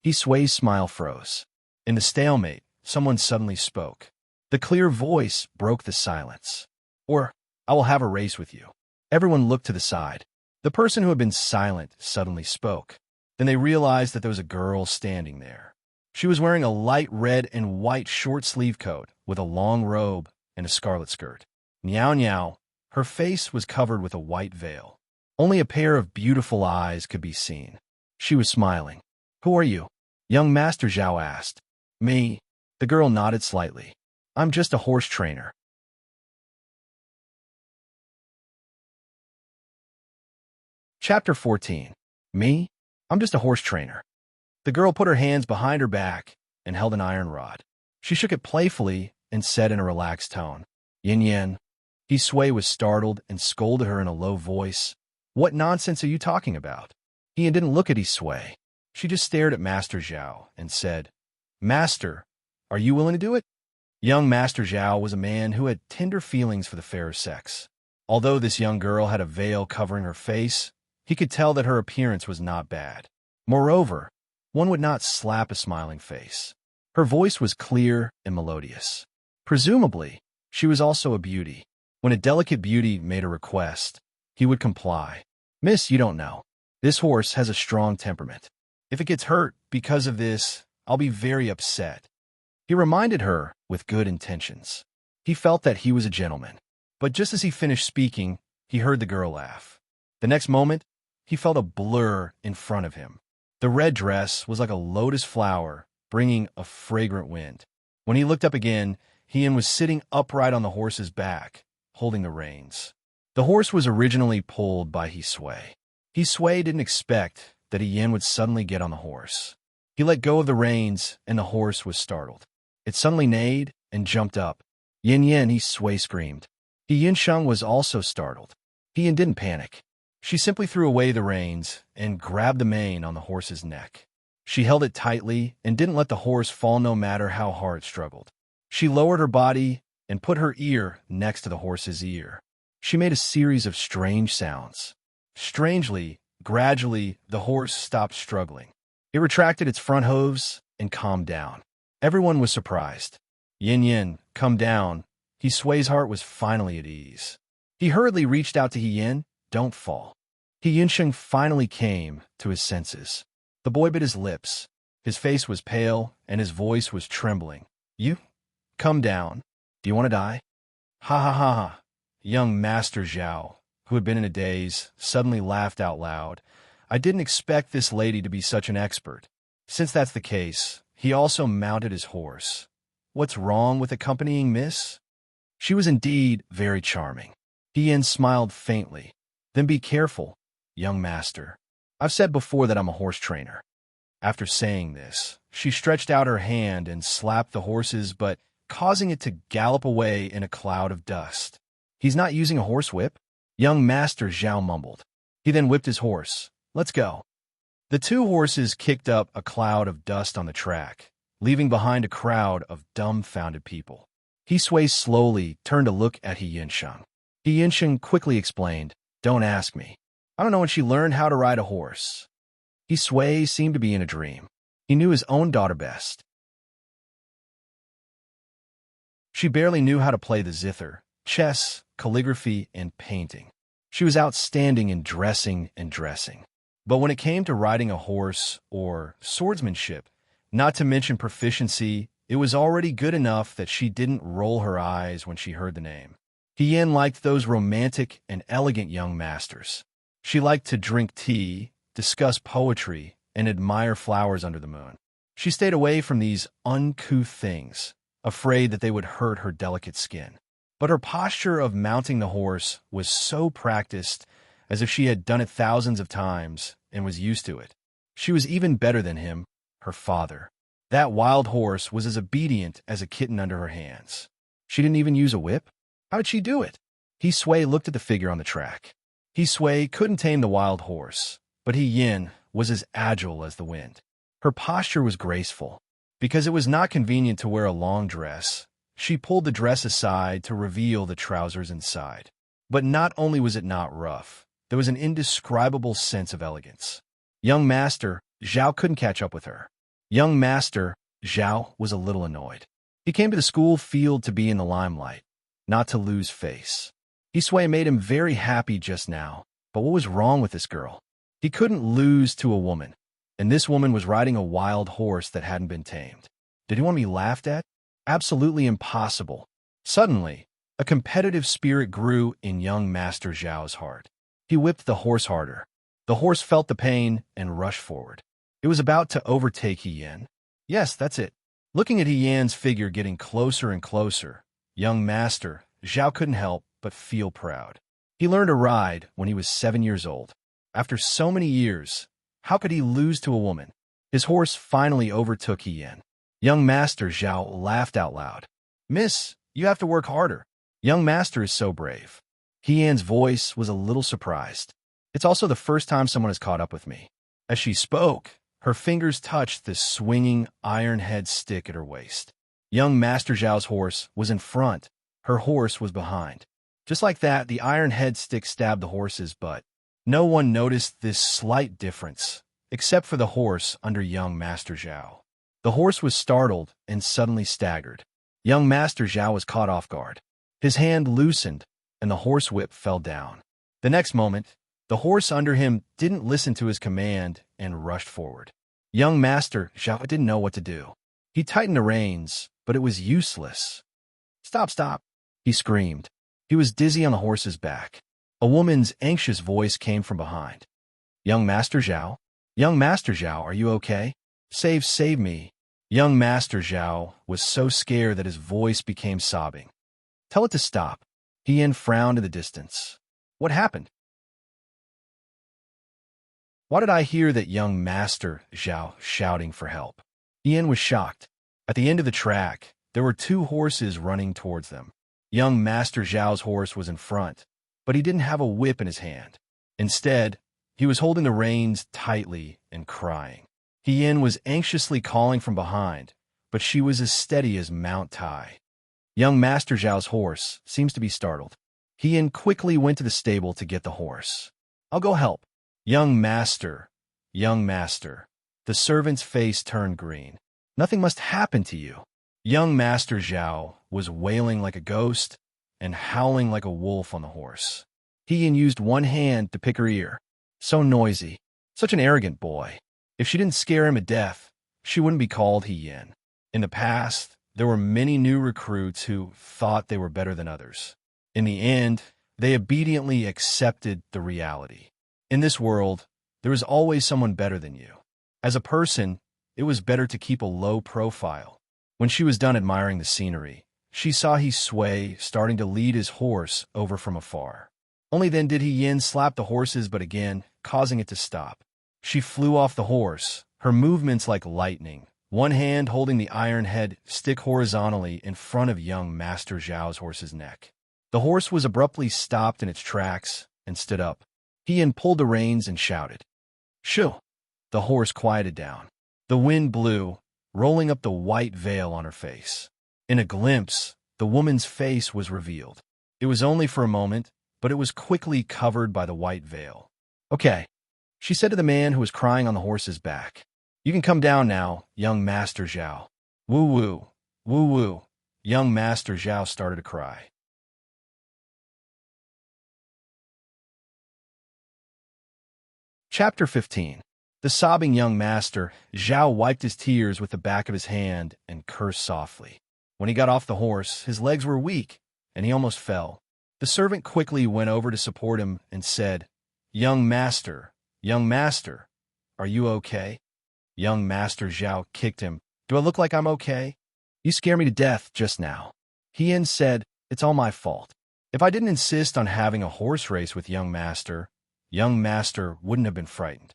Speaker 1: He Sui's smile froze. In the stalemate, someone suddenly spoke. The clear voice broke the silence. "Or, I will have a race with you." Everyone looked to the side. The person who had been silent suddenly spoke. Then they realized that there was a girl standing there. She was wearing a light red and white short-sleeve coat with a long robe and a scarlet skirt. Niao Niao, her face was covered with a white veil. Only a pair of beautiful eyes could be seen. She was smiling. "Who are you?" Young Master Zhao asked. "Me." The girl nodded slightly. "I'm just a horse trainer." Chapter 14. Me? I'm just a horse trainer. The girl put her hands behind her back and held an iron rod. She shook it playfully and said in a relaxed tone, "Yin Yin." He Sui was startled and scolded her in a low voice. "What nonsense are you talking about?" He didn't look at He Sui. She just stared at Master Zhao and said, "Master, are you willing to do it?" Young Master Zhao was a man who had tender feelings for the fairer sex. Although this young girl had a veil covering her face, he could tell that her appearance was not bad. Moreover, one would not slap a smiling face. Her voice was clear and melodious. Presumably, she was also a beauty. When a delicate beauty made a request, he would comply. "Miss, you don't know. This horse has a strong temperament. If it gets hurt because of this, I'll be very upset." He reminded her with good intentions. He felt that he was a gentleman. But just as he finished speaking, he heard the girl laugh. The next moment, he felt a blur in front of him. The red dress was like a lotus flower, bringing a fragrant wind. When he looked up again, Hien was sitting upright on the horse's back, holding the reins. The horse was originally pulled by Hisui. Hisui didn't expect that Hien would suddenly get on the horse. He let go of the reins, and the horse was startled. It suddenly neighed and jumped up. "Yin Yin," Hisui screamed. Yinseng was also startled. Hien didn't panic. She simply threw away the reins and grabbed the mane on the horse's neck. She held it tightly and didn't let the horse fall no matter how hard it struggled. She lowered her body and put her ear next to the horse's ear. She made a series of strange sounds. Strangely, gradually, the horse stopped struggling. It retracted its front hooves and calmed down. Everyone was surprised. "Yin Yin, come down." Hisui's heart was finally at ease. He hurriedly reached out to Hien. "Don't fall." Yinseng finally came to his senses. The boy bit his lips. His face was pale, and his voice was trembling. "You? Come down. Do you want to die?" "Ha ha ha ha." Young Master Zhao, who had been in a daze, suddenly laughed out loud. "I didn't expect this lady to be such an expert." Since that's the case, he also mounted his horse. "What's wrong with accompanying Miss?" She was indeed very charming. Hien smiled faintly. "Then be careful, young master. I've said before that I'm a horse trainer." After saying this, she stretched out her hand and slapped the horse's butt, causing it to gallop away in a cloud of dust. "He's not using a horse whip?" Young Master Zhao mumbled. He then whipped his horse. "Let's go." The two horses kicked up a cloud of dust on the track, leaving behind a crowd of dumbfounded people. Hisui slowly turned to look at Yinseng. Yinseng quickly explained, "Don't ask me. I don't know when she learned how to ride a horse." Hisui seemed to be in a dream. He knew his own daughter best. She barely knew how to play the zither, chess, calligraphy, and painting. She was outstanding in dressing and dressing. But when it came to riding a horse or swordsmanship, not to mention proficiency, it was already good enough that she didn't roll her eyes when she heard the name. Hien liked those romantic and elegant young masters. She liked to drink tea, discuss poetry, and admire flowers under the moon. She stayed away from these uncouth things, afraid that they would hurt her delicate skin. But her posture of mounting the horse was so practiced, as if she had done it thousands of times and was used to it. She was even better than him, her father. That wild horse was as obedient as a kitten under her hands. She didn't even use a whip? How'd she do it? Hisui looked at the figure on the track. Hisui couldn't tame the wild horse, but Hien was as agile as the wind. Her posture was graceful. Because it was not convenient to wear a long dress, she pulled the dress aside to reveal the trousers inside. But not only was it not rough, there was an indescribable sense of elegance. Young Master Zhao couldn't catch up with her. Young Master Zhao was a little annoyed. He came to the school field to be in the limelight, not to lose face. Hisui made him very happy just now, but what was wrong with this girl? He couldn't lose to a woman, and this woman was riding a wild horse that hadn't been tamed. Did he want to be laughed at? Absolutely impossible. Suddenly, a competitive spirit grew in young Master Zhao's heart. He whipped the horse harder. The horse felt the pain and rushed forward. It was about to overtake Hien. Yes, that's it. Looking at Hien's figure getting closer and closer, young Master Zhao couldn't help but feel proud. He learned to ride when he was 7 years old. After so many years, how could he lose to a woman? His horse finally overtook Hien. Young Master Zhao laughed out loud. "Miss, you have to work harder. Young Master is so brave." Hien's voice was a little surprised. "It's also the first time someone has caught up with me." As she spoke, her fingers touched the swinging iron-head stick at her waist. Young Master Zhao's horse was in front. Her horse was behind. Just like that, the iron head stick stabbed the horse's butt. No one noticed this slight difference, except for the horse under young Master Zhao. The horse was startled and suddenly staggered. Young Master Zhao was caught off guard. His hand loosened, and the horsewhip fell down. The next moment, the horse under him didn't listen to his command and rushed forward. Young Master Zhao didn't know what to do. He tightened the reins, but it was useless. "Stop, stop," he screamed. He was dizzy on the horse's back. A woman's anxious voice came from behind. "Young Master Zhao? Young Master Zhao, are you okay? Save me." Young Master Zhao was so scared that his voice became sobbing. "Tell it to stop." Ian frowned in the distance. "What happened?" Why did I hear that young Master Zhao shouting for help? Ian was shocked. At the end of the track, there were two horses running towards them. Young Master Zhao's horse was in front, but he didn't have a whip in his hand. Instead, he was holding the reins tightly and crying. Ian was anxiously calling from behind, but she was as steady as Mount Tai. Young Master Zhao's horse seems to be startled. Ian quickly went to the stable to get the horse. "I'll go help." Young Master. The servant's face turned green. "Nothing must happen to you." Young Master Zhao was wailing like a ghost and howling like a wolf on the horse. Ian used one hand to pick her ear. So noisy. Such an arrogant boy. If she didn't scare him to death, she wouldn't be called Ian. In the past, there were many new recruits who thought they were better than others. In the end, they obediently accepted the reality. In this world, there is always someone better than you. As a person, it was better to keep a low profile. When she was done admiring the scenery, she saw he sway, starting to lead his horse over from afar. Only then did Yin slap the horse's butt again, causing it to stop. She flew off the horse, her movements like lightning, one hand holding the iron head stick horizontally in front of young Master Zhao's horse's neck. The horse was abruptly stopped in its tracks and stood up. Ian pulled the reins and shouted. "Shoo!" The horse quieted down. The wind blew, rolling up the white veil on her face. In a glimpse, the woman's face was revealed. It was only for a moment, but it was quickly covered by the white veil. "Okay," she said to the man who was crying on the horse's back. "You can come down now, young Master Zhao." "Woo-woo, woo-woo." Young Master Zhao started to cry. Chapter 15. The sobbing young Master Zhao wiped his tears with the back of his hand and cursed softly. When he got off the horse, his legs were weak, and he almost fell. The servant quickly went over to support him and said, young Master, are you okay?" Young Master Zhao kicked him. "Do I look like I'm okay? You scared me to death just now." Hien said, "It's all my fault. If I didn't insist on having a horse race with young Master wouldn't have been frightened."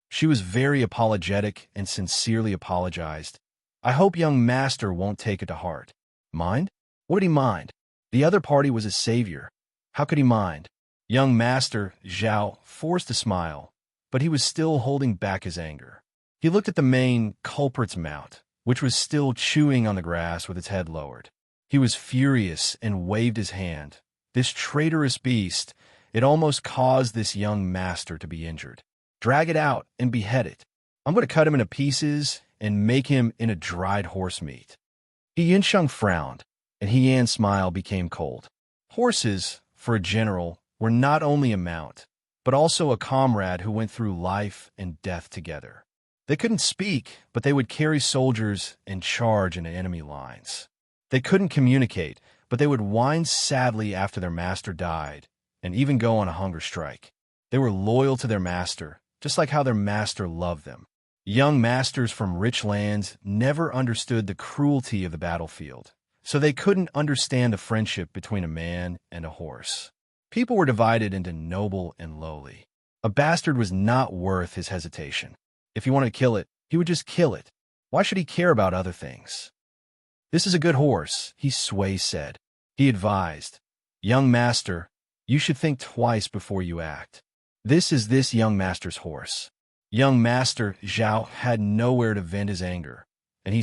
Speaker 1: She was very apologetic and sincerely apologized. "I hope young Master won't take it to heart." "Mind? What would he mind? The other party was his savior. How could he mind?" Young Master Zhao forced a smile, but he was still holding back his anger. He looked at the main culprit's mount, which was still chewing on the grass with its head lowered. He was furious and waved his hand. This traitorous beast, it almost caused this young Master to be injured. "Drag it out and behead it. I'm going to cut him into pieces and make him into dried horse meat." Yinsheng frowned, and Hian's smile became cold. Horses, for a general, were not only a mount, but also a comrade who went through life and death together. They couldn't speak, but they would carry soldiers and charge into enemy lines. They couldn't communicate, but they would whine sadly after their master died, and even go on a hunger strike. They were loyal to their master, just like how their master loved them. Young masters from rich lands never understood the cruelty of the battlefield, so they couldn't understand the friendship between a man and a horse. People were divided into noble and lowly. A bastard was not worth his hesitation. If he wanted to kill it, he would just kill it. Why should he care about other things? "This is a good horse," he said. He advised, "Young Master, you should think twice before you act. This is this young Master's horse." Young Master Zhao had nowhere to vent his anger, and he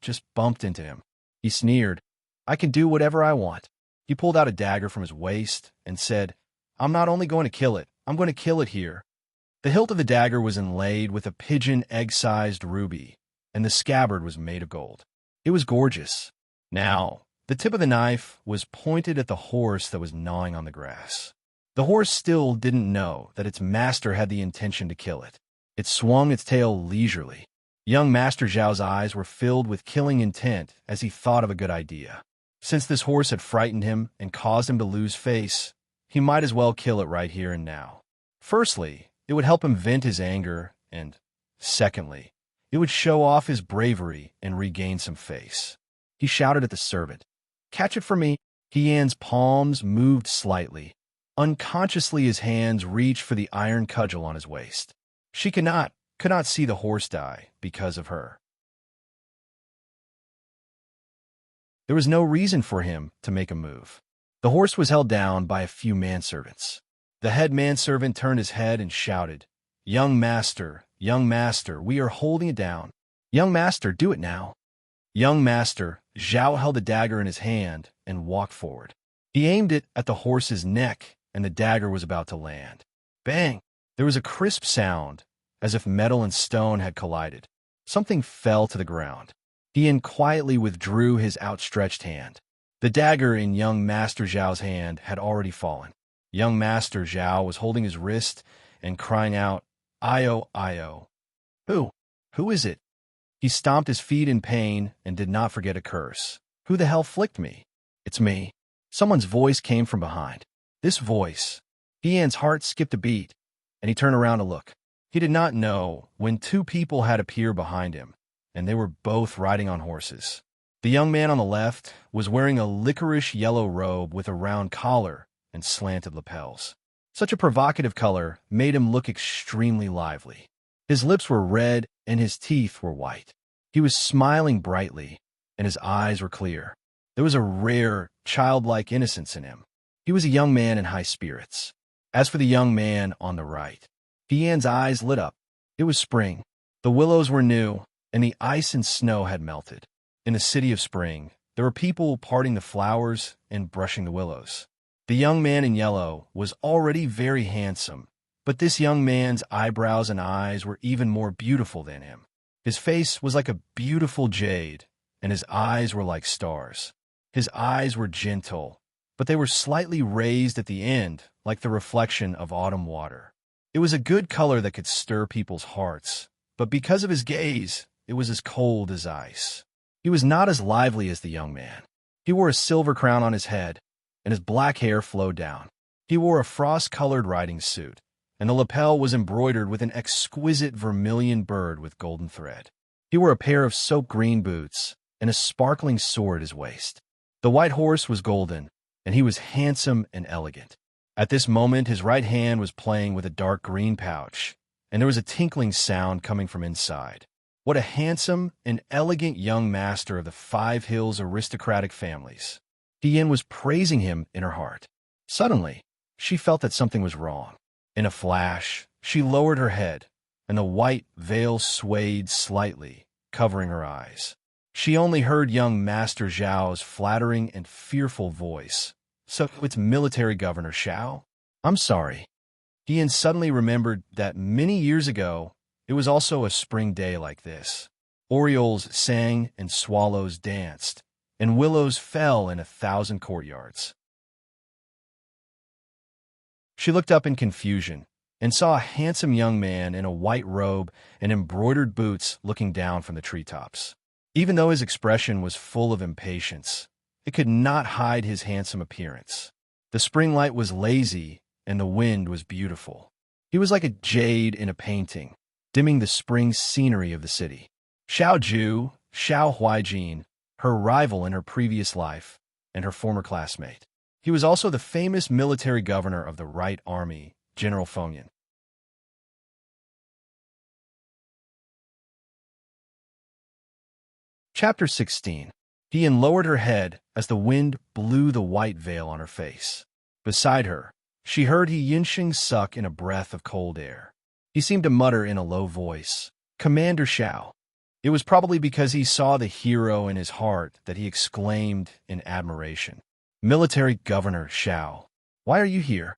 Speaker 1: just bumped into him. He sneered, "I can do whatever I want." He pulled out a dagger from his waist and said, "I'm not only going to kill it, I'm going to kill it here." The hilt of the dagger was inlaid with a pigeon egg-sized ruby, and the scabbard was made of gold. It was gorgeous. Now, the tip of the knife was pointed at the horse that was gnawing on the grass. The horse still didn't know that its master had the intention to kill it. It swung its tail leisurely. Young Master Zhao's eyes were filled with killing intent as he thought of a good idea. Since this horse had frightened him and caused him to lose face, he might as well kill it right here and now. Firstly, it would help him vent his anger, and secondly, it would show off his bravery and regain some face. He shouted at the servant, "Catch it for me." Yan's palms moved slightly. Unconsciously, his hands reached for the iron cudgel on his waist. She could not see the horse die because of her. There was no reason for him to make a move. The horse was held down by a few manservants. The head manservant turned his head and shouted, young master, we are holding it down. Young master, do it now." Young master, Zhao held the dagger in his hand and walked forward. He aimed it at the horse's neck, and the dagger was about to land. Bang! There was a crisp sound, as if metal and stone had collided. Something fell to the ground. Yan quietly withdrew his outstretched hand. The dagger in young Master Zhao's hand had already fallen. Young Master Zhao was holding his wrist and crying out, "Io, Io." Who is it?" He stomped his feet in pain and did not forget a curse. "Who the hell flicked me?" "It's me." Someone's voice came from behind. This voice. Yan's heart skipped a beat, and he turned around to look. He did not know when two people had appeared behind him, and they were both riding on horses. The young man on the left was wearing a licorice yellow robe with a round collar and slanted lapels. Such a provocative color made him look extremely lively. His lips were red and his teeth were white. He was smiling brightly, and his eyes were clear. There was a rare, childlike innocence in him. He was a young man in high spirits. As for the young man on the right, Yan's eyes lit up. It was spring. The willows were new, and the ice and snow had melted. In the city of spring, there were people parting the flowers and brushing the willows. The young man in yellow was already very handsome, but this young man's eyebrows and eyes were even more beautiful than him. His face was like a beautiful jade, and his eyes were like stars. His eyes were gentle, but they were slightly raised at the end, like the reflection of autumn water. It was a good color that could stir people's hearts, but because of his gaze, it was as cold as ice. He was not as lively as the young man. He wore a silver crown on his head, and his black hair flowed down. He wore a frost-colored riding suit, and the lapel was embroidered with an exquisite vermilion bird with golden thread. He wore a pair of soap green boots and a sparkling sword at his waist. The white horse was golden, and he was handsome and elegant. At this moment, his right hand was playing with a dark green pouch, and there was a tinkling sound coming from inside. What a handsome and elegant young master of the Five Hills aristocratic families. Yan was praising him in her heart. Suddenly, she felt that something was wrong. In a flash, she lowered her head, and the white veil swayed slightly, covering her eyes. She only heard young Master Zhao's flattering and fearful voice. "So it's military Governor Zhao? I'm sorry." Yan suddenly remembered that many years ago, it was also a spring day like this. Orioles sang and swallows danced, and willows fell in 1,000 courtyards. She looked up in confusion and saw a handsome young man in a white robe and embroidered boots looking down from the treetops. Even though his expression was full of impatience, it could not hide his handsome appearance. The spring light was lazy, and the wind was beautiful. He was like a jade in a painting, dimming the spring scenery of the city. Xiao Ju, Xiao Huijin, her rival in her previous life, and her former classmate. He was also the famous military governor of the Right Army, General Fengyan. Chapter 16. Yan lowered her head as the wind blew the white veil on her face. Beside her, she heard He Yinxing suck in a breath of cold air. He seemed to mutter in a low voice, "Commander Xiao." It was probably because he saw the hero in his heart that he exclaimed in admiration, Military Governor Xiao, why are you here?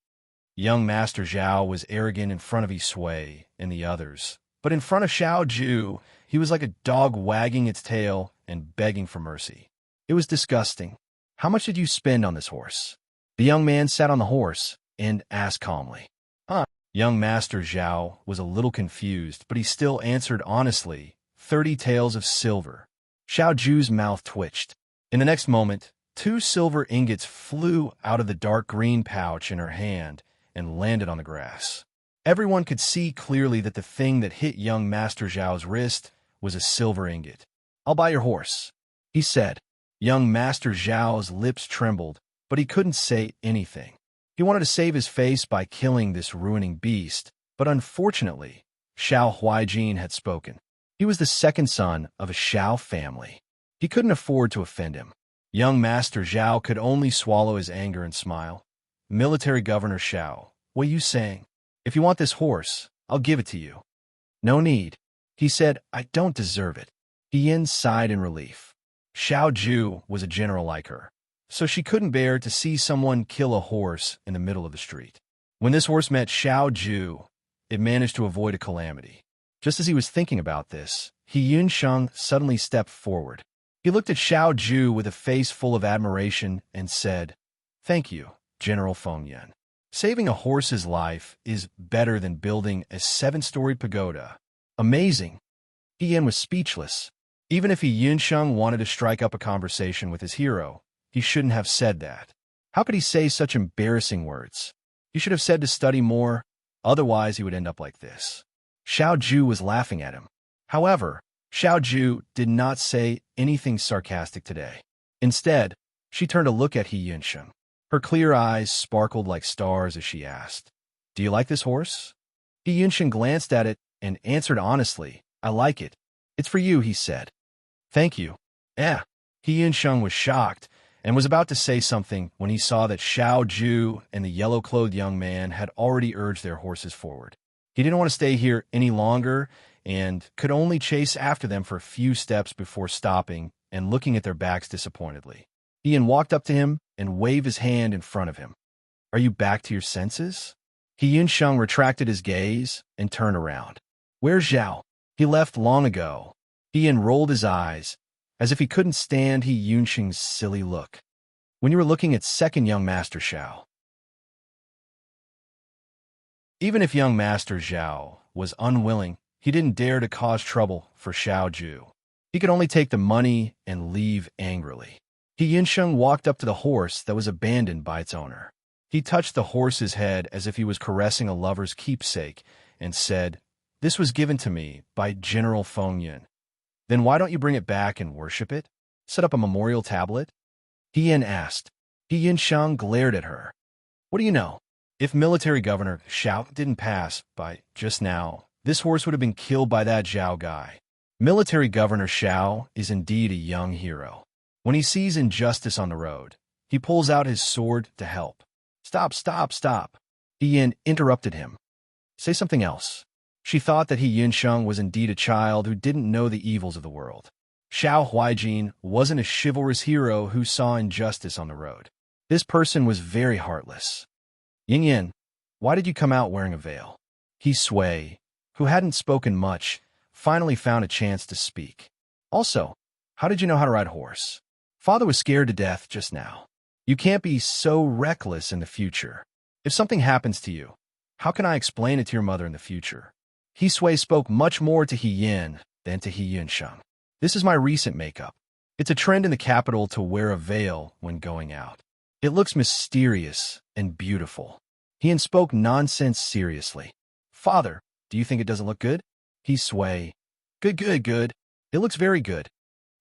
Speaker 1: Young Master Zhao was arrogant in front of Yi Sui and the others, but in front of Xiao Ju, he was like a dog wagging its tail and begging for mercy. It was disgusting. How much did you spend on this horse? The young man sat on the horse and asked calmly. Young Master Zhao was a little confused, but he still answered honestly, 30 taels of silver. Xiao Ju's mouth twitched. In the next moment, 2 silver ingots flew out of the dark green pouch in her hand and landed on the grass. Everyone could see clearly that the thing that hit young Master Zhao's wrist was a silver ingot. I'll buy your horse, he said. Young Master Zhao's lips trembled, but he couldn't say anything. He wanted to save his face by killing this ruining beast, but unfortunately, Xiao Huijin had spoken. He was the second son of a Xiao family. He couldn't afford to offend him. Young Master Zhao could only swallow his anger and smile. Military Governor Xiao, what are you saying? If you want this horse, I'll give it to you. No need. He said, I don't deserve it. Yin sighed in relief. Xiao Ju was a general like her, so she couldn't bear to see someone kill a horse in the middle of the street. When this horse met Xiao Ju, it managed to avoid a calamity. Just as he was thinking about this, He Yunsheng suddenly stepped forward. He looked at Xiao Ju with a face full of admiration and said, Thank you, General Fengyan. Saving a horse's life is better than building a 7-storied pagoda. Amazing. He Yin was speechless. Even if He Yunsheng wanted to strike up a conversation with his hero, he shouldn't have said that. How could he say such embarrassing words? He should have said to study more, otherwise he would end up like this. Xiao Ju was laughing at him. However, Xiao Ju did not say anything sarcastic today. Instead, she turned to look at He Yunsheng. Her clear eyes sparkled like stars as she asked, Do you like this horse? He Yunsheng glanced at it and answered honestly, I like it. It's for you, he said. Thank you. He Yunsheng was shocked and was about to say something when he saw that Xiao Ju and the yellow-clothed young man had already urged their horses forward. He didn't want to stay here any longer and could only chase after them for a few steps before stopping and looking at their backs disappointedly. Ian walked up to him and waved his hand in front of him. Are you back to your senses? He Yunsheng retracted his gaze and turned around. Where's Zhao? He left long ago. Ian rolled his eyes, as if he couldn't stand He Yunsheng's silly look. When you were looking at second young Master Xiao. Even if young Master Zhao was unwilling, he didn't dare to cause trouble for Xiao Ju. He could only take the money and leave angrily. He Yunsheng walked up to the horse that was abandoned by its owner. He touched the horse's head as if he was caressing a lover's keepsake and said, This was given to me by General Fengyan. Then why don't you bring it back and worship it? Set up a memorial tablet? He Yin asked. He Yunsheng glared at her. What do you know? If Military Governor Xiao didn't pass by just now, this horse would have been killed by that Zhao guy. Military Governor Xiao is indeed a young hero. When he sees injustice on the road, he pulls out his sword to help. Stop, stop, stop. He Yin interrupted him. Say something else. She thought that He Yunsheng was indeed a child who didn't know the evils of the world. Xiao Huijin wasn't a chivalrous hero who saw injustice on the road. This person was very heartless. Yin Yin, why did you come out wearing a veil? He Sui, who hadn't spoken much, finally found a chance to speak. Also, how did you know how to ride a horse? Father was scared to death just now. You can't be so reckless in the future. If something happens to you, how can I explain it to your mother in the future? He Sui spoke much more to He Yin than to He Yunsheng. This is my recent makeup. It's a trend in the capital to wear a veil when going out. It looks mysterious and beautiful. He Yin spoke nonsense seriously. Father, do you think it doesn't look good? He Sui. Good, good, good. It looks very good.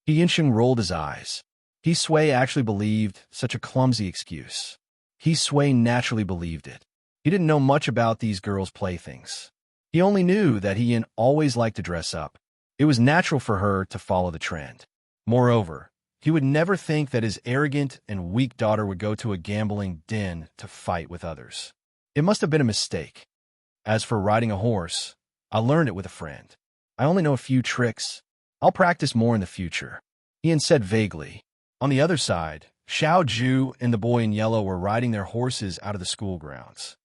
Speaker 1: He Yunsheng rolled his eyes. He Sui actually believed such a clumsy excuse. He Sui naturally believed it. He didn't know much about these girls' playthings. He only knew that He Yin always liked to dress up. It was natural for her to follow the trend. Moreover, he would never think that his arrogant and weak daughter would go to a gambling den to fight with others. It must have been a mistake. As for riding a horse, I learned it with a friend. I only know a few tricks. I'll practice more in the future. Ian said vaguely. On the other side, Xiao Ju and the boy in yellow were riding their horses out of the school grounds.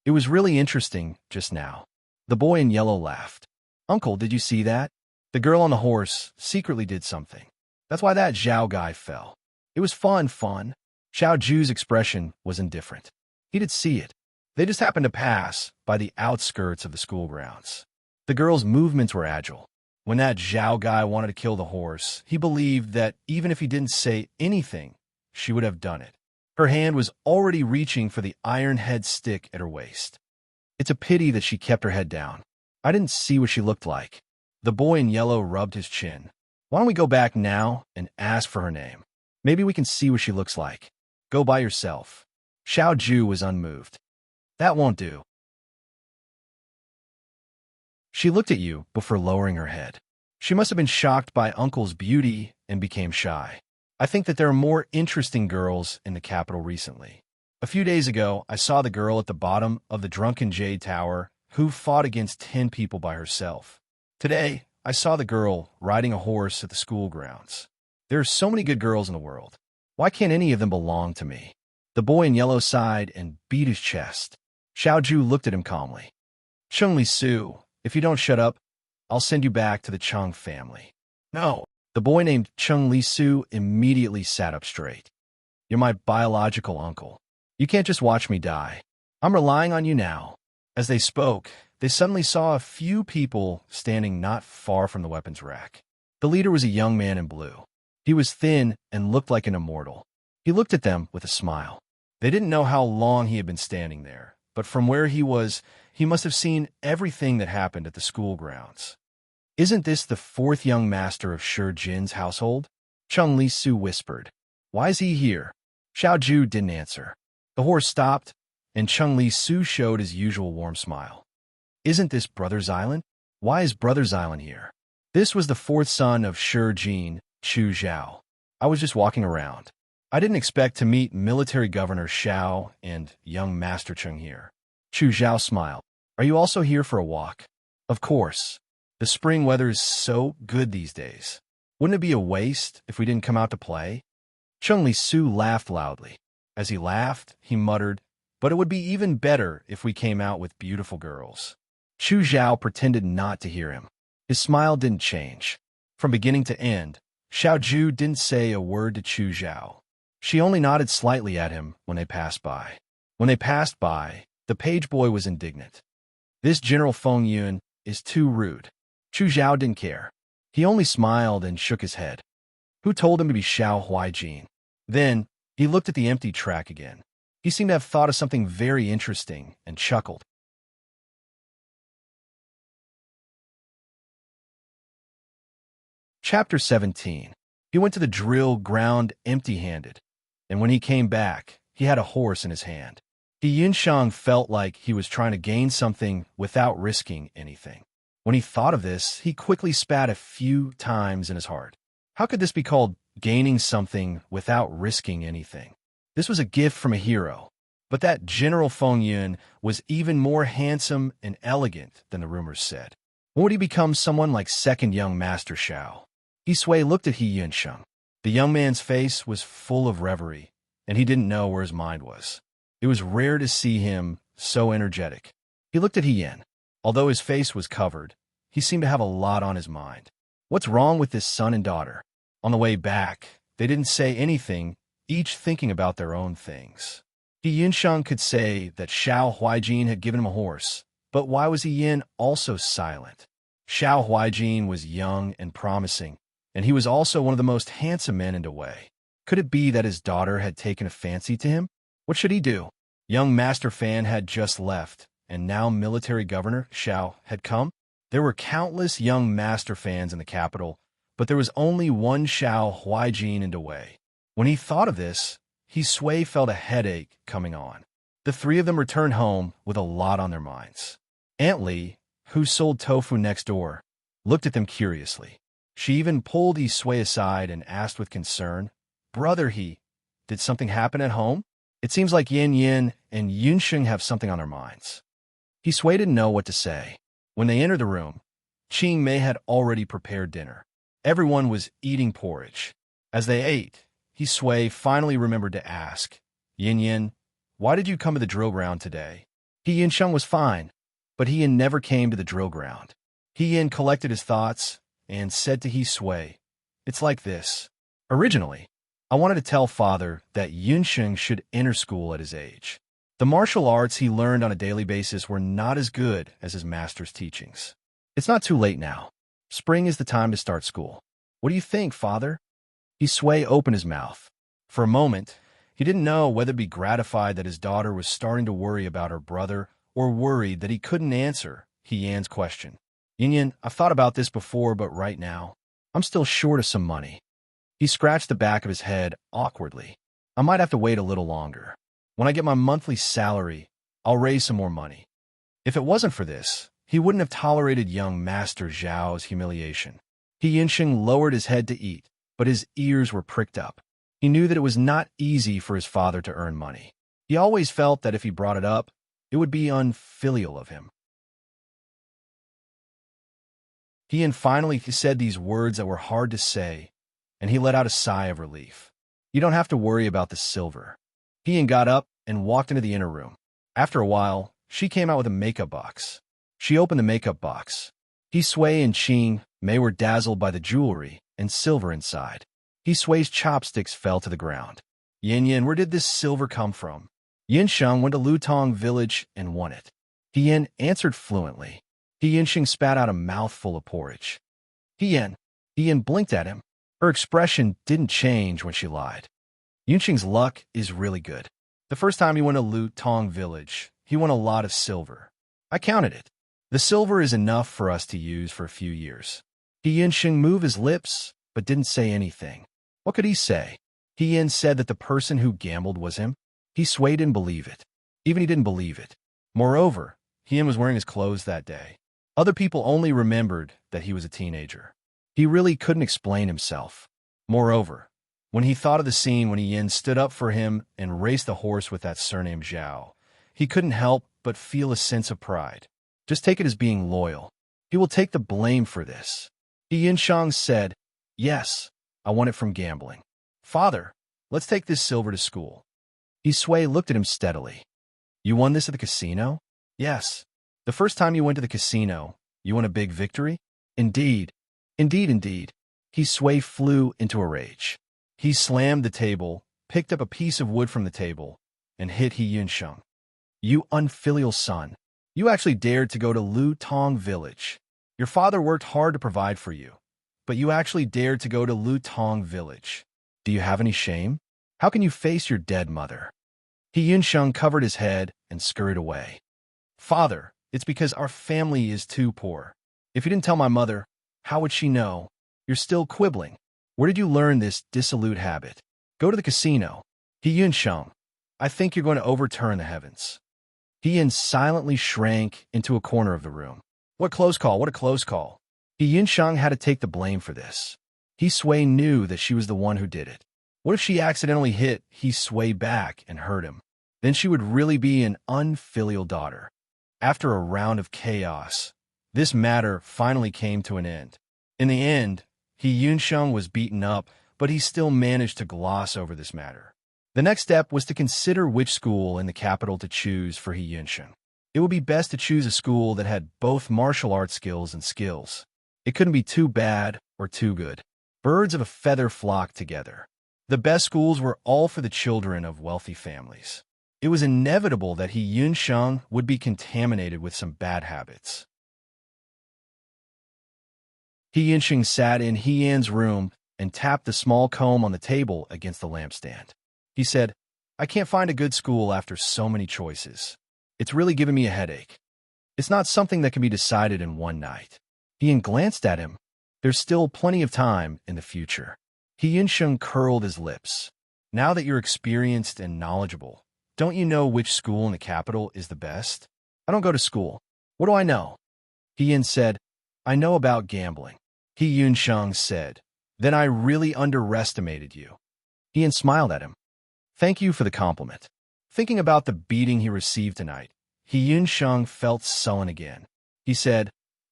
Speaker 1: It was really interesting just now. The boy in yellow laughed. Uncle, did you see that? The girl on the horse secretly did something. That's why that Zhao guy fell. It was fun. Xiao Ju's expression was indifferent. He did see it. They just happened to pass by the outskirts of the school grounds. The girl's movements were agile. When that Zhao guy wanted to kill the horse, he believed that even if he didn't say anything, she would have done it. Her hand was already reaching for the iron head stick at her waist. It's a pity that she kept her head down. I didn't see what she looked like. The boy in yellow rubbed his chin. Why don't we go back now and ask for her name? Maybe we can see what she looks like. Go by yourself. Xiao Ju was unmoved. That won't do. She looked at you before lowering her head. She must have been shocked by Uncle's beauty and became shy. I think that there are more interesting girls in the capital recently. A few days ago, I saw the girl at the bottom of the Drunken Jade Tower who fought against 10 people by herself. Today, I saw the girl riding a horse at the school grounds. There are so many good girls in the world. Why can't any of them belong to me? The boy in yellow sighed and beat his chest. Xiao Ju looked at him calmly. Chung Li Su, if you don't shut up, I'll send you back to the Chung family. No. The boy named Chung Li Su immediately sat up straight. You're my biological uncle. You can't just watch me die. I'm relying on you now. As they spoke, they suddenly saw a few people standing not far from the weapons rack. The leader was a young man in blue. He was thin and looked like an immortal. He looked at them with a smile. They didn't know how long he had been standing there, but from where he was, he must have seen everything that happened at the school grounds. Isn't this the fourth young master of Shi Jin's household? Chung Li Su whispered. Why is he here? Xiao Ju didn't answer. The horse stopped, and Chung Li Su showed his usual warm smile. Isn't this Brother's Island? Why is Brother's Island here? This was the fourth son of Shi Jin, Chu Zhao. I was just walking around. I didn't expect to meet Military Governor Xiao and young Master Chung here. Chu Zhao smiled. Are you also here for a walk? Of course. The spring weather is so good these days. Wouldn't it be a waste if we didn't come out to play? Chung Li Su laughed loudly. As he laughed, he muttered, but it would be even better if we came out with beautiful girls. Chu Zhao pretended not to hear him. His smile didn't change. From beginning to end, Xiao Ju didn't say a word to Chu Zhao. She only nodded slightly at him when they passed by. When they passed by, the page boy was indignant. This General Feng Yun is too rude. Chu Zhao didn't care. He only smiled and shook his head. Who told him to be Xiao Huaijin? Then, he looked at the empty track again. He seemed to have thought of something very interesting and chuckled. Chapter 17. He went to the drill ground empty-handed, and when he came back, he had a horse in his hand. Yunshang felt like he was trying to gain something without risking anything. When he thought of this, he quickly spat a few times in his heart. How could this be called gaining something without risking anything? This was a gift from a hero. But that General Feng Yun was even more handsome and elegant than the rumors said. When would he become someone like second young Master Xiao? Yi Sui looked at He Yunsheng. The young man's face was full of reverie, and he didn't know where his mind was. It was rare to see him so energetic. He looked at He Yin. Although his face was covered, he seemed to have a lot on his mind. What's wrong with this son and daughter? On the way back, they didn't say anything, each thinking about their own things. He Yunsheng could say that Xiao Huaijin had given him a horse, but why was He Yin also silent? Xiao Huaijin was young and promising, and he was also one of the most handsome men in Dawei. Could it be that his daughter had taken a fancy to him? What should he do? Young Master Fan had just left, and now Military Governor Xiao had come. There were countless young Master Fans in the capital, but there was only one Xiao Huaijin in Dawei. When he thought of this, He Sui felt a headache coming on. The three of them returned home with a lot on their minds. Aunt Li, who sold tofu next door, looked at them curiously. She even pulled Yi Sui aside and asked with concern, Brother He, did something happen at home? It seems like Yin Yin and Yunsheng have something on their minds. Yi Sui didn't know what to say. When they entered the room, Qing Mei had already prepared dinner. Everyone was eating porridge. As they ate, He Sui finally remembered to ask, Yin Yin, why did you come to the drill ground today? He Yin Sheng was fine, but He Yin never came to the drill ground. He Yin collected his thoughts and said to He Sui, it's like this. Originally, I wanted to tell Father that Yun Sheng should enter school at his age. The martial arts he learned on a daily basis were not as good as his master's teachings. It's not too late now. Spring is the time to start school. What do you think, Father? He Sui opened his mouth. For a moment, he didn't know whether to be gratified that his daughter was starting to worry about her brother or worried that he couldn't answer He Yan's question. Yin Yin, I've thought about this before, but right now, I'm still short of some money. He scratched the back of his head awkwardly. I might have to wait a little longer. When I get my monthly salary, I'll raise some more money. If it wasn't for this, he wouldn't have tolerated young Master Zhao's humiliation. He Yinsheng lowered his head to eat, but his ears were pricked up. He knew that it was not easy for his father to earn money. He always felt that if he brought it up, it would be unfilial of him. He finally said these words that were hard to say, and he let out a sigh of relief. You don't have to worry about the silver. He got up and walked into the inner room. After a while, she came out with a makeup box. She opened the makeup box. He Sui and Qing Mei were dazzled by the jewelry and silver inside. He Sui's chopsticks fell to the ground. Yin Yin, where did this silver come from? Yin Sheng went to Lutong village and won it. He Yin answered fluently. He Yinsheng spat out a mouthful of porridge. He Yin blinked at him. Her expression didn't change when she lied. Yunsheng's luck is really good. The first time he went to Lutong village, he won a lot of silver. I counted it. The silver is enough for us to use for a few years. He Yinsheng moved his lips, but didn't say anything. What could he say? He Yin said that the person who gambled was him. He Sui didn't believe it. Even he didn't believe it. Moreover, He Yin was wearing his clothes that day. Other people only remembered that he was a teenager. He really couldn't explain himself. Moreover, when he thought of the scene when He Yin stood up for him and raced the horse with that surname Zhao, he couldn't help but feel a sense of pride. Just take it as being loyal. He will take the blame for this. He Yinsheng said, yes, I won it from gambling. Father, let's take this silver to school. He Sui looked at him steadily. You won this at the casino? Yes. The first time you went to the casino, you won a big victory? Indeed. Indeed, indeed. He Sui flew into a rage. He slammed the table, picked up a piece of wood from the table, and hit He Yinsheng. You unfilial son. You actually dared to go to Lutong village. Your father worked hard to provide for you, but you actually dared to go to Lutong village. Do you have any shame? How can you face your dead mother? He Yinsheng covered his head and scurried away. Father, it's because our family is too poor. If you didn't tell my mother, how would she know? You're still quibbling. Where did you learn this dissolute habit? Go to the casino. He Yinsheng, I think you're going to overturn the heavens. He Yin silently shrank into a corner of the room. What close call, what a close call. He Yinsheng had to take the blame for this. He Sui knew that she was the one who did it. What if she accidentally hit He Sui back and hurt him? Then she would really be an unfilial daughter. After a round of chaos, this matter finally came to an end. In the end, He Yinsheng was beaten up, but he still managed to gloss over this matter. The next step was to consider which school in the capital to choose for He Yinsheng. It would be best to choose a school that had both martial arts skills and skills. It couldn't be too bad or too good. Birds of a feather flocked together. The best schools were all for the children of wealthy families. It was inevitable that He Yinsheng would be contaminated with some bad habits. He Yinsheng sat in He Yan's room and tapped the small comb on the table against the lampstand. He said, I can't find a good school after so many choices. It's really giving me a headache. It's not something that can be decided in one night. He Yin glanced at him. There's still plenty of time in the future. He Yinsheng curled his lips. Now that you're experienced and knowledgeable, don't you know which school in the capital is the best? I don't go to school. What do I know? He Yin said, I know about gambling. He Yinsheng said, then I really underestimated you. He Yin smiled at him. Thank you for the compliment. Thinking about the beating he received tonight, He Yinsheng felt sullen again. He said,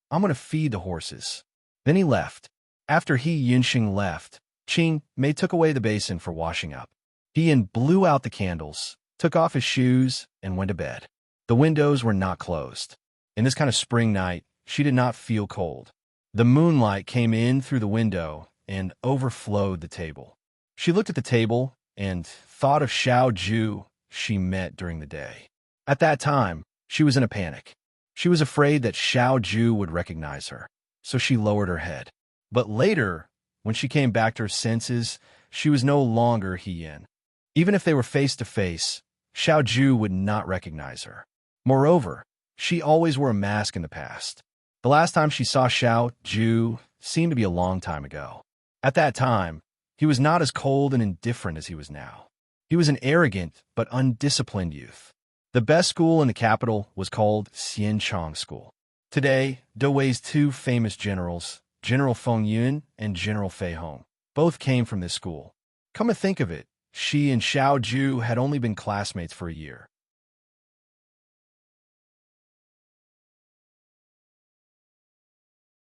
Speaker 1: I'm going to feed the horses. Then he left. After He Yinsheng left, Qing Mei took away the basin for washing up. He Yin blew out the candles, took off his shoes, and went to bed. The windows were not closed. In this kind of spring night, she did not feel cold. The moonlight came in through the window and overflowed the table. She looked at the table and thought of Xiao Ju she met during the day. At that time, she was in a panic. She was afraid that Xiao Ju would recognize her, so she lowered her head. But later, when she came back to her senses, she was no longer He Yin. Even if they were face to face, Xiao Ju would not recognize her. Moreover, she always wore a mask in the past. The last time she saw Xiao Ju seemed to be a long time ago. At that time, he was not as cold and indifferent as he was now. He was an arrogant but undisciplined youth. The best school in the capital was called Xianchang School. Today, Douai's two famous generals, General Feng Yun and General Fei Hong, both came from this school. Come to think of it, she and Xiao Ju had only been classmates for a year.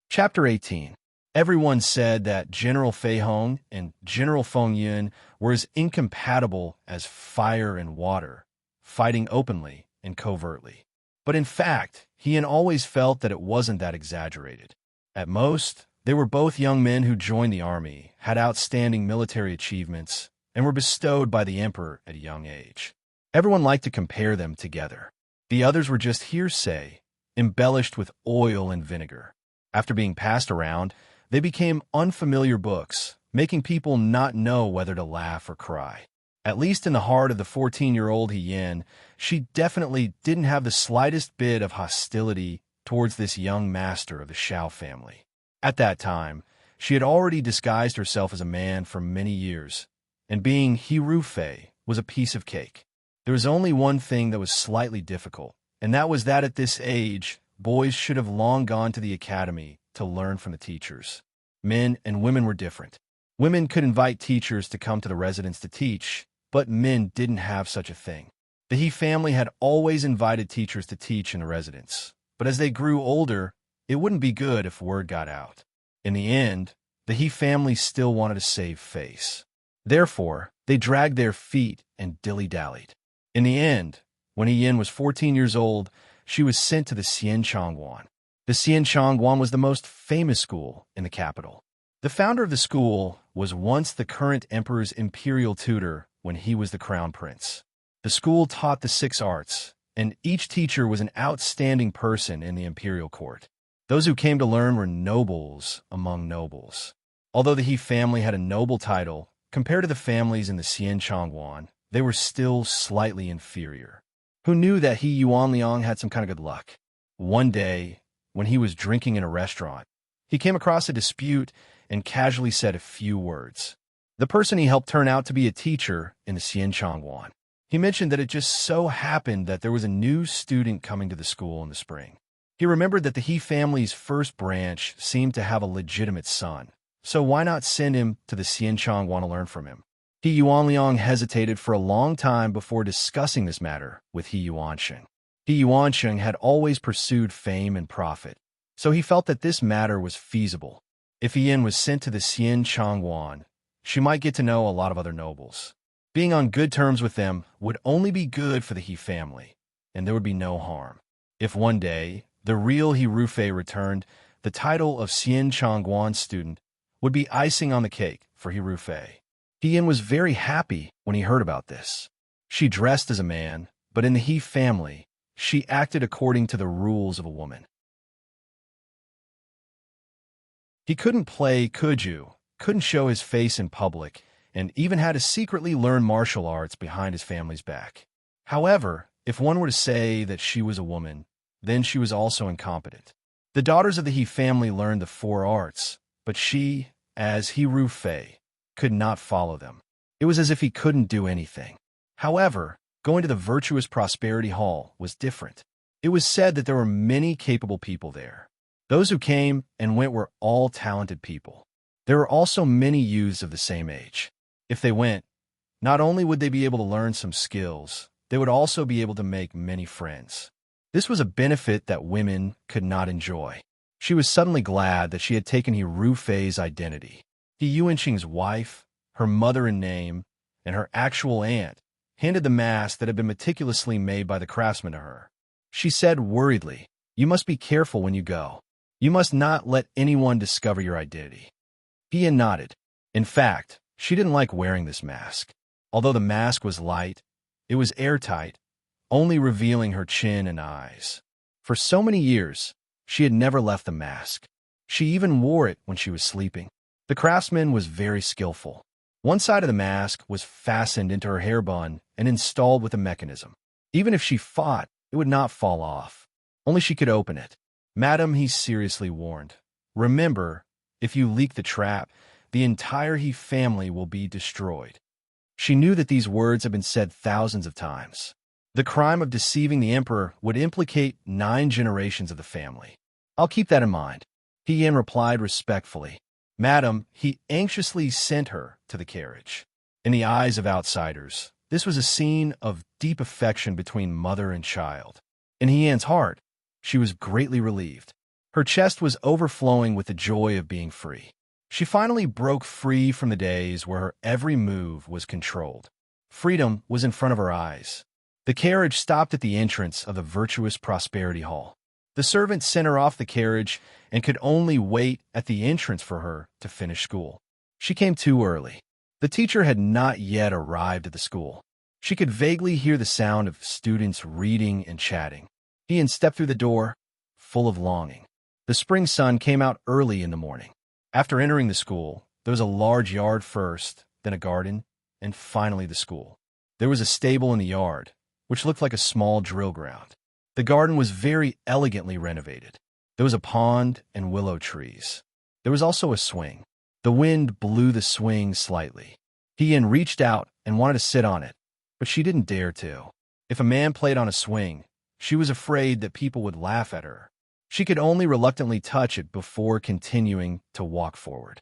Speaker 1: Chapter 18. Everyone said that General Fei Hong and General Feng Yun were as incompatible as fire and water, fighting openly and covertly. But in fact, He Yin always felt that it wasn't that exaggerated. At most, they were both young men who joined the army, had outstanding military achievements, and were bestowed by the emperor at a young age. Everyone liked to compare them together. The others were just hearsay, embellished with oil and vinegar. After being passed around, they became unfamiliar books, making people not know whether to laugh or cry. At least in the heart of the 14-year-old He Yin, she definitely didn't have the slightest bit of hostility towards this young master of the Xiao family. At that time, she had already disguised herself as a man for many years, and being He Ru Fei was a piece of cake. There was only one thing that was slightly difficult, and that was that at this age, boys should have long gone to the academy to learn from the teachers. Men and women were different. Women could invite teachers to come to the residence to teach, but men didn't have such a thing. The He family had always invited teachers to teach in the residence, but as they grew older, it wouldn't be good if word got out. In the end, the He family still wanted to save face. Therefore, they dragged their feet and dilly-dallied. In the end, when He Yin was 14 years old, she was sent to the Xianchangwan. The Xianchangwan was the most famous school in the capital. The founder of the school was once the current emperor's imperial tutor when he was the crown prince. The school taught the 6 arts, and each teacher was an outstanding person in the imperial court. Those who came to learn were nobles among nobles. Although the He family had a noble title, compared to the families in the Xianchangwan, they were still slightly inferior. Who knew that He Yuanliang had some kind of good luck? One day, when he was drinking in a restaurant, he came across a dispute and casually said a few words. The person he helped turned out to be a teacher in the Xianchangwan. He mentioned that it just so happened that there was a new student coming to the school in the spring. He remembered that the He family's first branch seemed to have a legitimate son, so why not send him to the Xianchangwan to learn from him? He Yuanliang hesitated for a long time before discussing this matter with He Yuansheng. He Yuansheng had always pursued fame and profit, so he felt that this matter was feasible. If He Yin was sent to the Xianchangwan, she might get to know a lot of other nobles. Being on good terms with them would only be good for the He family, and there would be no harm. If one day the real He Ru Fei returned, the title of Xianchangwan student would be icing on the cake for He Ru Fei. He Yin was very happy when he heard about this. She dressed as a man, but in the He family, she acted according to the rules of a woman. He couldn't play Kuju, couldn't show his face in public, and even had to secretly learn martial arts behind his family's back. However, if one were to say that she was a woman, then she was also incompetent. The daughters of the He family learned the 4 arts, but she, as He Ru Fei, could not follow them. It was as if he couldn't do anything. However, going to the Virtuous Prosperity Hall was different. It was said that there were many capable people there. Those who came and went were all talented people. There were also many youths of the same age. If they went, not only would they be able to learn some skills, they would also be able to make many friends. This was a benefit that women could not enjoy. She was suddenly glad that she had taken He Ru Fei's identity. He Yuanqing's wife, her mother in name, and her actual aunt handed the mask that had been meticulously made by the craftsman to her. She said worriedly, "You must be careful when you go. You must not let anyone discover your identity." He nodded. In fact, she didn't like wearing this mask. Although the mask was light, it was airtight, only revealing her chin and eyes. For so many years, she had never left the mask. She even wore it when she was sleeping. The craftsman was very skillful. One side of the mask was fastened into her hair bun and installed with a mechanism. Even if she fought, it would not fall off. Only she could open it. "Madam," he seriously warned, "remember, if you leak the trap, the entire He family will be destroyed." She knew that these words had been said thousands of times. The crime of deceiving the emperor would implicate 9 generations of the family. "I'll keep that in mind," He Yin replied respectfully. "Madam," he anxiously sent her to the carriage. In the eyes of outsiders, this was a scene of deep affection between mother and child. In He Yan's heart, she was greatly relieved. Her chest was overflowing with the joy of being free. She finally broke free from the days where her every move was controlled. Freedom was in front of her eyes. The carriage stopped at the entrance of the Virtuous Prosperity Hall. The servant sent her off the carriage and could only wait at the entrance for her to finish school. She came too early. The teacher had not yet arrived at the school. She could vaguely hear the sound of students reading and chatting. He stepped through the door, full of longing. The spring sun came out early in the morning. After entering the school, there was a large yard first, then a garden, and finally the school. There was a stable in the yard, which looked like a small drill ground. The garden was very elegantly renovated. There was a pond and willow trees. There was also a swing. The wind blew the swing slightly. He reached out and wanted to sit on it, but she didn't dare to. If a man played on a swing, she was afraid that people would laugh at her. She could only reluctantly touch it before continuing to walk forward.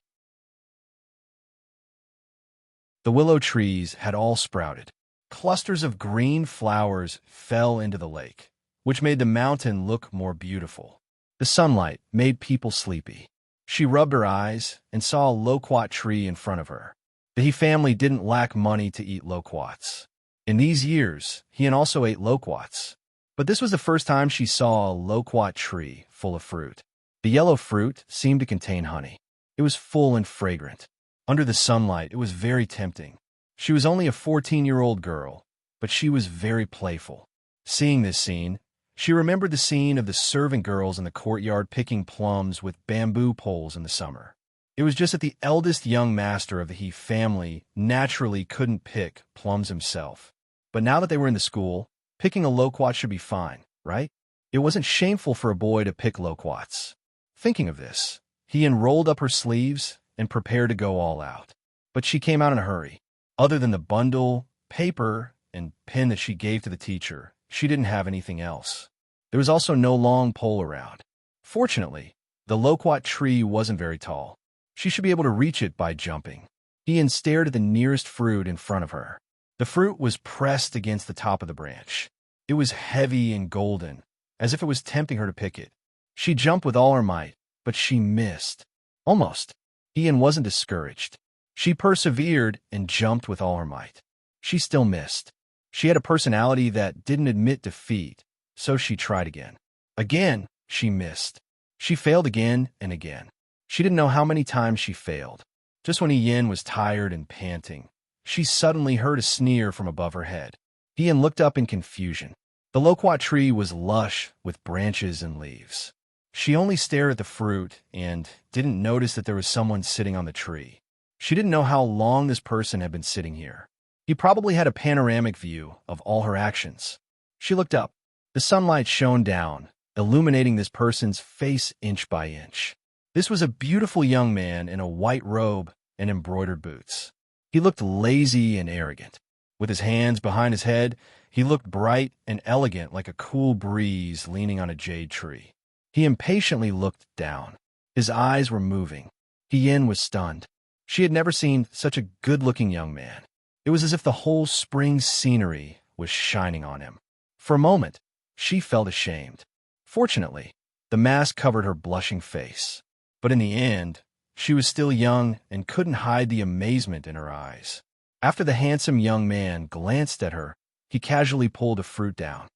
Speaker 1: The willow trees had all sprouted. Clusters of green flowers fell into the lake, which made the mountain look more beautiful. The sunlight made people sleepy. She rubbed her eyes and saw a loquat tree in front of her. The He family didn't lack money to eat loquats. In these years, He also ate loquats. But this was the first time she saw a loquat tree full of fruit. The yellow fruit seemed to contain honey. It was full and fragrant. Under the sunlight, it was very tempting. She was only a 14-year-old girl, but she was very playful. Seeing this scene, she remembered the scene of the servant girls in the courtyard picking plums with bamboo poles in the summer. It was just that the eldest young master of the He family naturally couldn't pick plums himself. But now that they were in the school, picking a loquat should be fine, right? It wasn't shameful for a boy to pick loquats. Thinking of this, he rolled up her sleeves and prepared to go all out. But she came out in a hurry. Other than the bundle, paper, and pen that she gave to the teacher, she didn't have anything else. There was also no long pole around. Fortunately, the loquat tree wasn't very tall. She should be able to reach it by jumping. He stared at the nearest fruit in front of her. The fruit was pressed against the top of the branch. It was heavy and golden, as if it was tempting her to pick it. She jumped with all her might, but she missed. Almost. Ian wasn't discouraged. She persevered and jumped with all her might. She still missed. She had a personality that didn't admit defeat, so she tried again. Again, she missed. She failed again and again. She didn't know how many times she failed. Just when Ian was tired and panting, she suddenly heard a sneer from above her head. Ian looked up in confusion. The loquat tree was lush with branches and leaves. She only stared at the fruit and didn't notice that there was someone sitting on the tree. She didn't know how long this person had been sitting here. He probably had a panoramic view of all her actions. She looked up. The sunlight shone down, illuminating this person's face inch by inch. This was a beautiful young man in a white robe and embroidered boots. He looked lazy and arrogant. With his hands behind his head, he looked bright and elegant like a cool breeze leaning on a jade tree. He impatiently looked down. His eyes were moving. Yin was stunned. She had never seen such a good-looking young man. It was as if the whole spring scenery was shining on him. For a moment, she felt ashamed. Fortunately, the mask covered her blushing face. But in the end, She was still young and couldn't hide the amazement in her eyes. After the handsome young man glanced at her, he casually pulled a fruit down.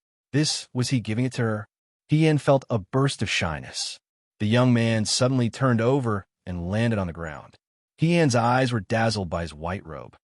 Speaker 1: Was he giving it to her? Hien felt a burst of shyness. The young man suddenly turned over and landed on the ground. Hien's eyes were dazzled by his white robe.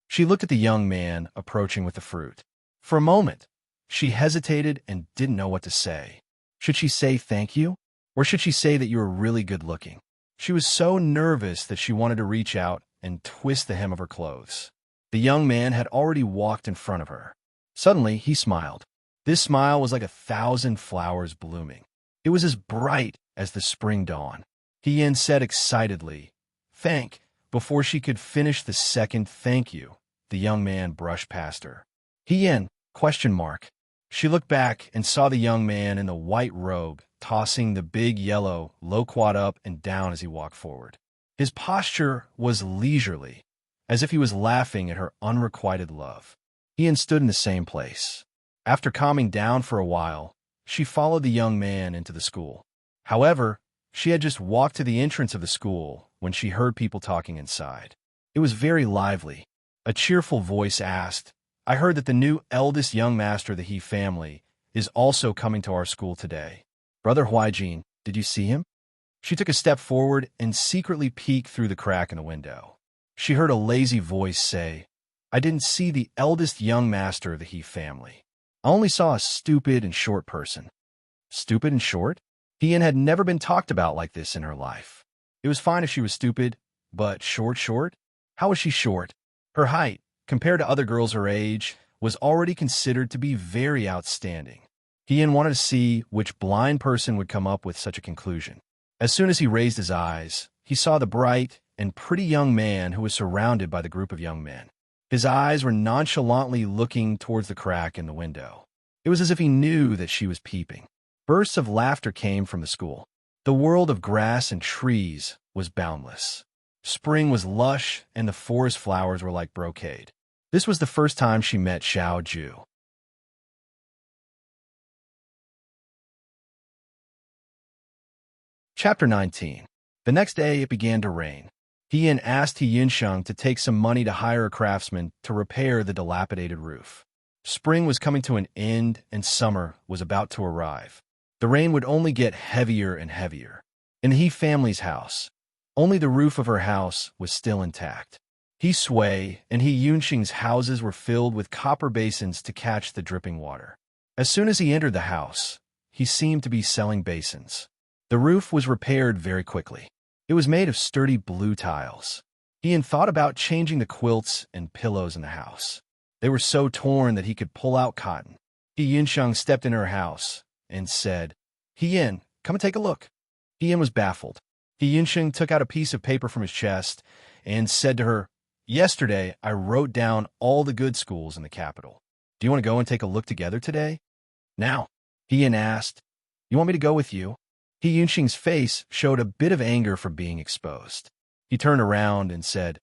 Speaker 1: She looked at the young man approaching with the fruit. For a moment, she hesitated and didn't know what to say. Should she say thank you? Or should she say that you were really good looking? She was so nervous that she wanted to reach out and twist the hem of her clothes. The young man had already walked in front of her. Suddenly, he smiled. This smile was like 1,000 flowers blooming. It was as bright as the spring dawn. Hien said excitedly, "Thank." Before she could finish the second thank you, the young man brushed past her. Hien? ? She looked back and saw the young man in the white robe tossing the big yellow loquat up and down as he walked forward. His posture was leisurely, as if he was laughing at her unrequited love. Hien stood in the same place. After calming down for a while, she followed the young man into the school. However, she had just walked to the entrance of the school when she heard people talking inside. It was very lively. A cheerful voice asked, "I heard that the new eldest young master of the He family is also coming to our school today. Brother Huijin, did you see him?" She took a step forward and secretly peeked through the crack in the window. She heard a lazy voice say, "I didn't see the eldest young master of the He family. I only saw a stupid and short person." Stupid and short? Hien had never been talked about like this in her life. It was fine if she was stupid, but short? How was she short? Her height, compared to other girls her age, was already considered to be very outstanding. Hien wanted to see which blind person would come up with such a conclusion. As soon as he raised his eyes, he saw the bright and pretty young man who was surrounded by the group of young men. His eyes were nonchalantly looking towards the crack in the window. It was as if he knew that she was peeping. Bursts of laughter came from the school. The world of grass and trees was boundless. Spring was lush, and the forest flowers were like brocade. This was the first time she met Xiao Ju. Chapter 19. The next day it began to rain. Hien asked He Yunsheng to take some money to hire a craftsman to repair the dilapidated roof. Spring was coming to an end and summer was about to arrive. The rain would only get heavier and heavier. In the He family's house, only the roof of her house was still intact. He Sui and He Yunsheng's houses were filled with copper basins to catch the dripping water. As soon as he entered the house, he seemed to be selling basins. The roof was repaired very quickly. It was made of sturdy blue tiles. Hien thought about changing the quilts and pillows in the house. They were so torn that he could pull out cotton. He Yunsheng stepped into her house and said, "Hien, come and take a look." Hien was baffled. He Yunsheng took out a piece of paper from his chest and said to her, "Yesterday, I wrote down all the good schools in the capital. Do you want to go and take a look together today?" "Now," Hien asked, "You want me to go with you?" He Yunsheng's face showed a bit of anger for being exposed. He turned around and said,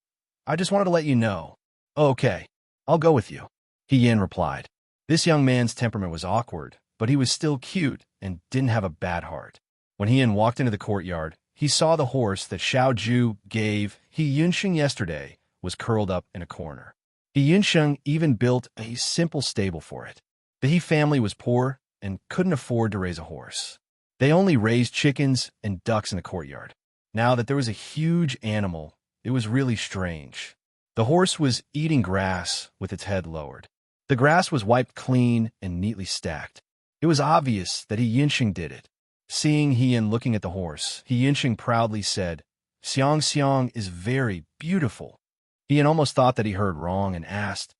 Speaker 1: "I just wanted to let you know." "Okay, I'll go with you," He Yin replied. This young man's temperament was awkward, but he was still cute and didn't have a bad heart. When He Yin walked into the courtyard, he saw the horse that Xiao Ju gave He Yunsheng yesterday was curled up in a corner. He Yunsheng even built a simple stable for it. The He family was poor and couldn't afford to raise a horse. They only raised chickens and ducks in the courtyard. Now that there was a huge animal, it was really strange. The horse was eating grass with its head lowered. The grass was wiped clean and neatly stacked. It was obvious that He Yunsheng did it. Seeing He Yin looking at the horse, He Yunsheng proudly said, "Xiang Xiang is very beautiful." He Yin almost thought that he heard wrong and asked,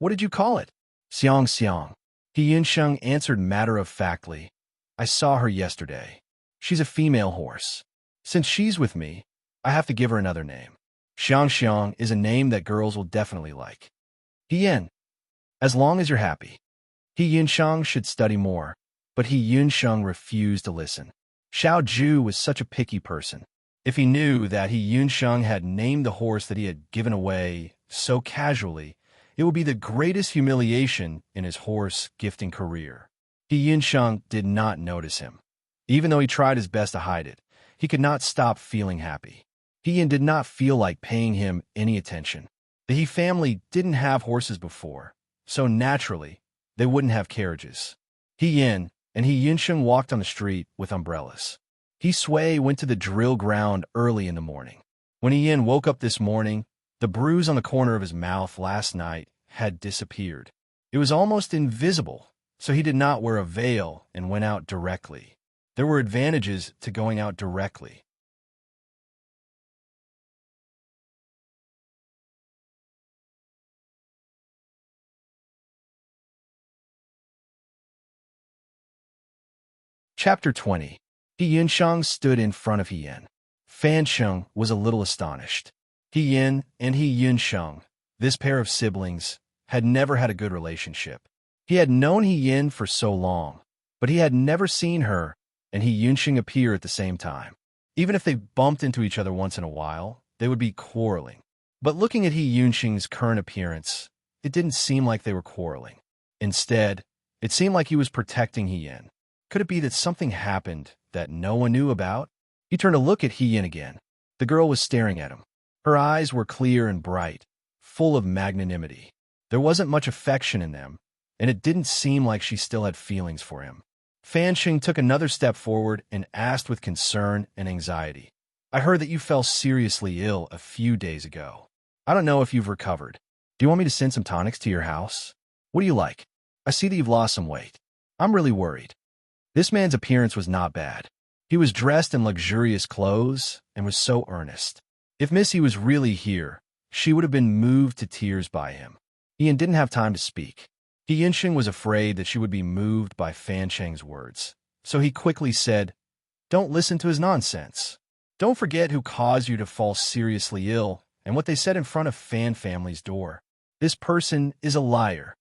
Speaker 1: "What did you call it?" "Xiang Xiang." He Yunsheng answered matter-of-factly, "I saw her yesterday. She's a female horse. Since she's with me, I have to give her another name. Xiang Xiang is a name that girls will definitely like." He Yin, as long as you're happy. He Yunsheng should study more, but He Yunsheng refused to listen. Xiao Ju was such a picky person. If he knew that He Yunsheng had named the horse that he had given away so casually, it would be the greatest humiliation in his horse gifting career. He Yunsheng did not notice him. Even though he tried his best to hide it, he could not stop feeling happy. He did not feel like paying him any attention. The He family didn't have horses before, so naturally, they wouldn't have carriages. He Yin and He Yunsheng walked on the street with umbrellas. He Sui went to the drill ground early in the morning. When He Yin woke up this morning, the bruise on the corner of his mouth last night had disappeared. It was almost invisible, so he did not wear a veil and went out directly. There were advantages to going out directly. Chapter 20. He Yunsheng stood in front of He Yin. Fan Sheng was a little astonished. He Yin and He Yunsheng, this pair of siblings, had never had a good relationship. He had known He Yin for so long, but he had never seen her and He Yunsheng appear at the same time. Even if they bumped into each other once in a while, they would be quarreling. But looking at He Yunsheng's current appearance, it didn't seem like they were quarreling. Instead, it seemed like he was protecting He Yin. Could it be that something happened that no one knew about? He turned to look at He Yin again. The girl was staring at him. Her eyes were clear and bright, full of magnanimity. There wasn't much affection in them, and it didn't seem like she still had feelings for him. Fan Sheng took another step forward and asked with concern and anxiety, "I heard that you fell seriously ill a few days ago. I don't know if you've recovered. Do you want me to send some tonics to your house? What do you like? I see that you've lost some weight. I'm really worried." This man's appearance was not bad. He was dressed in luxurious clothes and was so earnest. If Missy was really here, she would have been moved to tears by him. Ian didn't have time to speak. He Yunsheng was afraid that she would be moved by Fan Sheng's words, so he quickly said, "Don't listen to his nonsense. Don't forget who caused you to fall seriously ill and what they said in front of Fan family's door. This person is a liar."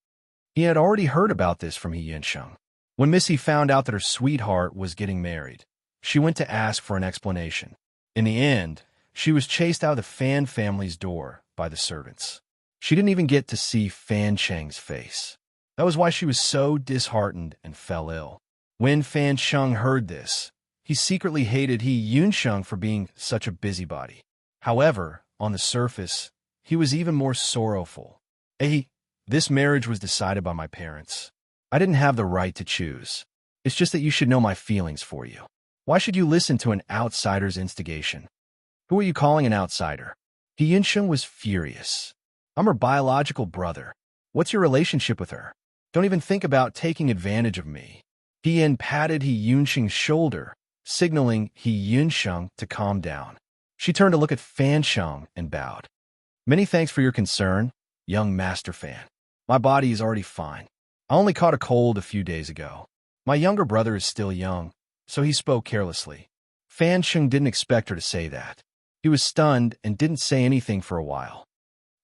Speaker 1: He had already heard about this from He Yunsheng. When Missy found out that her sweetheart was getting married, she went to ask for an explanation. In the end, she was chased out of the Fan family's door by the servants. She didn't even get to see Fan Sheng's face. That was why she was so disheartened and fell ill. When Fan Sheng heard this, he secretly hated He Yunsheng for being such a busybody. However, on the surface, he was even more sorrowful. This marriage was decided by my parents. I didn't have the right to choose. It's just that you should know my feelings for you. Why should you listen to an outsider's instigation? Who are you calling an outsider? He Yunsheng was furious. I'm her biological brother. What's your relationship with her? Don't even think about taking advantage of me. He Yin patted He Yunsheng's shoulder, signaling He Yunsheng to calm down. She turned to look at Fan Sheng and bowed. "Many thanks for your concern, young Master Fan. My body is already fine. I only caught a cold a few days ago. My younger brother is still young, so he spoke carelessly." Fan Sheng didn't expect her to say that. He was stunned and didn't say anything for a while.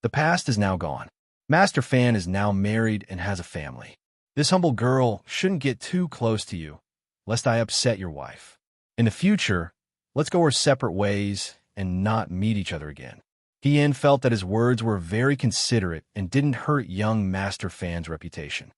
Speaker 1: The past is now gone. Master Fan is now married and has a family. This humble girl shouldn't get too close to you, lest I upset your wife. In the future, let's go our separate ways and not meet each other again. He Yin felt that his words were very considerate and didn't hurt young Master Fan's reputation.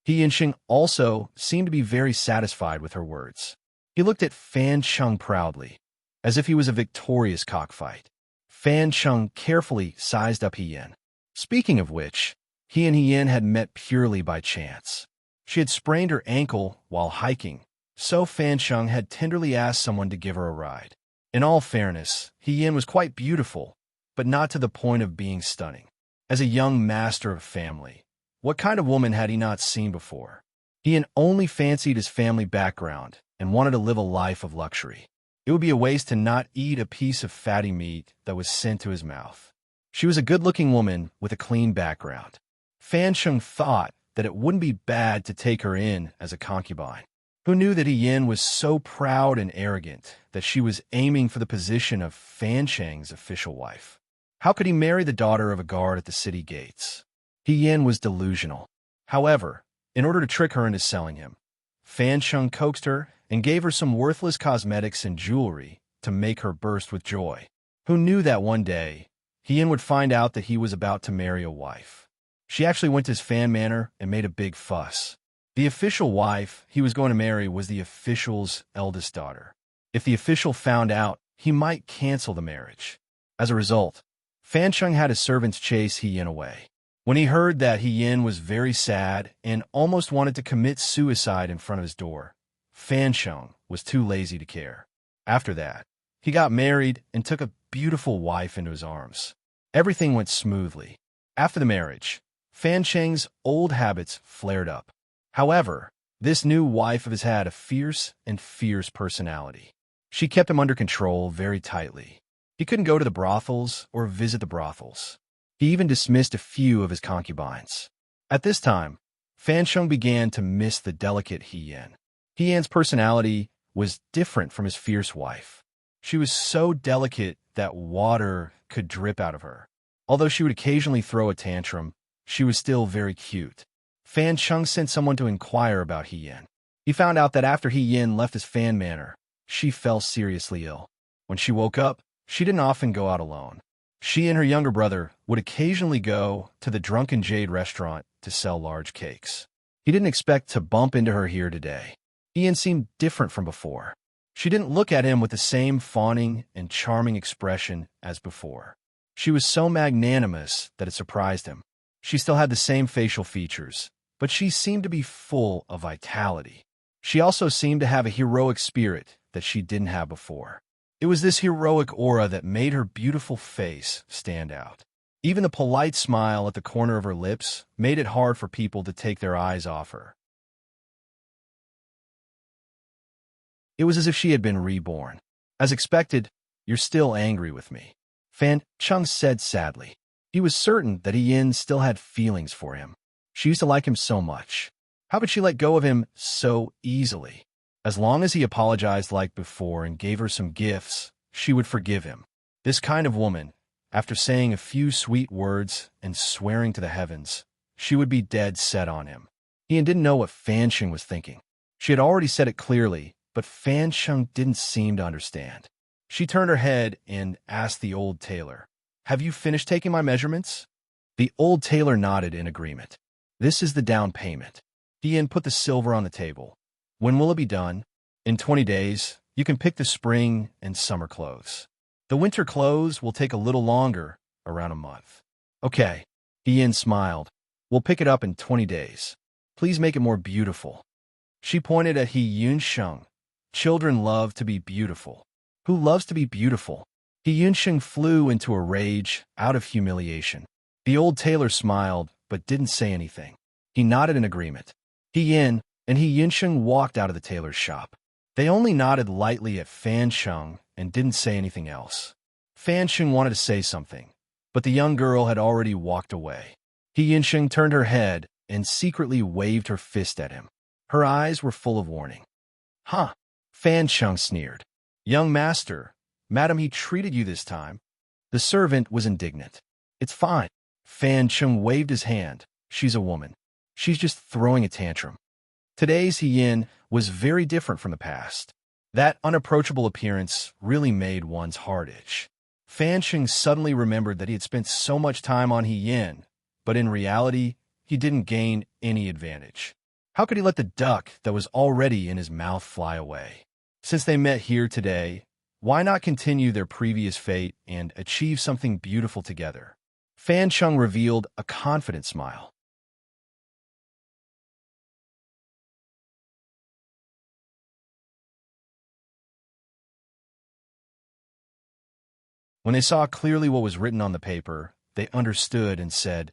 Speaker 1: He Yunsheng also seemed to be very satisfied with her words. He looked at Fan Sheng proudly, as if he was a victorious cockfight. Fan Sheng carefully sized up He Yin. Speaking of which, he and He Yin had met purely by chance. She had sprained her ankle while hiking, so Fan Sheng had tenderly asked someone to give her a ride. In all fairness, He Yin was quite beautiful, but not to the point of being stunning. As a young master of family, what kind of woman had he not seen before? He Yin only fancied his family background and wanted to live a life of luxury. It would be a waste to not eat a piece of fatty meat that was sent to his mouth. She was a good-looking woman with a clean background. Fan Sheng thought that it wouldn't be bad to take her in as a concubine. Who knew that He Yin was so proud and arrogant that she was aiming for the position of Fan Sheng's official wife? How could he marry the daughter of a guard at the city gates? He Yin was delusional. However, in order to trick her into selling him, Fan Sheng coaxed her and gave her some worthless cosmetics and jewelry to make her burst with joy. Who knew that one day, He Yin would find out that he was about to marry a wife? She actually went to his fan manor and made a big fuss. The official wife he was going to marry was the official's eldest daughter. If the official found out, he might cancel the marriage. As a result, Fan Sheng had his servants chase He Yin away. When he heard that, He Yin was very sad and almost wanted to commit suicide in front of his door. Fan Sheng was too lazy to care. After that, he got married and took a beautiful wife into his arms. Everything went smoothly. After the marriage, Fan Sheng's old habits flared up. However, this new wife of his had a fierce personality. She kept him under control very tightly. He couldn't go to the brothels or visit the brothels. He even dismissed a few of his concubines. At this time, Fan Sheng began to miss the delicate He Yin. He Yin's personality was different from his fierce wife. She was so delicate that water could drip out of her. Although she would occasionally throw a tantrum, she was still very cute. Fan Sheng sent someone to inquire about He Yin. He found out that after He Yin left his fan manor, she fell seriously ill. When she woke up, she didn't often go out alone. She and her younger brother would occasionally go to the Drunken Jade restaurant to sell large cakes. He didn't expect to bump into her here today. He Yin seemed different from before. She didn't look at him with the same fawning and charming expression as before. She was so magnanimous that it surprised him. She still had the same facial features, but she seemed to be full of vitality. She also seemed to have a heroic spirit that she didn't have before. It was this heroic aura that made her beautiful face stand out. Even the polite smile at the corner of her lips made it hard for people to take their eyes off her. It was as if she had been reborn. As expected, "You're still angry with me," Fan Sheng said sadly. He was certain that He Yin still had feelings for him. She used to like him so much. How could she let go of him so easily? As long as he apologized like before and gave her some gifts, she would forgive him. This kind of woman, after saying a few sweet words and swearing to the heavens, she would be dead set on him. He didn't know what Fan Sheng was thinking. She had already said it clearly, but Fan Sheng didn't seem to understand. She turned her head and asked the old tailor, "Have you finished taking my measurements?" The old tailor nodded in agreement. "This is the down payment." He Yin put the silver on the table. "When will it be done?" "In 20 days. You can pick the spring and summer clothes. The winter clothes will take a little longer, around a month." "Okay." He Yin smiled. "We'll pick it up in 20 days. Please make it more beautiful." She pointed at He Yun Sheng. "Children love to be beautiful." "Who loves to be beautiful?" He Yun Sheng flew into a rage out of humiliation. The old tailor smiled, but didn't say anything. He nodded in agreement. He Yin and He Yun Sheng walked out of the tailor's shop. They only nodded lightly at Fan Sheng and didn't say anything else. Fan Sheng wanted to say something, but the young girl had already walked away. He Yun Sheng turned her head and secretly waved her fist at him. Her eyes were full of warning. "Huh?" Fan Sheng sneered. "Young master, madam, he treated you this time." The servant was indignant. "It's fine." Fan Sheng waved his hand. "She's a woman. She's just throwing a tantrum." Today's He Yin was very different from the past. That unapproachable appearance really made one's heart itch. Fan Sheng suddenly remembered that he had spent so much time on He Yin, but in reality, he didn't gain any advantage. How could he let the duck that was already in his mouth fly away? Since they met here today, why not continue their previous fate and achieve something beautiful together? Fan Sheng revealed a confident smile. When they saw clearly what was written on the paper, they understood and said,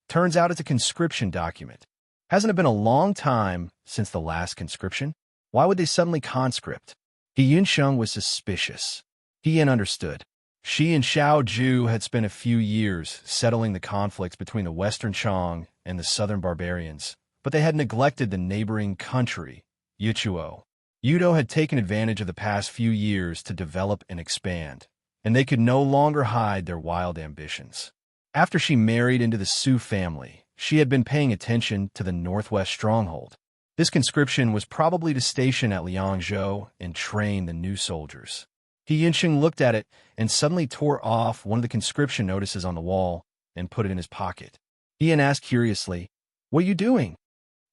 Speaker 1: "Turns out it's a conscription document. Hasn't it been a long time since the last conscription? Why would they suddenly conscript?" He Yun Sheng was suspicious. He Yin understood. She and Xiao Ju had spent a few years settling the conflicts between the Western Chong and the Southern barbarians, but they had neglected the neighboring country, Yichuo. Yudo had taken advantage of the past few years to develop and expand, and they could no longer hide their wild ambitions. After she married into the Su family, she had been paying attention to the Northwest Stronghold. This conscription was probably to station at Liangzhou and train the new soldiers. He Yinsheng looked at it and suddenly tore off one of the conscription notices on the wall and put it in his pocket. He Yin asked curiously, "What are you doing?"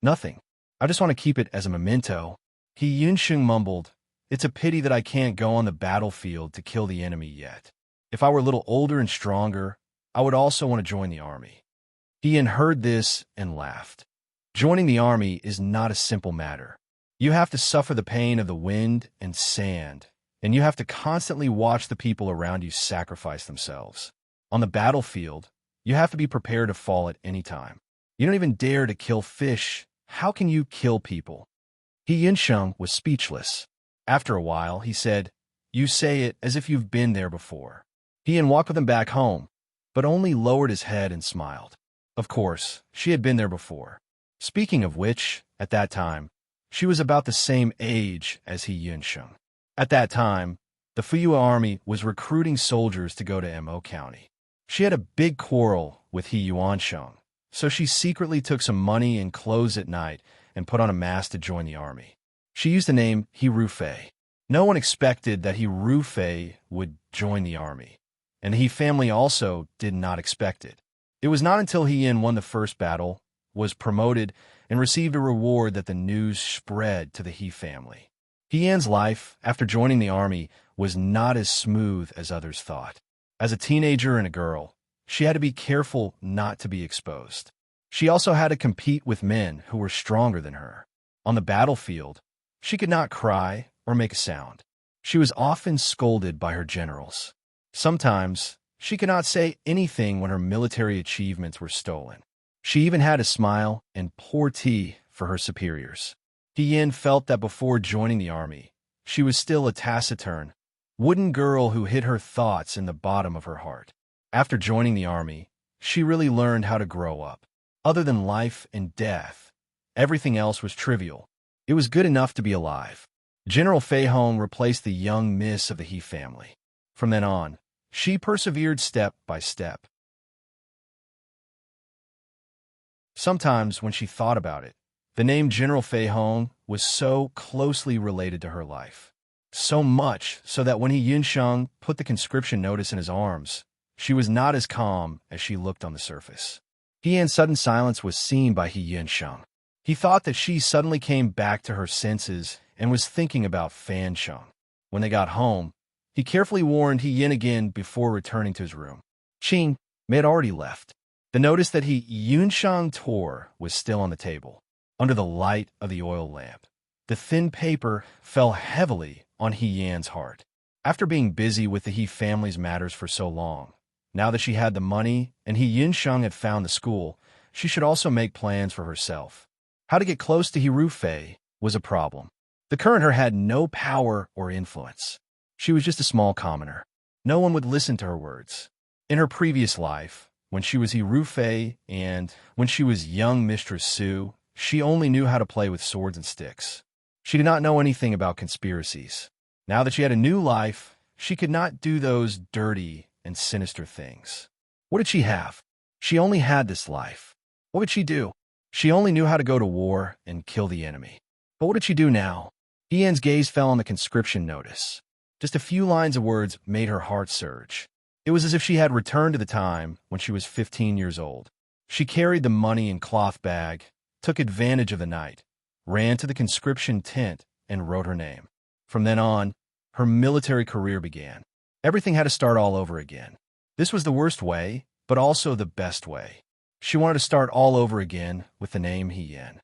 Speaker 1: "Nothing. I just want to keep it as a memento. He Yunsheng mumbled, "It's a pity that I can't go on the battlefield to kill the enemy yet. If I were a little older and stronger, I would also want to join the army." Ian heard this and laughed. Joining the army is not a simple matter. You have to suffer the pain of the wind and sand, and you have to constantly watch the people around you sacrifice themselves. On the battlefield, you have to be prepared to fall at any time. You don't even dare to kill fish. How can you kill people? He Yunsheng was speechless. After a while, he said, "You say it as if you've been there before." Ian walked with him back home, but only lowered his head and smiled. Of course, she had been there before. Speaking of which, at that time, she was about the same age as He Yunsheng. At that time, the Fuyue army was recruiting soldiers to go to Mo County. She had a big quarrel with He Yuansheng, so she secretly took some money and clothes at night and put on a mask to join the army. She used the name He Rufei. No one expected that He Rufei would join the army, and the He family also did not expect it. It was not until He Yin won the first battle, was promoted, and received a reward that the news spread to the He family. He Yin's life, after joining the army, was not as smooth as others thought. As a teenager and a girl, she had to be careful not to be exposed. She also had to compete with men who were stronger than her. On the battlefield, she could not cry or make a sound. She was often scolded by her generals. Sometimes, she could not say anything when her military achievements were stolen. She even had to smile and pour tea for her superiors. He Yin felt that before joining the army, she was still a taciturn, wooden girl who hid her thoughts in the bottom of her heart. After joining the army, she really learned how to grow up. Other than life and death, everything else was trivial. It was good enough to be alive. General Fei Hong replaced the young miss of the He family. From then on, she persevered step by step. Sometimes, when she thought about it, the name General Fei Hong was so closely related to her life. So much so that when He Yunsheng put the conscription notice in his arms, she was not as calm as she looked on the surface. He Yan's sudden silence was seen by He Yunsheng. He thought that she suddenly came back to her senses and was thinking about Fan Sheng. When they got home, he carefully warned He Yin again before returning to his room. Qing may had already left. The notice that He Yunsheng tore was still on the table, under the light of the oil lamp. The thin paper fell heavily on He Yan's heart. After being busy with the He family's matters for so long, now that she had the money and He Yunsheng had found the school, she should also make plans for herself. How to get close to He Rufei was a problem. The current her had no power or influence. She was just a small commoner. No one would listen to her words. In her previous life, when she was He Rufei and when she was young Mistress Su, she only knew how to play with swords and sticks. She did not know anything about conspiracies. Now that she had a new life, she could not do those dirty and sinister things. What did she have? She only had this life. What would she do? She only knew how to go to war and kill the enemy. But what did she do now? Ian's gaze fell on the conscription notice. Just a few lines of words made her heart surge. It was as if she had returned to the time when she was 15 years old. She carried the money in cloth bag, took advantage of the night, ran to the conscription tent, and wrote her name. From then on, her military career began. Everything had to start all over again. This was the worst way, but also the best way. She wanted to start all over again with the name He Yin.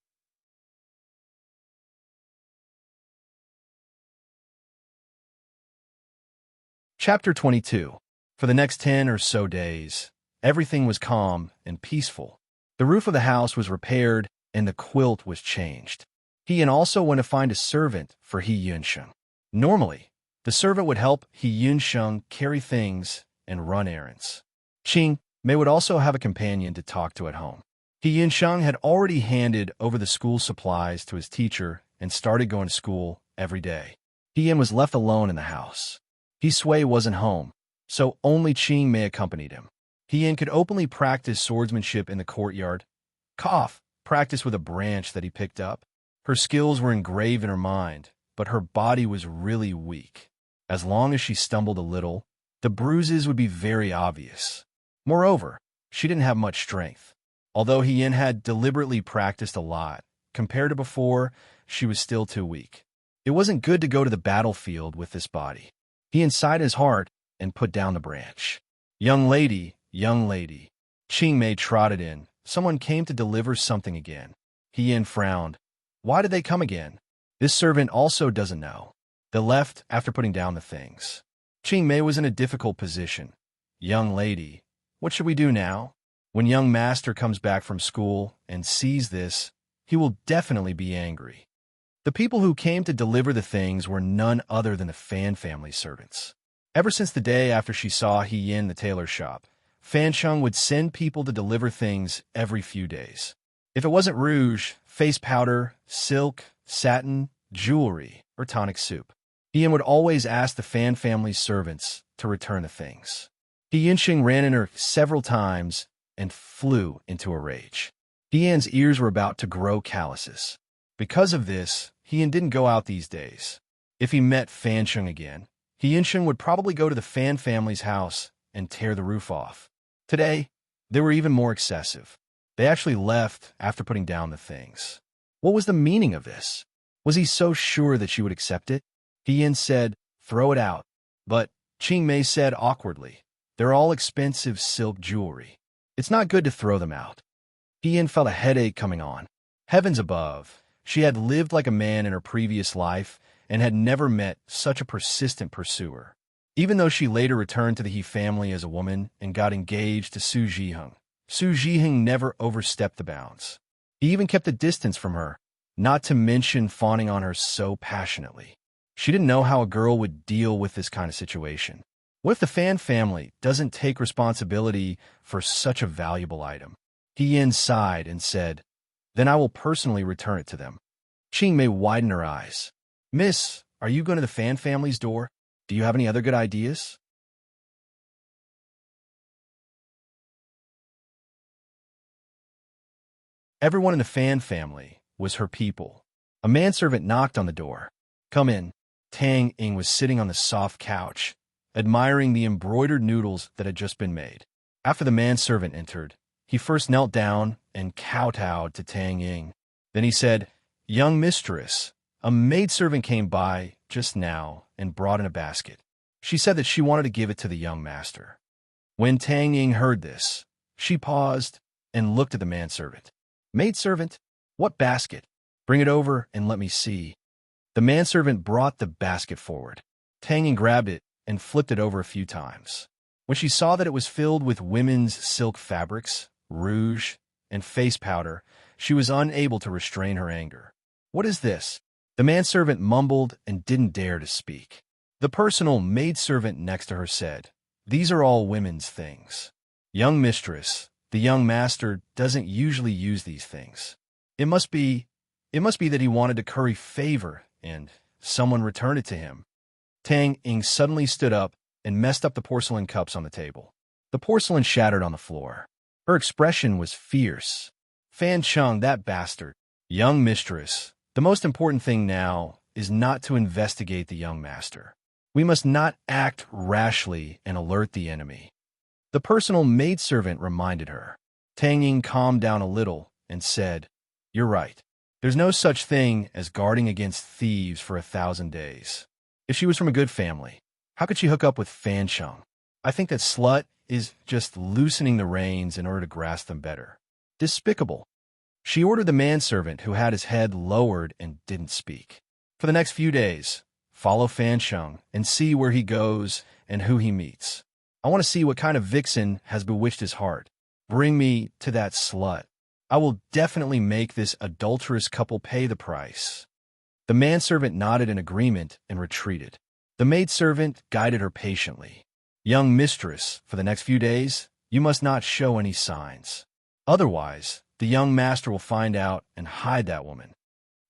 Speaker 1: Chapter 22. For the next 10 or so days, everything was calm and peaceful. The roof of the house was repaired and the quilt was changed. He Yin also went to find a servant for He Yunsheng. Normally, the servant would help He Yunsheng carry things and run errands. Qing Mei would also have a companion to talk to at home. He Yunsheng had already handed over the school supplies to his teacher and started going to school every day. He Yin was left alone in the house. He Sui wasn't home, so only Qing Mei accompanied him. He Yin could openly practice swordsmanship in the courtyard. Practice with a branch that he picked up. Her skills were engraved in her mind, but her body was really weak. As long as she stumbled a little, the bruises would be very obvious. Moreover, she didn't have much strength. Although He Yin had deliberately practiced a lot, compared to before, she was still too weak. It wasn't good to go to the battlefield with this body. He sighed his heart and put down the branch. Young lady, young lady. Qingmei trotted in. Someone came to deliver something again. He frowned. Why did they come again? This servant also doesn't know. They left after putting down the things. Qingmei was in a difficult position. Young lady, what should we do now? When young master comes back from school and sees this, he will definitely be angry. The people who came to deliver the things were none other than the Fan family servants. Ever since the day after she saw he in the tailor shop, Fan Sheng would send people to deliver things every few days. If it wasn't rouge, face powder, silk, satin, jewelry, or tonic soup, Ian would always ask the Fan family's servants to return the things. Yinxing ran in her several times and flew into a rage. Ian's ears were about to grow calluses. Because of this, Ian didn't go out these days. If he met Fan Sheng again, Yinxing would probably go to the Fan family's house and tear the roof off. Today, they were even more excessive. They actually left after putting down the things. What was the meaning of this? Was he so sure that she would accept it? Ian said, throw it out. But Qingmei said awkwardly, they're all expensive silk jewelry. It's not good to throw them out. Ian felt a headache coming on. Heavens above, she had lived like a man in her previous life and had never met such a persistent pursuer. Even though she later returned to the He family as a woman and got engaged to Su Zhiheng, Su Zhiheng never overstepped the bounds. He even kept a distance from her, not to mention fawning on her so passionately. She didn't know how a girl would deal with this kind of situation. What if the Fan family doesn't take responsibility for such a valuable item? He sighed and said, then I will personally return it to them. Qingmei widened her eyes. Miss, are you going to the Fan family's door? Do you have any other good ideas? Everyone in the Fan family was her people. A manservant knocked on the door. Come in. Tang Ying was sitting on the soft couch, admiring the embroidered noodles that had just been made. After the manservant entered, he first knelt down and kowtowed to Tang Ying. Then he said, young mistress, a maidservant came by just now and brought in a basket. She said that she wanted to give it to the young master. When Tang Ying heard this, she paused and looked at the manservant. Maidservant, what basket? Bring it over and let me see. The manservant brought the basket forward. Tang Ying grabbed it and flipped it over a few times. When she saw that it was filled with women's silk fabrics, rouge, and face powder, she was unable to restrain her anger. What is this? The manservant mumbled and didn't dare to speak. The personal maidservant next to her said, these are all women's things. Young mistress, the young master doesn't usually use these things. It must be that he wanted to curry favor and someone returned it to him. Tang Ying suddenly stood up and messed up the porcelain cups on the table. The porcelain shattered on the floor. Her expression was fierce. Fan Sheng, that bastard. Young mistress, the most important thing now is not to investigate the young master. We must not act rashly and alert the enemy. The personal maidservant reminded her. Tang Ying calmed down a little and said, you're right. There's no such thing as guarding against thieves for 1,000 days. If she was from a good family, how could she hook up with Fan Sheng? I think that slut is just loosening the reins in order to grasp them better. Despicable. She ordered the manservant, who had his head lowered and didn't speak. For the next few days, follow Fan Sheng and see where he goes and who he meets. I want to see what kind of vixen has bewitched his heart. Bring me to that slut. I will definitely make this adulterous couple pay the price. The manservant nodded in agreement and retreated. The maidservant guided her patiently. Young mistress, for the next few days, you must not show any signs. Otherwise, the young master will find out and hide that woman.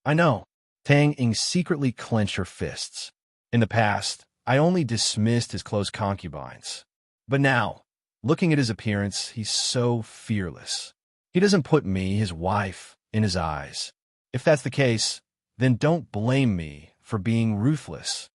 Speaker 1: I know. Tang Ying secretly clenched her fists. In the past, I only dismissed his close concubines. But now, looking at his appearance, he's so fearless. He doesn't put me, his wife, in his eyes. If that's the case, then don't blame me for being ruthless.